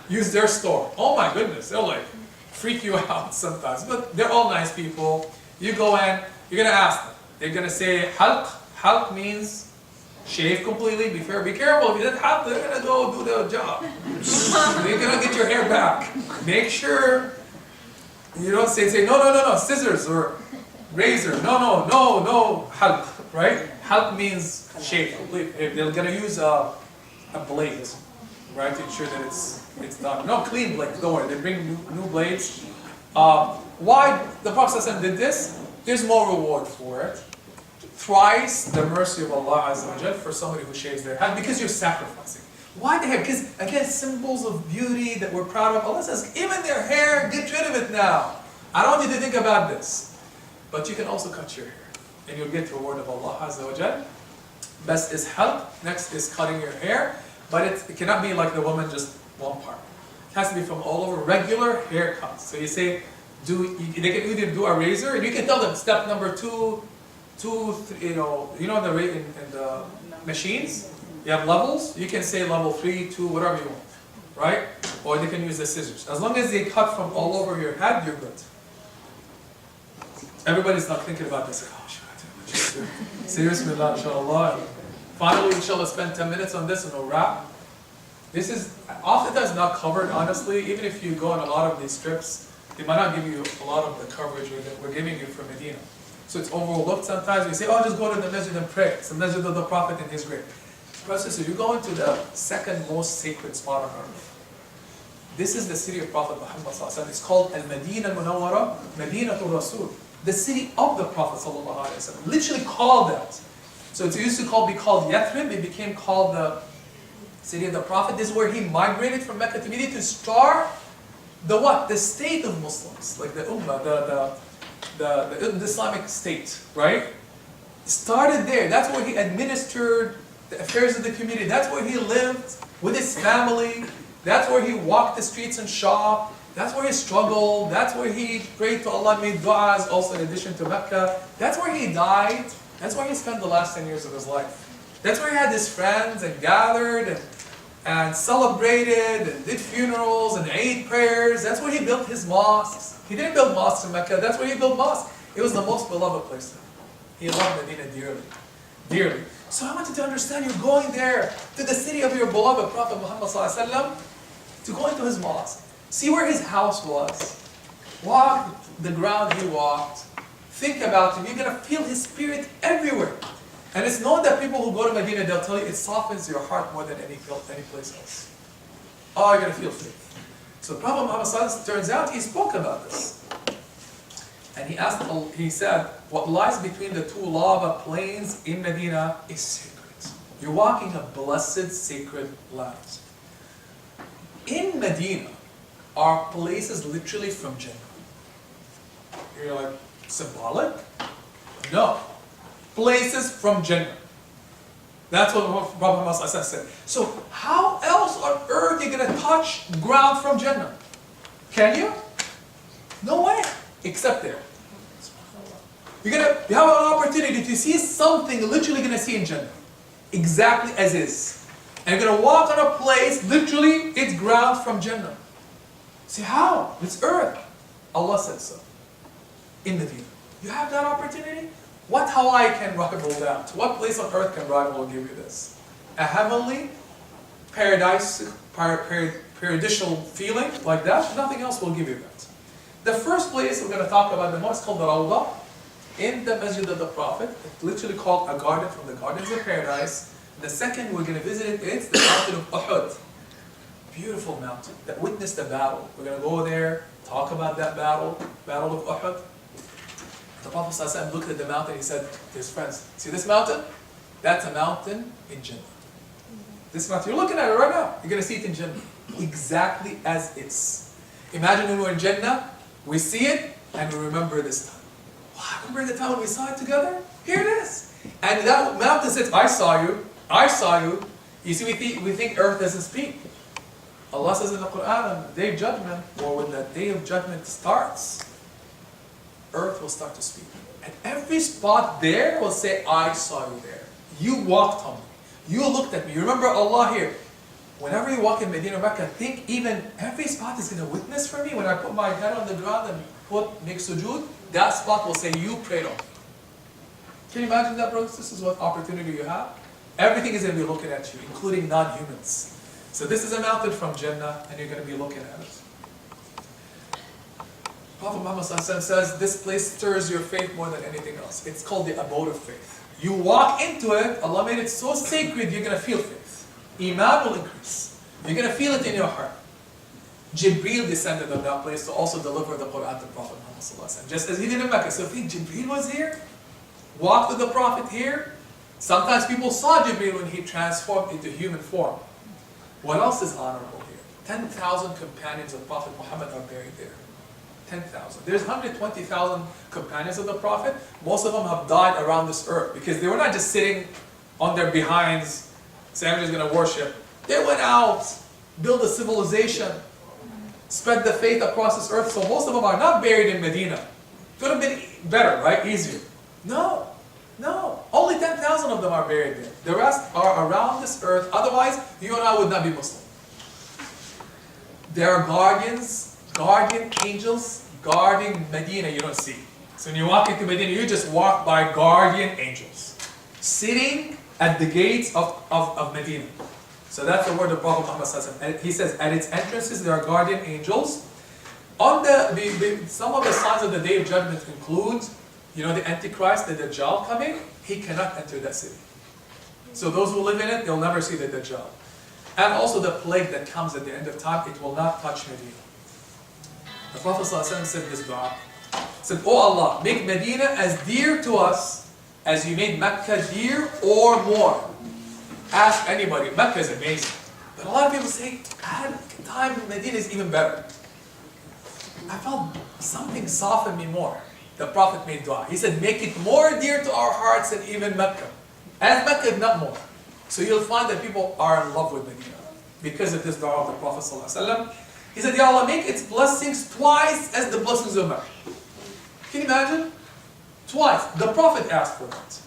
use their store. Oh my goodness, they'll like freak you out sometimes. But they're all nice people. You go in, you're gonna ask them. They're gonna say halq. Halq means shave completely. Be careful. If you did halq, they're gonna go do their job. They're gonna get your hair back. Make sure you don't say no, scissors or razor. No, halq. Right? Halq means shave completely. They're gonna use a blade, right, to ensure that it's done. No, clean blades, don't worry, they bring new blades. Why the Prophet ﷺ did this? There's more reward for it. Thrice the mercy of Allah Azza wa Jal for somebody who shaves their head, because you're sacrificing. Why the hair? Because again, symbols of beauty that we're proud of. Allah says, even their hair, get rid of it now. I don't want you to think about this. But you can also cut your hair, and you'll get the reward of Allah Azza wa Jal. Best is halq, next is cutting your hair, but it cannot be like the woman, just one part. It has to be from all over, regular haircuts. So you say, they can either do a razor, and you can tell them step number 2, 3, in the machines, you have levels, you can say level 3, 2, whatever you want, right? Or they can use the scissors. As long as they cut from all over your head, you're good. Everybody's not thinking about this. Oh, seriously, inshallah. Finally, inshallah, spend 10 minutes on this and we'll wrap. This is oftentimes not covered, honestly. Even if you go on a lot of these trips, they might not give you a lot of the coverage that we're giving you from Medina. So it's overlooked sometimes. We say, oh, just go to the masjid and pray. It's the masjid of the Prophet and his grave. Brothers, you're going to the second most sacred spot on earth. This is the city of Prophet Muhammad sallallahu alaihi wasallam. It's called Al-Madinah Al-Munawwara, Madinatul Rasul. The city of the Prophet sallallahu alaihi wasallam. Literally called that. So it used to be called Yathrib. It became called the city of the Prophet. This is where he migrated from Mecca to Medina to start the what? The state of Muslims, like the Ummah, the Islamic state, right? Started there. That's where he administered the affairs of the community. That's where he lived with his family. That's where he walked the streets and shopped. That's where he struggled. That's where he prayed to Allah, made du'as, also in addition to Mecca. That's where he died. That's where he spent the last 10 years of his life. That's where he had his friends and gathered and celebrated and did funerals and Eid prayers. That's where he built his mosques. He didn't build mosques in Mecca. That's where he built mosques. It was the most beloved place. He loved Medina dearly. Dearly. So I want you to understand, you're going there to the city of your beloved Prophet Muhammad ﷺ, to go into his mosque. See where his house was. Walk the ground he walked. Think about him. You're going to feel his spirit everywhere. And it's known that people who go to Medina, they'll tell you it softens your heart more than any place else. Oh, you're going to feel faith. So Prophet Muhammad ﷺ, turns out he spoke about this. And he said, what lies between the two lava plains in Medina is sacred. You're walking a blessed, sacred land. In Medina are places literally from Jannah. You're like, symbolic? No. Places from Jannah. That's what Prophet Muhammad said. So how else on earth are you going to touch ground from Jannah? Can you? No way. Except there. You have an opportunity to see something you're literally going to see in Jannah. Exactly as is. And you're going to walk on a place, literally, it's ground from Jannah. See how? It's earth. Allah said so. In Medina. You have that opportunity? What Hawaii can rival that? What place on earth can rival give you this? A heavenly, paradisial feeling like that? Nothing else will give you that. The first place we're going to talk about the most is called the Rawdah, in the Masjid of the Prophet. It's literally called a garden from the gardens of paradise. The second we're going to visit it's the mountain of Uhud. Beautiful mountain that witnessed the battle. We're going to go there, talk about that battle of Uhud. The Prophet ﷺ looked at the mountain, he said to his friends, see this mountain? That's a mountain in Jannah. This mountain, you're looking at it right now. You're going to see it in Jannah. Exactly as is. Imagine when we're in Jannah, we see it, and we remember this time. Wow, remember the time when we saw it together? Here it is. And that mountain says, I saw you. I saw you. You see, we think earth doesn't speak. Allah says in the Quran, on the day of judgment, or when the day of judgment starts, earth will start to speak. And every spot there will say, I saw you there. You walked on me. You looked at me. You remember Allah here. Whenever you walk in Medina or Mecca, think even every spot is going to witness for me. When I put my head on the ground and make sujood, that spot will say, you prayed on me. Can you imagine that, brothers? This is what opportunity you have. Everything is going to be looking at you, including non-humans. So this is a mountain from Jannah, and you're going to be looking at it. Prophet Muhammad says, this place stirs your faith more than anything else. It's called the Abode of Faith. You walk into it, Allah made it so sacred, you're going to feel faith. Iman will increase. You're going to feel it in your heart. Jibreel descended on that place to also deliver the Quran to Prophet Muhammad, just as he did in Mecca. So think Jibreel was here, walked with the Prophet here. Sometimes people saw Jibreel when he transformed into human form. What else is honorable here? 10,000 companions of Prophet Muhammad are buried there. 10,000. There's 120,000 companions of the Prophet. Most of them have died around this earth because they were not just sitting on their behinds saying, I'm just going to worship. They went out, built a civilization, spread the faith across this earth. So most of them are not buried in Medina. Could have been better, right? Easier. No. No. Only 10,000 of them are buried there. The rest are around this earth. Otherwise, you and I would not be Muslim. There are guardian angels guarding Medina you don't see. So when you walk into Medina, you just walk by guardian angels sitting at the gates of Medina. So that's the word of Prophet Muhammad ﷺ. He says, at its entrances there are guardian angels. On some of the signs of the Day of Judgment include, the Antichrist, the Dajjal coming. He cannot enter that city. So those who live in it, they'll never see the Dajjal. And also the plague that comes at the end of time, it will not touch Medina. The Prophet ﷺ said this dua. Said, Oh Allah, make Medina as dear to us as you made Mecca dear or more. Ask anybody. Mecca is amazing. But a lot of people say, time in Medina is even better. I felt something softened me more. The Prophet made dua. He said, make it more dear to our hearts than even Mecca. As Mecca, if not more. So you'll find that people are in love with Medina because of this dua of the Prophet ﷺ. He said, Ya Allah, make its blessings twice as the blessings of Mecca. Can you imagine? Twice. The Prophet asked for that.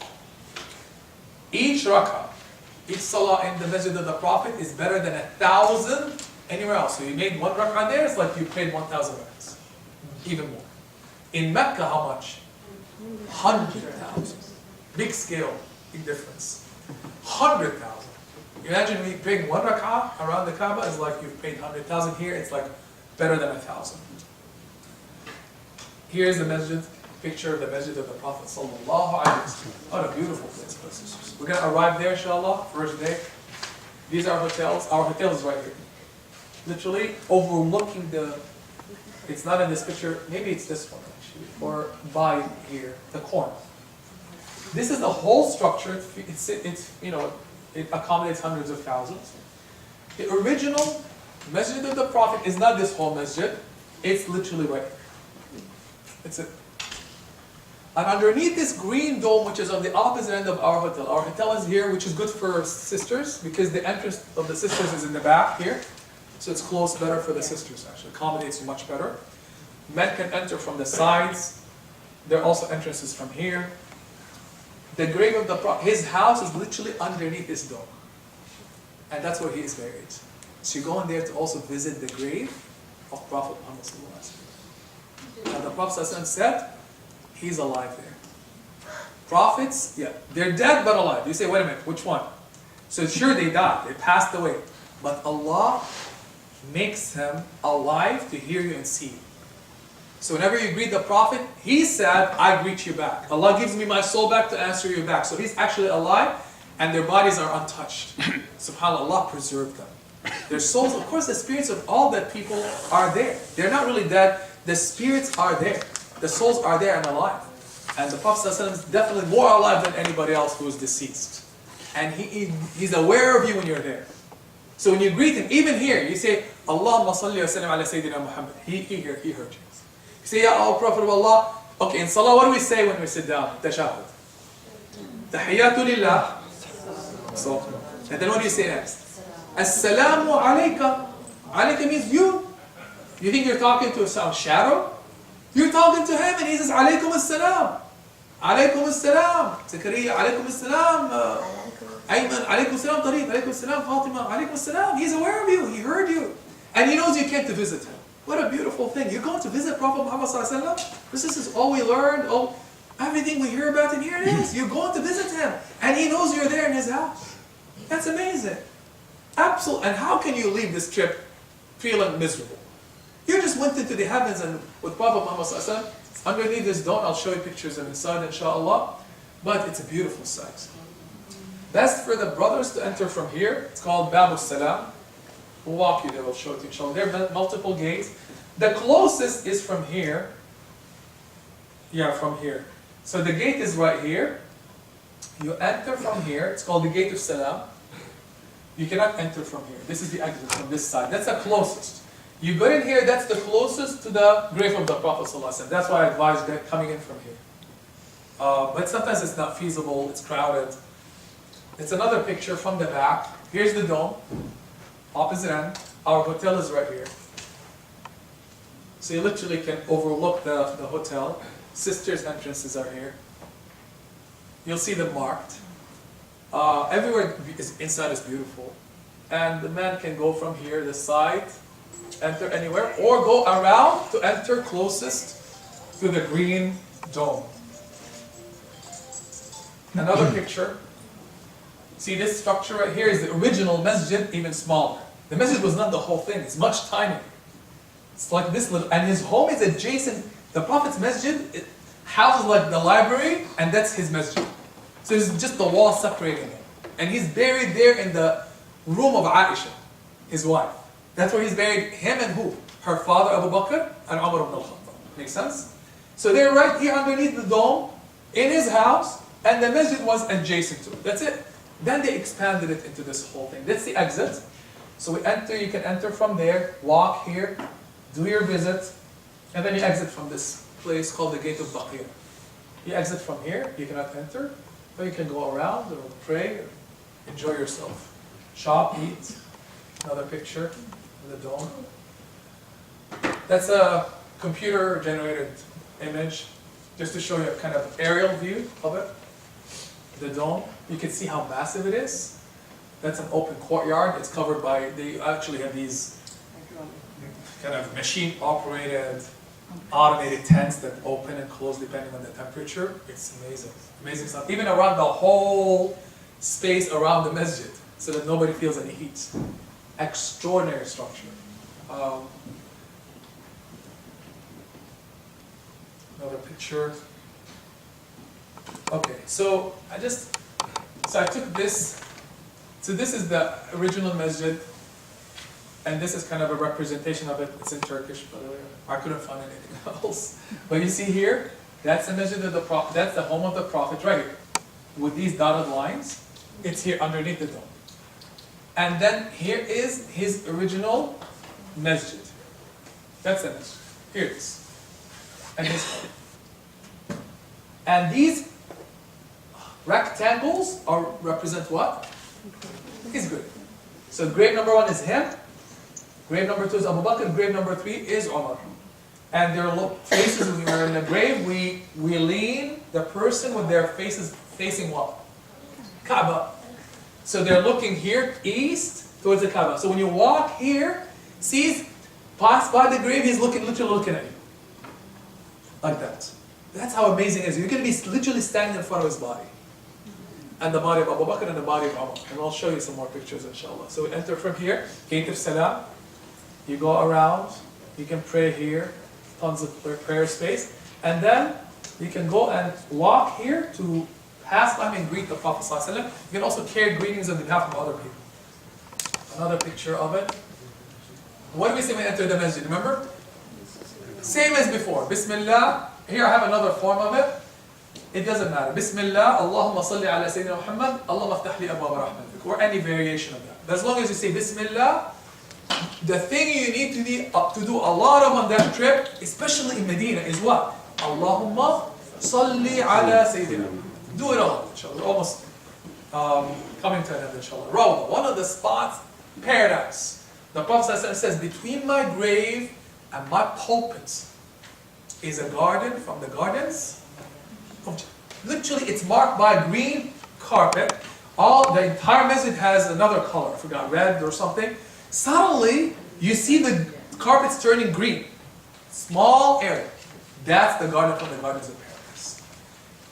Each rak'ah, each salah in the Masjid of the Prophet is better than 1,000 anywhere else. So you made one rak'ah there, it's like you prayed 1,000 rak'ahs. Even more. In Mecca, how much? 100,000. Big scale, big difference. 100,000. Imagine we praying one rak'ah around the Kaaba is like you've prayed 100,000. Here it's like better than 1,000. Here's the masjid, picture of the masjid of the Prophet sallallahu alaihi wasallam. What a beautiful place, brothers and sisters. We're gonna arrive there, inshallah, first day. These are hotels. Our hotel is right here, literally overlooking the. It's not in this picture. Maybe it's this one actually, or by here, the corner. This is the whole structure. It's you know. It accommodates hundreds of thousands. The original masjid of the Prophet is not this whole masjid. It's literally right here. It's it. And underneath this green dome, which is on the opposite end of our hotel is here, which is good for sisters because the entrance of the sisters is in the back here. So it's close better for the sisters actually. Accommodates you much better. Men can enter from the sides. There are also entrances from here. The grave of the Prophet, his house is literally underneath this dome. And that's where he is buried. So you go in there to also visit the grave of Prophet Muhammad sallallahu alaihi wasallam. And the Prophet sallallahu alaihi wasallam said, he's alive there. Prophets, yeah, they're dead but alive. You say, wait a minute, which one? So sure they died, they passed away. But Allah makes him alive to hear you and see you. So whenever you greet the Prophet, he said, I greet you back. Allah gives me my soul back to answer you back. So he's actually alive and their bodies are untouched. SubhanAllah, Allah preserved them. Their souls, of course, the spirits of all that people are there. They're not really dead. The spirits are there. The souls are there and alive. And the Prophet ﷺ is definitely more alive than anybody else who is deceased. And he's aware of you when you're there. So when you greet him, even here, you say, Allahumma salli wa sallim ala Sayyidina Muhammad. He heard you. You say, Ya Prophet of Allah. Okay, in Salah, what do we say when we sit down? Tashahud. Tahiyyatu lillah. So, and then what do you say next? As-salamu alayka. Alayka means you. You think you're talking to a shadow? You're talking to him and he says, Alaykum as-salam. Alaykum as-salam. Zakaria, alaykum as-salam. Ayman, alaykum as-salam. Tariq, alaykum as-salam. Fatima, alaykum as-salam. He's aware of you. He heard you. And he knows you came to visit him. What a beautiful thing. You're going to visit Prophet Muhammad sallallahu alaihi wasallam. This is all we learned. Oh, everything we hear about him, here it is. You're going to visit him. And he knows you're there in his house. That's amazing. Absolutely. And how can you leave this trip feeling miserable? You just went into the heavens and with Prophet Muhammad sallallahu alaihi wasallam, underneath this dome, I'll show you pictures of inside, inshallah. But it's a beautiful sight. Best for the brothers to enter from here. It's called Babu Salam. We'll walk you there, we'll show it to you, inshallah. There are multiple gates. The closest is from here. Yeah, from here. So the gate is right here. You enter from here. It's called the Gate of Salam. You cannot enter from here. This is the exit from this side. That's the closest. You go in here, that's the closest to the grave of the Prophet ﷺ. That's why I advise coming in from here. But sometimes it's not feasible, it's crowded. It's another picture from the back. Here's the dome. Opposite end. Our hotel is right here. So you literally can overlook the hotel. Sisters' entrances are here. You'll see them marked. Everywhere inside is beautiful. And the man can go from here, the side, enter anywhere, or go around to enter closest to the green dome. Another picture. See this structure right here is the original masjid, even smaller. The masjid was not the whole thing, it's much tinier. It's like this little, and his home is adjacent. The Prophet's masjid houses like the library, and that's his masjid. So it's just the wall separating it. And he's buried there in the room of Aisha, his wife. That's where he's buried, him and who? Her father Abu Bakr and Umar ibn al-Khattab. Make sense? So they're right here underneath the dome, in his house, and the masjid was adjacent to it. That's it. Then they expanded it into this whole thing. That's the exit. So we enter, you can enter from there, walk here, do your visit, and then you exit from this place called the Gate of Baqir. You exit from here, you cannot enter, but you can go around or pray, or enjoy yourself. Shop, eat. Another picture of the dome. That's a computer-generated image, just to show you a kind of aerial view of it. The dome, you can see how massive it is. That's an open courtyard. It's covered by, they actually have these kind of machine-operated, automated tents that open and close depending on the temperature. It's amazing. Amazing stuff. Even around the whole space around the masjid so that nobody feels any heat. Extraordinary structure. Another picture. Okay, so I took this. So this is the original masjid, and this is kind of a representation of it. It's in Turkish, by the way. I couldn't find anything else. But you see here, that's the masjid of the Prophet. That's the home of the Prophet right here, with these dotted lines. It's here underneath the dome. And then here is his original masjid. That's the masjid. Here it is. And his home. And these rectangles represent what? His grave. So grave number 1 is him. Grave number 2 is Abu Bakr. Grave number 3 is Umar. And their faces, when we are in the grave, we lean the person with their faces facing what? Kaaba. So they're looking here, east, towards the Kaaba. So when you walk here, pass by the grave, he's literally looking at you. Like that. That's how amazing it is. You're going to be literally standing in front of his body. And the body of Abu Bakr and the body of Umar. And I'll show you some more pictures, inshallah. So we enter from here, Gate of Salam. You go around, you can pray here, tons of prayer space. And then you can go and walk here to pass by and greet the Prophet ﷺ. You can also carry greetings on behalf of other people. Another picture of it. What do we say when we enter the masjid? Remember? Same as before. Bismillah. Here I have another form of it. It doesn't matter. Bismillah, Allahumma salli ala Sayyidina Muhammad, Allahumma aftah li abwaba rahmatik, or any variation of that. As long as you say Bismillah, the thing you need to do a lot of on that trip, especially in Medina, is what? Allahumma salli ala Sayyidina. Do it all, inshallah. We're almost coming to an end, inshallah. Rawdah, one of the spots, paradise. The Prophet says, between my grave and my pulpit is a garden from the gardens. Literally, it's marked by a green carpet. The entire masjid has another color, I forgot, red or something. Suddenly, you see the carpets turning green. Small area. That's the garden from the gardens of paradise.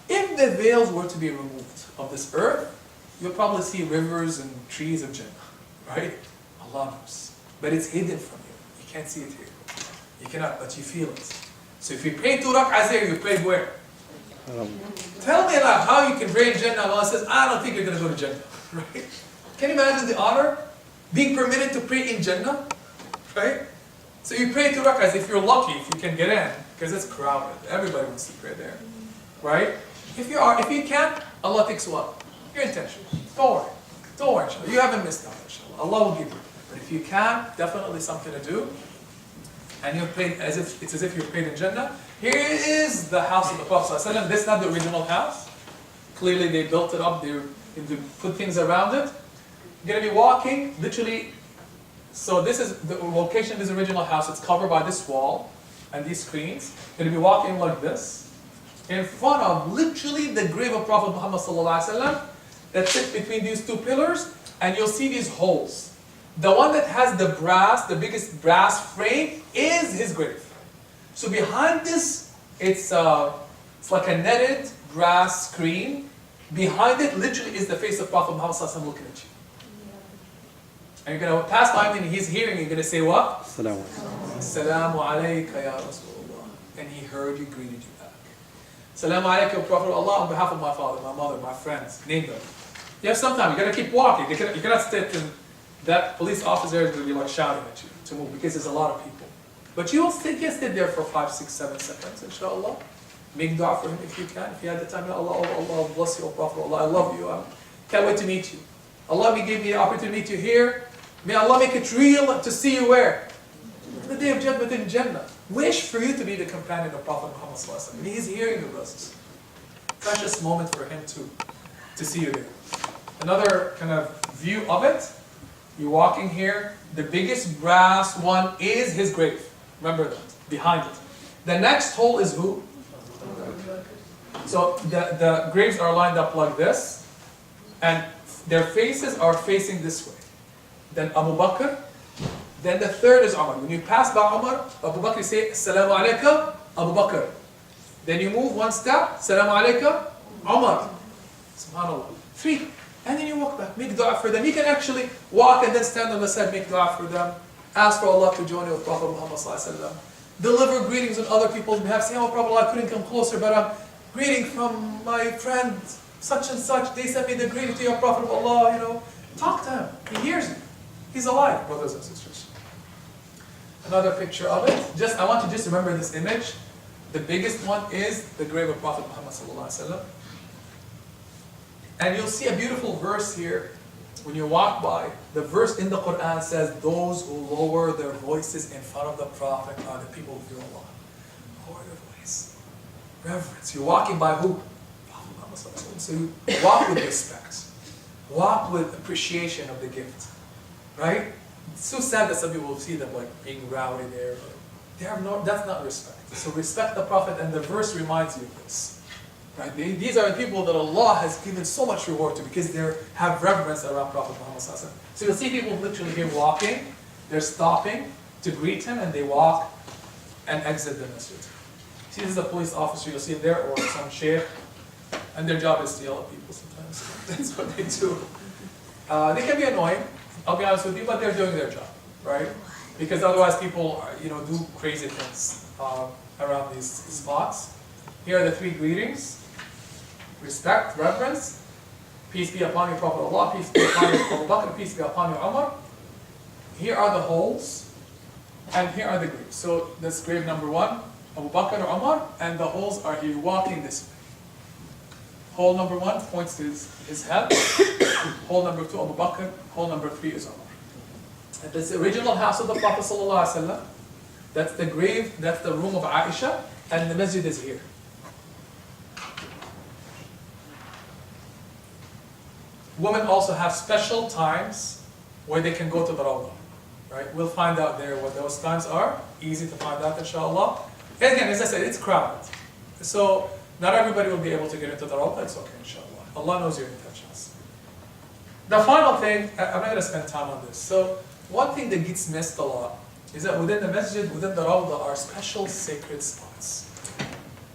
If the veils were to be removed of this earth, you'll probably see rivers and trees of Jannah, right? Allah knows. But it's hidden from you. You can't see it here. You cannot, but you feel it. So if you pray 2 rak'ahs here, you prayed where? Tell me about how you can pray in Jannah. Allah says, I don't think you're going to go to Jannah. Right? Can you imagine the honor? Being permitted to pray in Jannah? Right? So you pray 2 rak'ahs if you're lucky, if you can get in. Because it's crowded. Everybody wants to pray there. Right? If you can't, Allah takes what? Your intention. Don't worry. Don't worry, inshallah. You haven't missed out, inshallah. Allah will give you. But if you can, definitely something to do. And you've prayed it's as if you've prayed in Jannah. Here is the house of the Prophet ﷺ. This is not the original house. Clearly they built it up, they put things around it. You're going to be walking, literally, so this is the location of this original house. It's covered by this wall and these screens. You're going to be walking like this, in front of literally the grave of Prophet Muhammad ﷺ that sits between these 2 pillars, and you'll see these holes. The one that has the biggest brass frame is his grave. So behind this, it's like a netted brass screen. Behind it, literally, is the face of Prophet Muhammad ﷺ looking at you. And you're going to pass by him and he's hearing, you're going to say what? Assalamu alayka ya Rasulullah. And he heard you, greeted you back. Assalamu alayka ya Prophet Allah, on behalf of my father, my mother, my friends, name them. You have some time, you got to keep walking. You cannot sit in that police officer is going to be like shouting at you to move because there's a lot of people. But you will sit there for 5, 6, 7 seconds, inshallah. Make dua for him if you can. If you had the time, Allah, Allah bless you, Prophet Allah, I love you. I can't wait to meet you. Allah may give me the opportunity to meet you here. May Allah make it real to see you where? The day of Jannah, in Jannah. Wish for you to be the companion of Prophet Muhammad ﷺ. And he's hearing the brothers. Precious moment for him to see you there. Another kind of view of it. You're walking here. The biggest brass one is his grave. Remember that. Behind it. The next hole is who? So the graves are lined up like this. And their faces are facing this way. Then Abu Bakr. Then the third is Umar. When you pass by Umar, Abu Bakr, you say, Assalamu alayka, Abu Bakr. Then you move 1 step, Assalamu alayka, Umar. SubhanAllah. 3. And then you walk back, make dua for them. You can actually walk and then stand on the side, make dua for them. Ask for Allah to join you with Prophet Muhammad sallallahu alaihi wasallam. Deliver greetings on other people's behalf. Say, oh, Prophet Allah, I couldn't come closer, but I'm greeting from my friend such and such. They sent me the greeting to your Prophet of Allah, you know. Talk to him. He hears you. He's alive, brothers and sisters. Another picture of it. I want you to just remember this image. The biggest one is the grave of Prophet Muhammad sallallahu alaihi wasallam. And you'll see a beautiful verse here. When you walk by, the verse in the Quran says, those who lower their voices in front of the Prophet are the people who fear Allah. Lower their voice. Reverence. You're walking by who? Prophet Muhammad sallallahu alaihi wasallam. So you walk with respect. Walk with appreciation of the gift. Right? It's so sad that some people will see them like being rowdy there. That's not respect. So respect the Prophet, and the verse reminds you of this. Right? These are the people that Allah has given so much reward to because they have reverence around Prophet Muhammad sallallahu alaihi wasallam. So you'll see people literally here walking, they're stopping to greet him, and they walk and exit the masjid. See, this is a police officer, you'll see there, or some sheikh, and their job is to yell at people sometimes. That's what they do. They can be annoying, I'll be honest with you, but they're doing their job, right? Because otherwise people, do crazy things around these spots. Here are the three greetings. Respect, reverence, peace be upon you, Prophet Allah, peace be upon you, Abu Bakr, peace be upon you, Umar. Here are the holes, and here are the graves. So this grave number 1, Abu Bakr or Umar, and the holes are here walking this way. Hole number 1 points to his head. Hole number 2, Abu Bakr. Hole number 3 is Umar. And this original house of the Prophet sallallahu alaihi wasallam. That's the grave, that's the room of Aisha, and the masjid is here. Women also have special times where they can go to the Rawdah. Right? We'll find out there what those times are. Easy to find out, inshallah. And again, as I said, it's crowded. So not everybody will be able to get into the Rawdah. It's okay, inshallah. Allah knows your intentions. The final thing, I'm not going to spend time on this. So one thing that gets missed a lot is that within the masjid, within the Rawdah, are special sacred spots.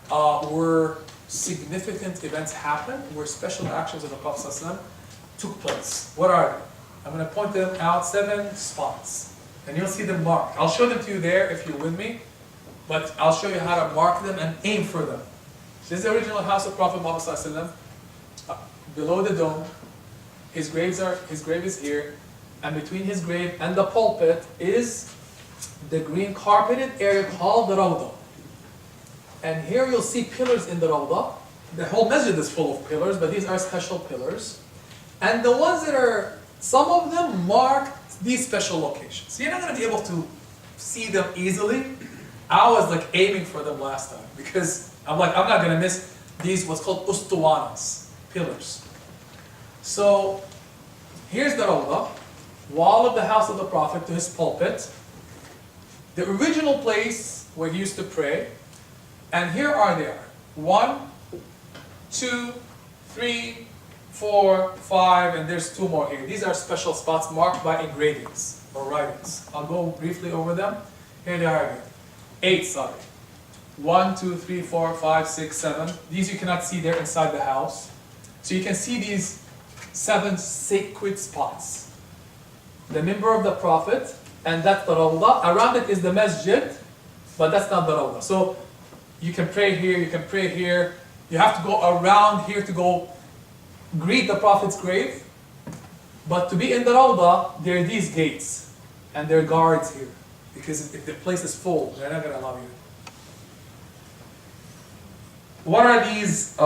Where significant events happen, where special actions of the Prophet ﷺ took place. What are they? I'm going to point them out, 7 spots. And you'll see them marked. I'll show them to you there if you're with me. But I'll show you how to mark them and aim for them. This is the original house of Prophet Muhammad ﷺ. Below the dome, his grave is here. And between his grave and the pulpit is the green carpeted area called the Rawdah. And here you'll see pillars in the Rawdah. The whole masjid is full of pillars, but these are special pillars. And the ones that are, some of them mark these special locations. So you're not going to be able to see them easily. I was like aiming for them last time because I'm not going to miss these what's called ustuwanas, pillars. So here's the Rawdah, wall of the house of the Prophet to his pulpit, the original place where he used to pray. And here are they. 1, 2, 3, 4, 5, and there's 2 more here. These are special spots marked by engravings or writings. I'll go briefly over them. Here they are again. 8, sorry. 1, 2, 3, 4, 5, 6, 7. These you cannot see there inside the house. So you can see these 7 sacred spots. The member of the Prophet, and that's the Rawdah. Around it is the masjid, but that's not the Rawdah. So you can pray here, you can pray here. You have to go around here to go greet the Prophet's grave. But to be in the Rawdah, there are these gates. And there are guards here. Because if the place is full, they're not going to allow you. What are these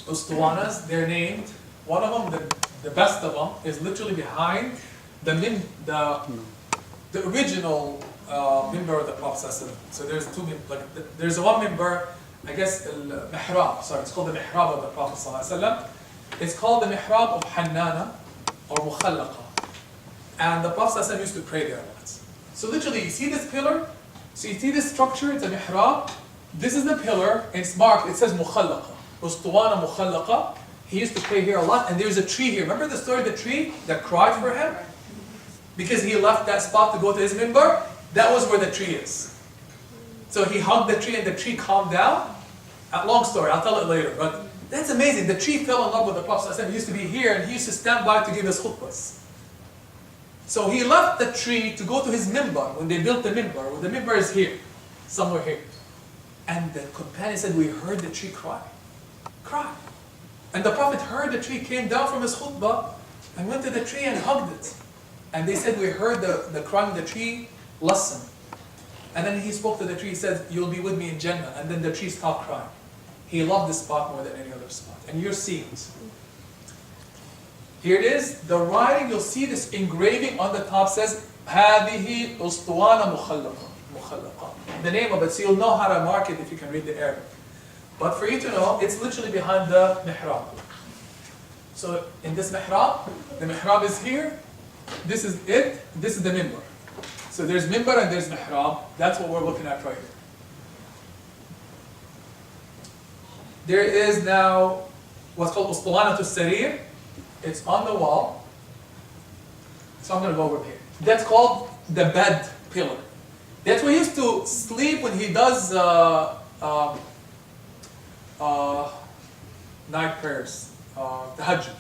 ustuwanas? They're named. One of them, the best of them, is literally behind the original member of the Prophet ﷺ. So there's 2, there's one member, I guess, mihrab. Sorry, it's called the mihrab of the Prophet ﷺ. It's called the mihrab of Hannana or Mukhallaqa. And the Prophet ﷺ used to pray there a lot. So literally, you see this pillar? So you see this structure, it's a mihrab. This is the pillar, and it's marked, it says Mukhallaqa. Ustuwana Mukhallaqa. He used to pray here a lot, and there's a tree here. Remember the story of the tree that cried for him? Because he left that spot to go to his minbar? That was where the tree is. So he hugged the tree, and the tree calmed down. Long story, I'll tell it later. But That's amazing. The tree fell in love with the Prophet ﷺ. He used to be here and he used to stand by to give his khutbahs. So he left the tree to go to his mimbar when they built the mimbar. Well, the mimbar is here, somewhere here. And the companion said, we heard the tree cry. Cry. And the Prophet heard the tree, came down from his khutbah and went to the tree and hugged it. And they said, we heard the crying of the tree, listen. And then he spoke to the tree, he said, you'll be with me in Jannah. And then the tree stopped crying. He loved this spot more than any other spot. And you're seeing it. Here it is, the writing, you'll see this engraving on the top says, هذه أسطوانة مخلقة. The name of it, so you'll know how to mark it if you can read the Arabic. But for you to know, it's literally behind the mihrab. So in this mihrab, the mihrab is here, this is it, this is the mimbar. So there's mimbar and there's mihrab, that's what we're looking at right here. There is now what's called Ustuwanat al-Sarir. It's on the wall. So I'm going to go over here. That's called the bed pillar. That's where he used to sleep when he does night prayers, tahajjud.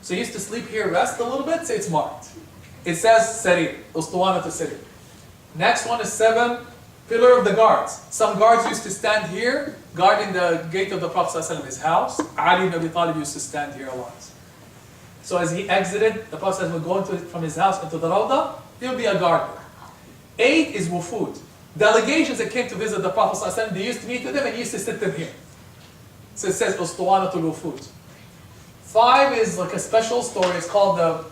So he used to sleep here, rest a little bit, so it's marked. It says Sarir, Ustuwanat al-Sarir. Next one is 7, pillar of the guards. Some guards used to stand here, guarding the gate of the Prophet ﷺ, his house. Ali ibn Abi Talib used to stand here a lot. So as he exited, the Prophet ﷺ would go from his house into the Rawdah, there would be a guard there. 8 is wufud. Delegations that came to visit the Prophet ﷺ, they used to meet with him and he used to sit them here. So it says Ustuwanatul Wufud. 5 is like a special story, it's called the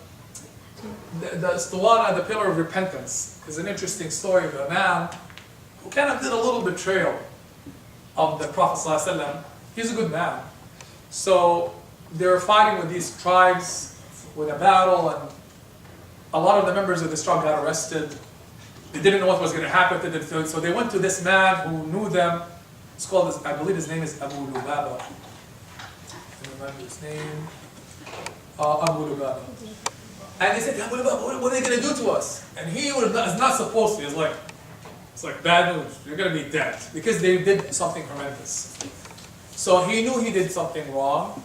Ustuwana, the pillar of repentance. It's an interesting story of a man who kind of did a little betrayal of the Prophet ﷺ. He's a good man. So they were fighting with these tribes with a battle, and a lot of the members of this tribe got arrested. They didn't know what was going to happen to them, so they went to this man who knew them. It's called, I believe his name is Abu Lubaba. I remember his name. Abu Lubaba. And they said, Abu Lubaba, what are they going to do to us? And he was not supposed to. He was like, it's like bad news. You're going to be dead. Because they did something horrendous. So he knew he did something wrong.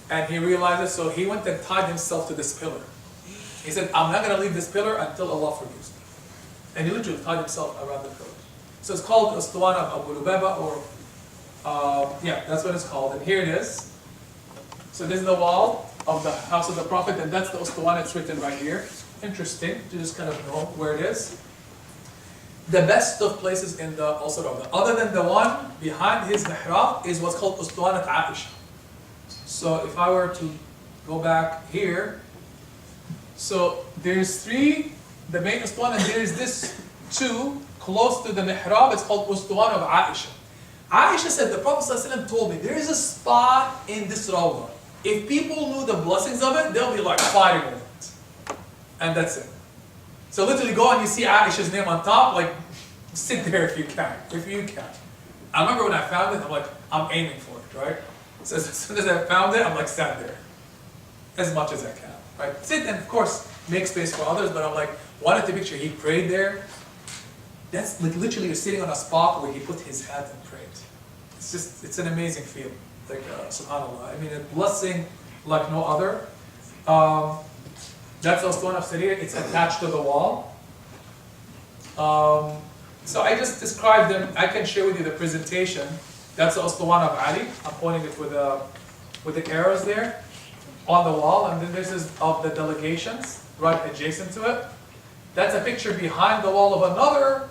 And he realized it, so he went and tied himself to this pillar. He said, I'm not going to leave this pillar until Allah forgives me. And he literally tied himself around the pillar. So it's called Ustuwana of Abu Lubaba, or, yeah, that's what it's called. And here it is. So this is the wall of the house of the Prophet, and that's the Ustuwana, it's written right here. Interesting to just kind of know where it is. The best of places in the Rawdah, other than the one behind his mihrab, is what's called Ustuwanat Aisha. So if I were to go back here, so there's 3, the main Ustuwana, and there's this 2 close to the mihrab, it's called Ustuwana of Aisha. Aisha said, the Prophet ﷺ told me, there is a spot in this Rawdah. If people knew the blessings of it, they'll be like fighting over it. And that's it. So literally go and you see Aisha's name on top, like sit there if you can, I remember when I found it, I'm like, I'm aiming for it, right? So as soon as I found it, I'm like, stand there. As much as I can, right? Sit and of course, make space for others, but I'm like, wanted to picture he prayed there. That's like literally you're sitting on a spot where he put his head and prayed. It's just, it's an amazing feeling. Like, subhanAllah. I mean, a blessing like no other. That's also one of Sarir. It's attached to the wall. So I just described them. I can share with you the presentation. That's the Ustuwana of Ali. I'm pointing it with the arrows there on the wall. And then this is of the delegations right adjacent to it. That's a picture behind the wall of another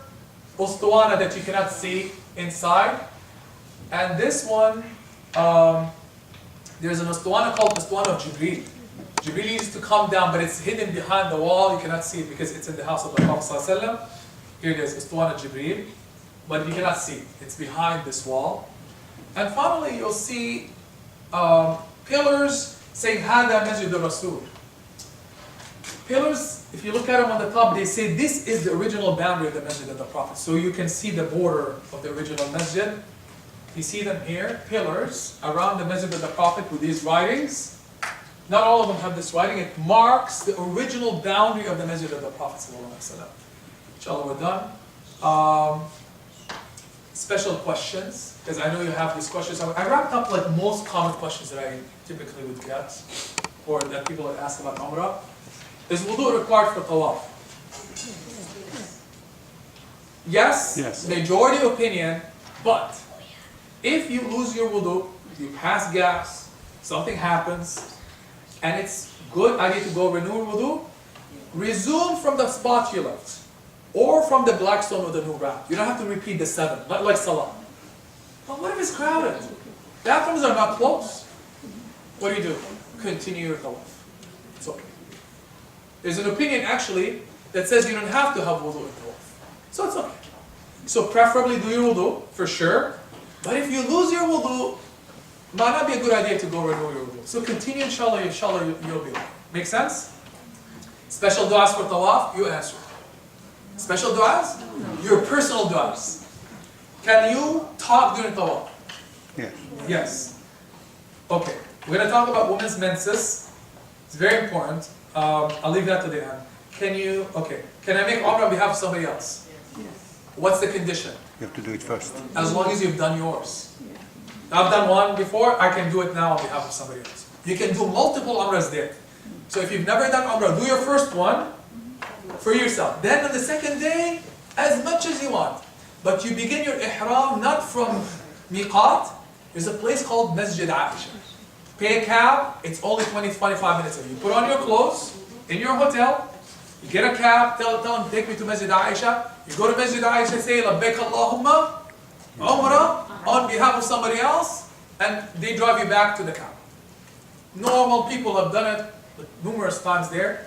Ustuwana that you cannot see inside. And this one, there's an Ustuwana called Ustuwana of Jibreel. Jibreel used to come down, but it's hidden behind the wall. You cannot see it because it's in the house of the Prophet ﷺ. Here it is, Ustuwana Jibreel. But you cannot see it. It's behind this wall. And finally, you'll see pillars saying, Hada Masjid al-Rasul. Pillars, if you look at them on the top, they say this is the original boundary of the Masjid of the Prophet. So you can see the border of the original Masjid. You see them here, pillars around the Masjid of the Prophet with these writings. Not all of them have this writing. It marks the original boundary of the Masjid of the Prophet. Inshallah, we're done. special questions, because I know you have these questions. I wrapped up like most common questions that I typically would get, or that people would ask about Umrah. Is wudu required for tawaf? Yes, Yes. majority opinion, but if you lose your wudu, you pass gas, something happens, and it's good idea to go renew your wudu, resume from the spot you left, or from the black stone with the new wrap. You don't have to repeat the 7, not like Salah. But what if it's crowded? Bathrooms are not close. What do? Continue your tawaf. It's okay. There's an opinion actually that says you don't have to have wudu in tawaf. So it's okay. So preferably do your wudu, for sure. But if you lose your wudu, might not be a good idea to go renew your wudu. So continue, inshallah, you'll be okay. Make sense? Special du'as for tawaf, you answer. Special du'as? Your personal du'as. Can you talk during tawaf? Yes. Yes. Okay. We're going to talk about women's menses. It's very important. I'll leave that to the end. Can I make Umrah on behalf of somebody else? What's the condition? You have to do it first. As long as you've done yours. I've done one before, I can do it now on behalf of somebody else. You can do multiple Umrahs there. So if you've never done Umrah, do your first one for yourself. Then on the second day, as much as you want. But you begin your ihram not from miqat. There's a place called Masjid Aisha. Pay a cab, it's only 20-25 minutes away. You put on your clothes in your hotel, you get a cab, tell them, take me to Masjid Aisha. You go to Masjid Aisha, say, Labbaik Allahumma, Umrah, on behalf of somebody else, and they drive you back to the Kaaba. Normal people have done it numerous times there.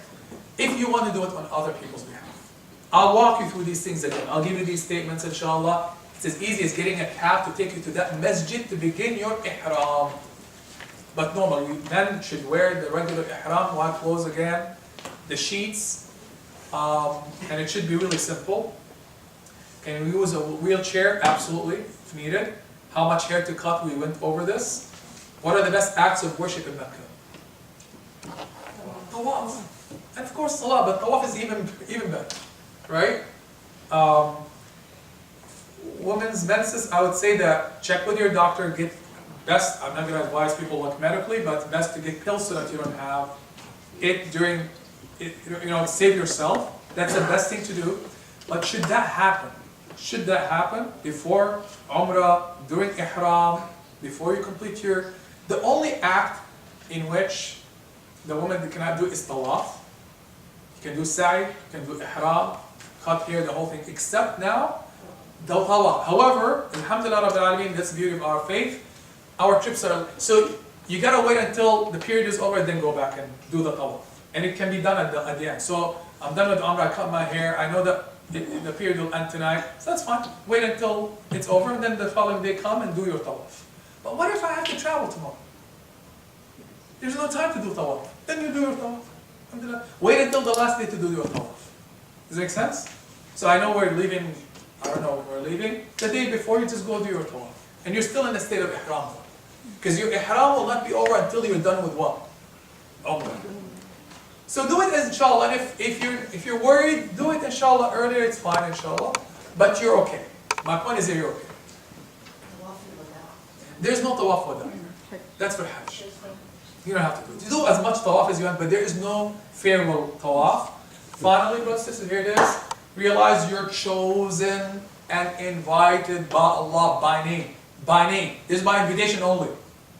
If you want to do it on other people's behalf, I'll walk you through these things again. I'll give you these statements, inshallah. It's as easy as getting a cab to take you to that masjid to begin your ihram. But normally, men should wear the regular ihram, white clothes again, the sheets, and it should be really simple. Can we use a wheelchair? Absolutely, if needed. How much hair to cut? We went over this. What are the best acts of worship in Mecca? Tawaf. And of course Salah, but Tawaf is even better, right? Women's menses, I would say that check with your doctor, get best, I'm not going to advise people look medically, but best to get pills so that you don't have it during, save yourself. That's the best thing to do. But should that happen before Umrah, during Ihram, before you complete the only act in which the woman cannot do is Tawaf. You can do Sa'i, you can do Ihram, cut hair, the whole thing, except now, the Tawaf. However, Alhamdulillah Rabbil Alameen, that's the beauty of our faith. Our trips are, so you gotta wait until the period is over, then go back and do the Tawaf. And it can be done at the end. So I'm done with Umrah, I cut my hair, I know that the period will end tonight, so that's fine. Wait until it's over, and then the following day come and do your Tawaf. But what if I have to travel tomorrow? There's no time to do Tawaf. Then you do your Tawaf. Wait until the last day to do your Tawaf. Does it make sense? So I know we're leaving, I don't know when we're leaving. The day before, you just go do your Tawaf. And you're still in the state of Ihram. Because your Ihram will not be over until you're done with what? Umrah. So do it inshallah. And if you're worried, do it inshallah earlier, it's fine inshallah. But you're okay. My point is that you're okay. There's no tawaf wada. That's for Hajj. You don't have to do it. You do as much tawaf as you want, but there is no farewell tawaf. Finally, brothers and sisters, here it is. Realize you're chosen and invited by Allah by name. By name. This is my invitation only.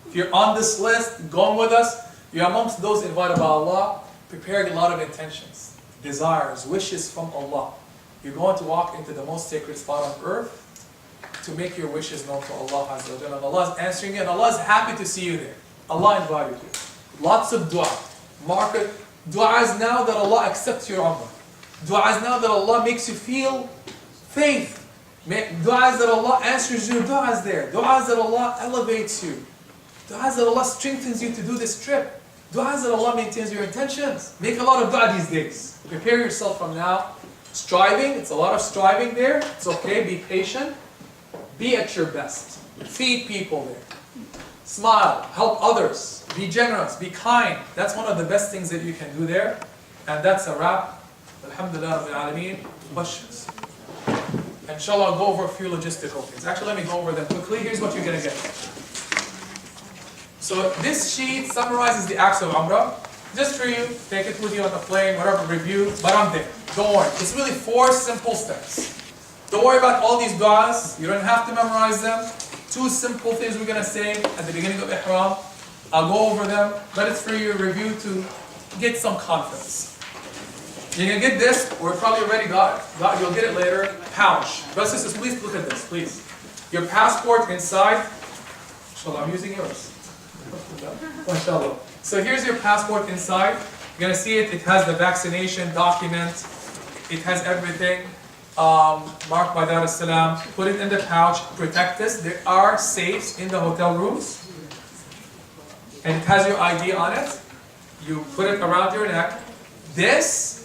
If you're on this list, going with us, you're amongst those invited by Allah, preparing a lot of intentions, desires, wishes from Allah. You're going to walk into the most sacred spot on earth to make your wishes known to Allah Azza wa Jalla. And Allah is answering you, and Allah is happy to see you there. Allah invited you. Lots of dua. Mark it. Dua is now that Allah accepts your umrah. Dua is now that Allah makes you feel faith. Dua is that Allah answers your du'as there. Dua is that Allah elevates you. Dua is that Allah strengthens you to do this trip. Dua is that Allah maintains your intentions. Make a lot of dua these days. Prepare yourself from now. Striving, it's a lot of striving there. It's okay, be patient. Be at your best. Feed people there. Smile, help others. Be generous, be kind. That's one of the best things that you can do there. And that's a wrap. Alhamdulillah Rabbil Alameen. Questions? Inshallah, I'll go over a few logistical things. Actually, let me go over them quickly. Here's what you're going to get. So this sheet summarizes the acts of Umrah. Just for you, take it with you on the plane, whatever, review, but I'm there. Don't worry. It's really 4 simple steps. Don't worry about all these du'as. You don't have to memorize them. 2 simple things we're going to say at the beginning of Ihram. I'll go over them, but it's for your review to get some confidence. You're going to get this, or probably already got it. You'll get it later. Pouch. Brothers and sisters, please look at this, please. Your passport inside. Inshallah, I'm using yours. MashaAllah. So here's your passport inside. You're going to see it. It has the vaccination document. It has everything marked by Dar es-Salaam. Put it in the pouch. Protect this. There are safes in the hotel rooms. And it has your ID on it. You put it around your neck. This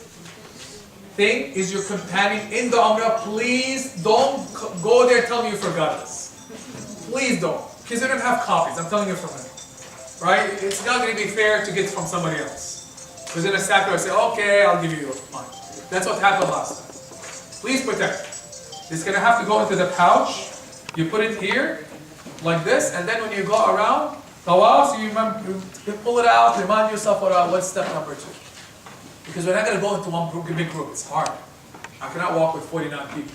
thing is your companion in the Umrah. Please don't go there and tell me you forgot this. Please don't. Because they don't have copies. I'm telling you from it. Right? It's not going to be fair to get from somebody else. Because in a second I say, okay, I'll give you mine. That's what happened last time. Please protect it. It's going to have to go into the pouch. You put it here, like this, and then when you go around, tawaf, so you pull it out, remind yourself what's step number 2. Because we're not going to go into one big group. It's hard. I cannot walk with 49 people.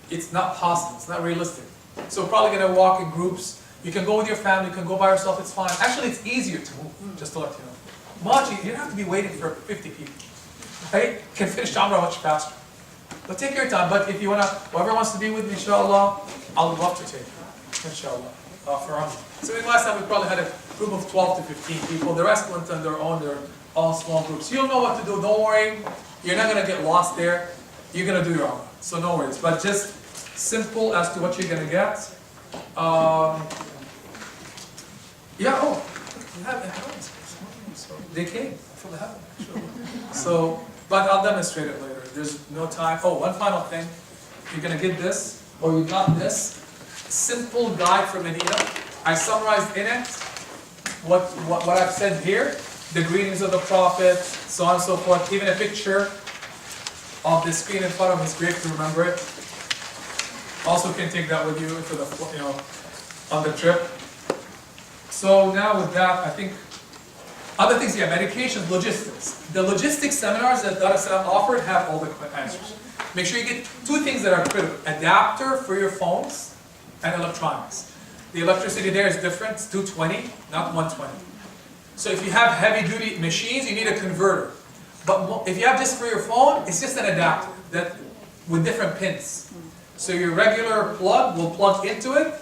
It's not possible. It's not realistic. So we're probably going to walk in groups. You can go with your family, you can go by yourself, it's fine. Actually, it's easier to move, just to let you know. Much easier. You don't have to be waiting for 50 people. Right? You can finish Umrah much faster. But take your time. But if you want to, whoever wants to be with me, inshallah, I'll love to take you, inshallah, for Umrah. So last time we probably had a group of 12 to 15 people. The rest went on their own, they're all small groups. You'll know what to do, don't worry. You're not going to get lost there. You're going to do your Umrah. So no worries. But just simple as to what you're going to get. They came from the heaven. So, but I'll demonstrate it later. There's no time. Oh, one final thing. You're going to get this, or you got this simple guide for Medina. I summarized in it what I've said here, the greetings of the Prophet, so on and so forth. Even a picture of the screen in front of his grave to remember it. Also can take that with you into the, on the trip. So now with that, I think other things, medications, logistics. The logistics seminars that Dar es-Salaam offered have all the answers. Make sure you get 2 things that are critical. Adapter for your phones and electronics. The electricity there is different. It's 220, not 120. So if you have heavy duty machines, you need a converter. But if you have just for your phone, it's just an adapter that with different pins. So your regular plug will plug into it,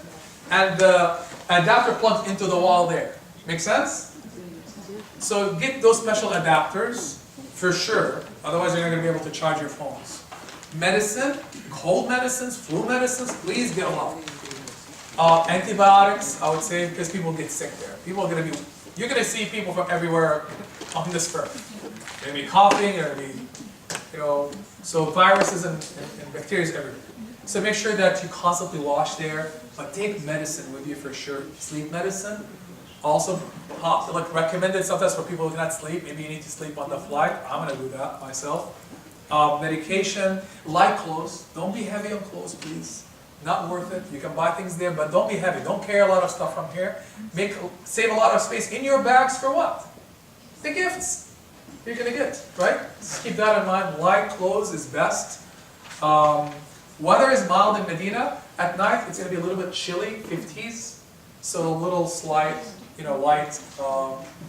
and the adapter plugs into the wall there. Make sense? So get those special adapters for sure. Otherwise, you're not going to be able to charge your phones. Medicine, cold medicines, flu medicines, please get a lot. Antibiotics, I would say, because people get sick there. People are going to be. You're going to see people from everywhere on this earth. They're going to be coughing. They're going to be, so viruses and bacteria everywhere. So make sure that you constantly wash there, but take medicine with you for sure. Sleep medicine. Also, recommended sometimes for people who cannot sleep. Maybe you need to sleep on the flight. I'm going to do that myself. Medication, light clothes. Don't be heavy on clothes, please. Not worth it. You can buy things there, but don't be heavy. Don't carry a lot of stuff from here. Save a lot of space in your bags for what? The gifts you're going to get, right? Just keep that in mind. Light clothes is best. Weather is mild in Medina. At night, it's going to be a little bit chilly, 50s. So a little slight, light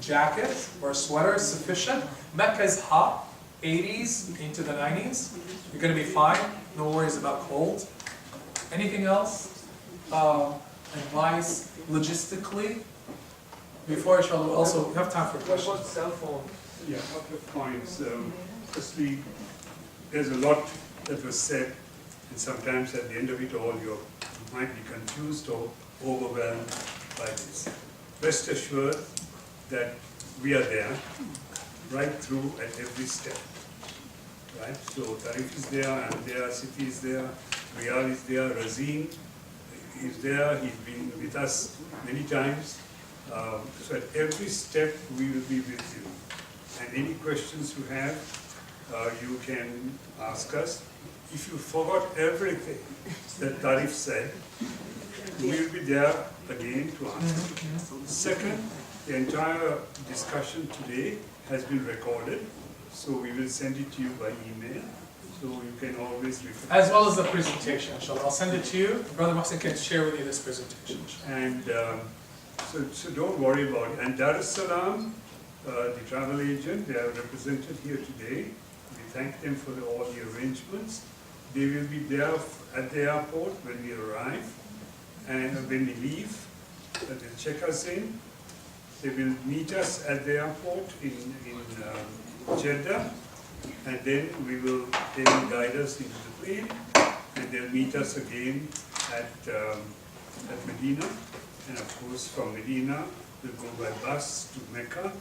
jacket or sweater is sufficient. Mecca is hot, 80s into the 90s. You're going to be fine. No worries about cold. Anything else? Advice logistically? Before I shall also have time for What questions. about cell phone? Yeah, a couple of points. Firstly, there's a lot that was said, and sometimes at the end of it all, you might be confused or overwhelmed by this. Rest assured that we are there, right through at every step. Right? So Tarif is there, and there, City is there, Riyadh is there, Razin is there, he's been with us many times. So at every step we will be with you. And any questions you have, you can ask us. if you forgot everything that Tarif said, we will be there again to answer. Second, the entire discussion today has been recorded, so we will send it to you by email, so you can always refer. As well as the presentation, inshallah. I'll send it to you. Brother Mohsen can share with you this presentation. And so don't worry about it. And Dar es Salaam, the travel agent, they are represented here today. We thank them for all the arrangements. They will be there at the airport when we arrive, and when we leave, they'll check us in. They will meet us at the airport in Jeddah, and then they will guide us into the plane, and they'll meet us again at Medina. And of course, from Medina, we'll go by bus to Mecca,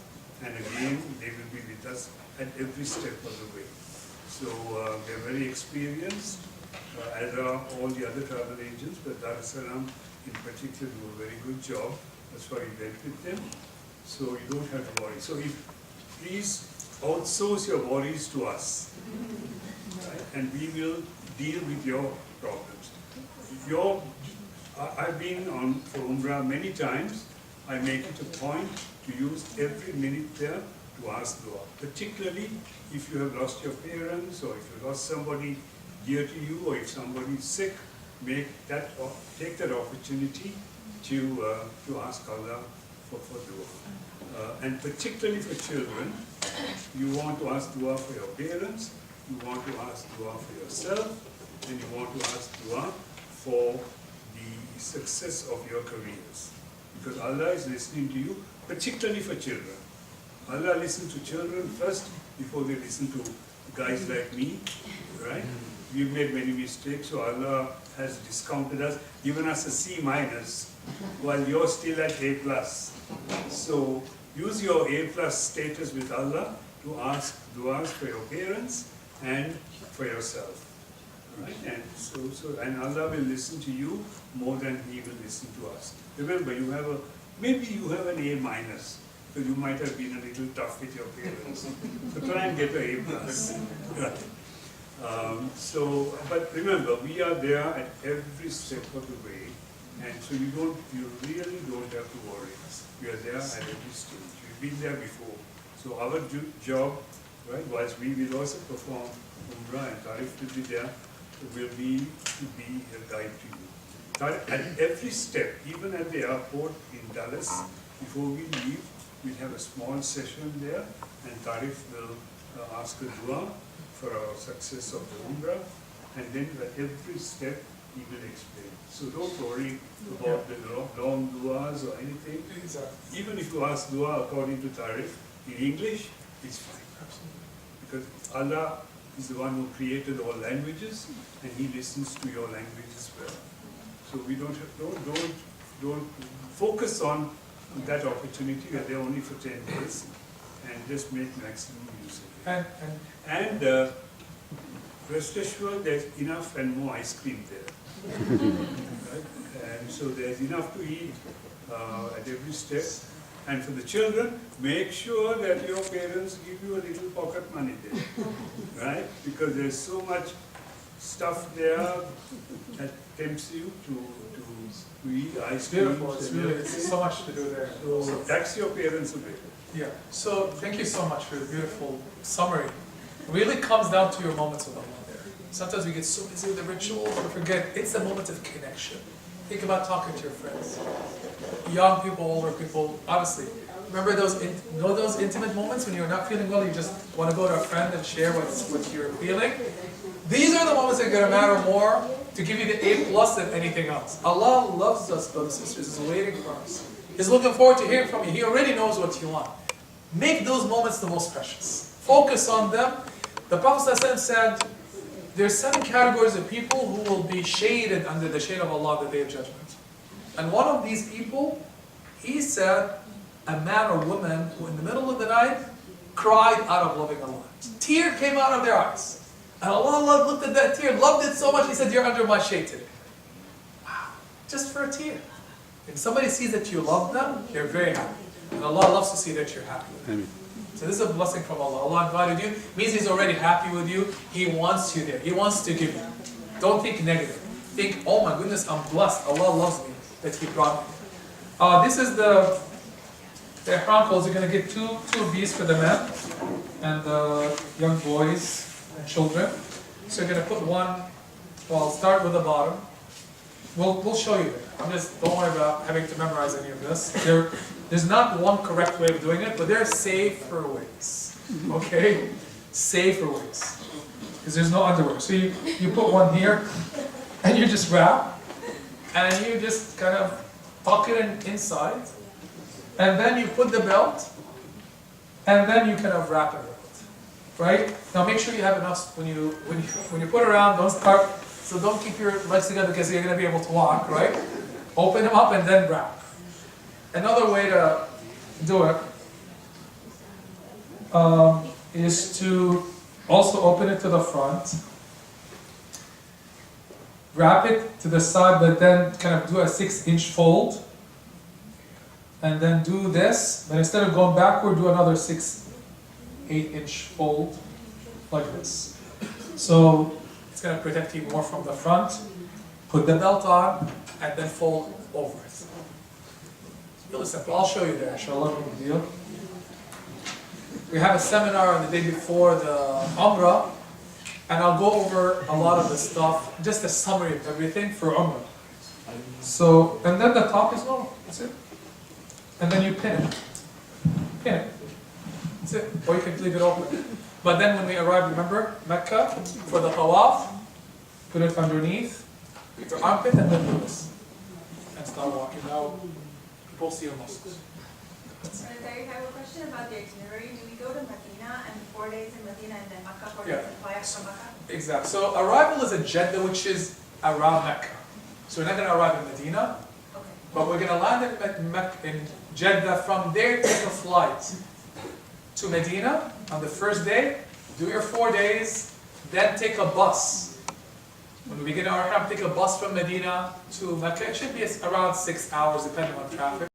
and again, they will be with us at every step of the way. So they're very experienced, as are all the other travel agents, but Dar es Salaam in particular do a very good job. That's why we went with them. So you don't have to worry. So please outsource your worries to us, right? And we will deal with your problems. I've been for Umrah many times. I make it a point to use every minute there to ask dua, particularly if you have lost your parents, or if you lost somebody dear to you, or if somebody is sick. Take that opportunity to ask Allah for dua. And particularly for children, you want to ask dua for your parents, you want to ask dua for yourself, and you want to ask dua for the success of your careers. Because Allah is listening to you, particularly for children. Allah listens to children first before they listen to guys like me, right? We've made many mistakes, so Allah has discounted us, given us a C-, while you're still at A+. So use your A+ status with Allah to ask du'as for your parents and for yourself. Right? And Allah will listen to you more than He will listen to us. Remember, maybe you have an A-, so you might have been a little tough with your parents. So try and get an A+. Right. But remember, we are there at every step of the way, and so you really don't have to worry. We are there at every stage. We've been there before. So our job, right, whilst we will also perform Umrah and Tarif will be there, will be to be a guide to you. At every step, even at the airport in Dallas, before we leave, we'll have a small session there, and Tarif will ask a dua for our success of the Umrah, and then at every step he will explain. So don't worry about the long duas or anything. Exactly. Even if you ask dua according to Tarif in English, it's fine. Because Allah is the one who created all languages, and He listens to your language as well. So we don't focus on that opportunity. We are there only for 10 days, and just make maximum use of it. And rest assured, there's enough and more ice cream there. Right? And so there's enough to eat at every step. And for the children, make sure that your parents give you a little pocket money there, right? Because there's so much stuff there that tempts you to eat ice cream. Beautiful. It's so much to do there. So tax your parents a bit. Yeah. So thank you so much for the beautiful summary. It really comes down to your moments with Allah there. Sometimes we get so busy with the rituals, we forget it's a moment of connection. Think about talking to your friends. Young people, older people, honestly. Remember those intimate moments when you're not feeling well, you just want to go to a friend and share what you're feeling? These are the moments that are going to matter more to give you the A+ than anything else. Allah loves us, brothers and sisters. He's waiting for us. He's looking forward to hearing from you. He already knows what you want. Make those moments the most precious. Focus on them. The Prophet ﷺ said, there's 7 categories of people who will be shaded under the shade of Allah on the Day of Judgment. And one of these people, he said, a man or woman who in the middle of the night cried out of loving Allah. Tear came out of their eyes. And Allah looked at that tear, loved it so much, He said, you're under my shade today. Wow. Just for a tear. If somebody sees that you love them, you're very happy. And Allah loves to see that you're happy. Amen. So this is a blessing from Allah. Allah invited you, means He's already happy with you. He wants you there. He wants to give you. Don't think negative. Think, oh my goodness, I'm blessed. Allah loves me that He brought me here. This is the ihram clothes. You're going to get two beads for the men and the young boys and children. So you're going to put one, well, I'll start with the bottom. We'll show you there. Don't worry about having to memorize any of this. There's not one correct way of doing it, but there are safer ways. Okay? Safer ways. Because there's no underwear. So you put one here, and you just wrap, and you just kind of tuck it inside, and then you put the belt, and then you kind of wrap it around. Right? Now make sure you have enough when you put it around, don't start, so don't keep your legs together because you're going to be able to walk, right? Open them up and then wrap. Another way to do it is to also open it to the front, wrap it to the side, but then kind of do a 6-inch fold, and then do this, but instead of going backward, do another 8-inch fold, like this. So it's going to protect you more from the front. Put the belt on, and then fold over it. Really simple. I'll show you there, inshallah, no big deal. We have a seminar on the day before the Umrah, and I'll go over a lot of the stuff, just a summary of everything for Umrah. So, and then the top is normal, that's it. And then you pin it. Pin it. That's it. Or you can leave it open. But then when we arrive, remember, Mecca, for the tawaf, put it underneath your armpit and then do this. And start walking out. People see your muscles. I have a question about the itinerary. Do we go to Medina and 4 days in Medina and then Makkah, 4 days Yeah. and fly out from Makkah? Exactly. So arrival is a Jeddah, which is around Mecca. So we're not going to arrive in Medina, Okay. but we're going to land in Jeddah. From there, take a flight to Medina on the first day. Do your 4 days, then take a bus. When we get our ihram, take a bus from Medina to Mecca. It should be around 6 hours, depending on traffic.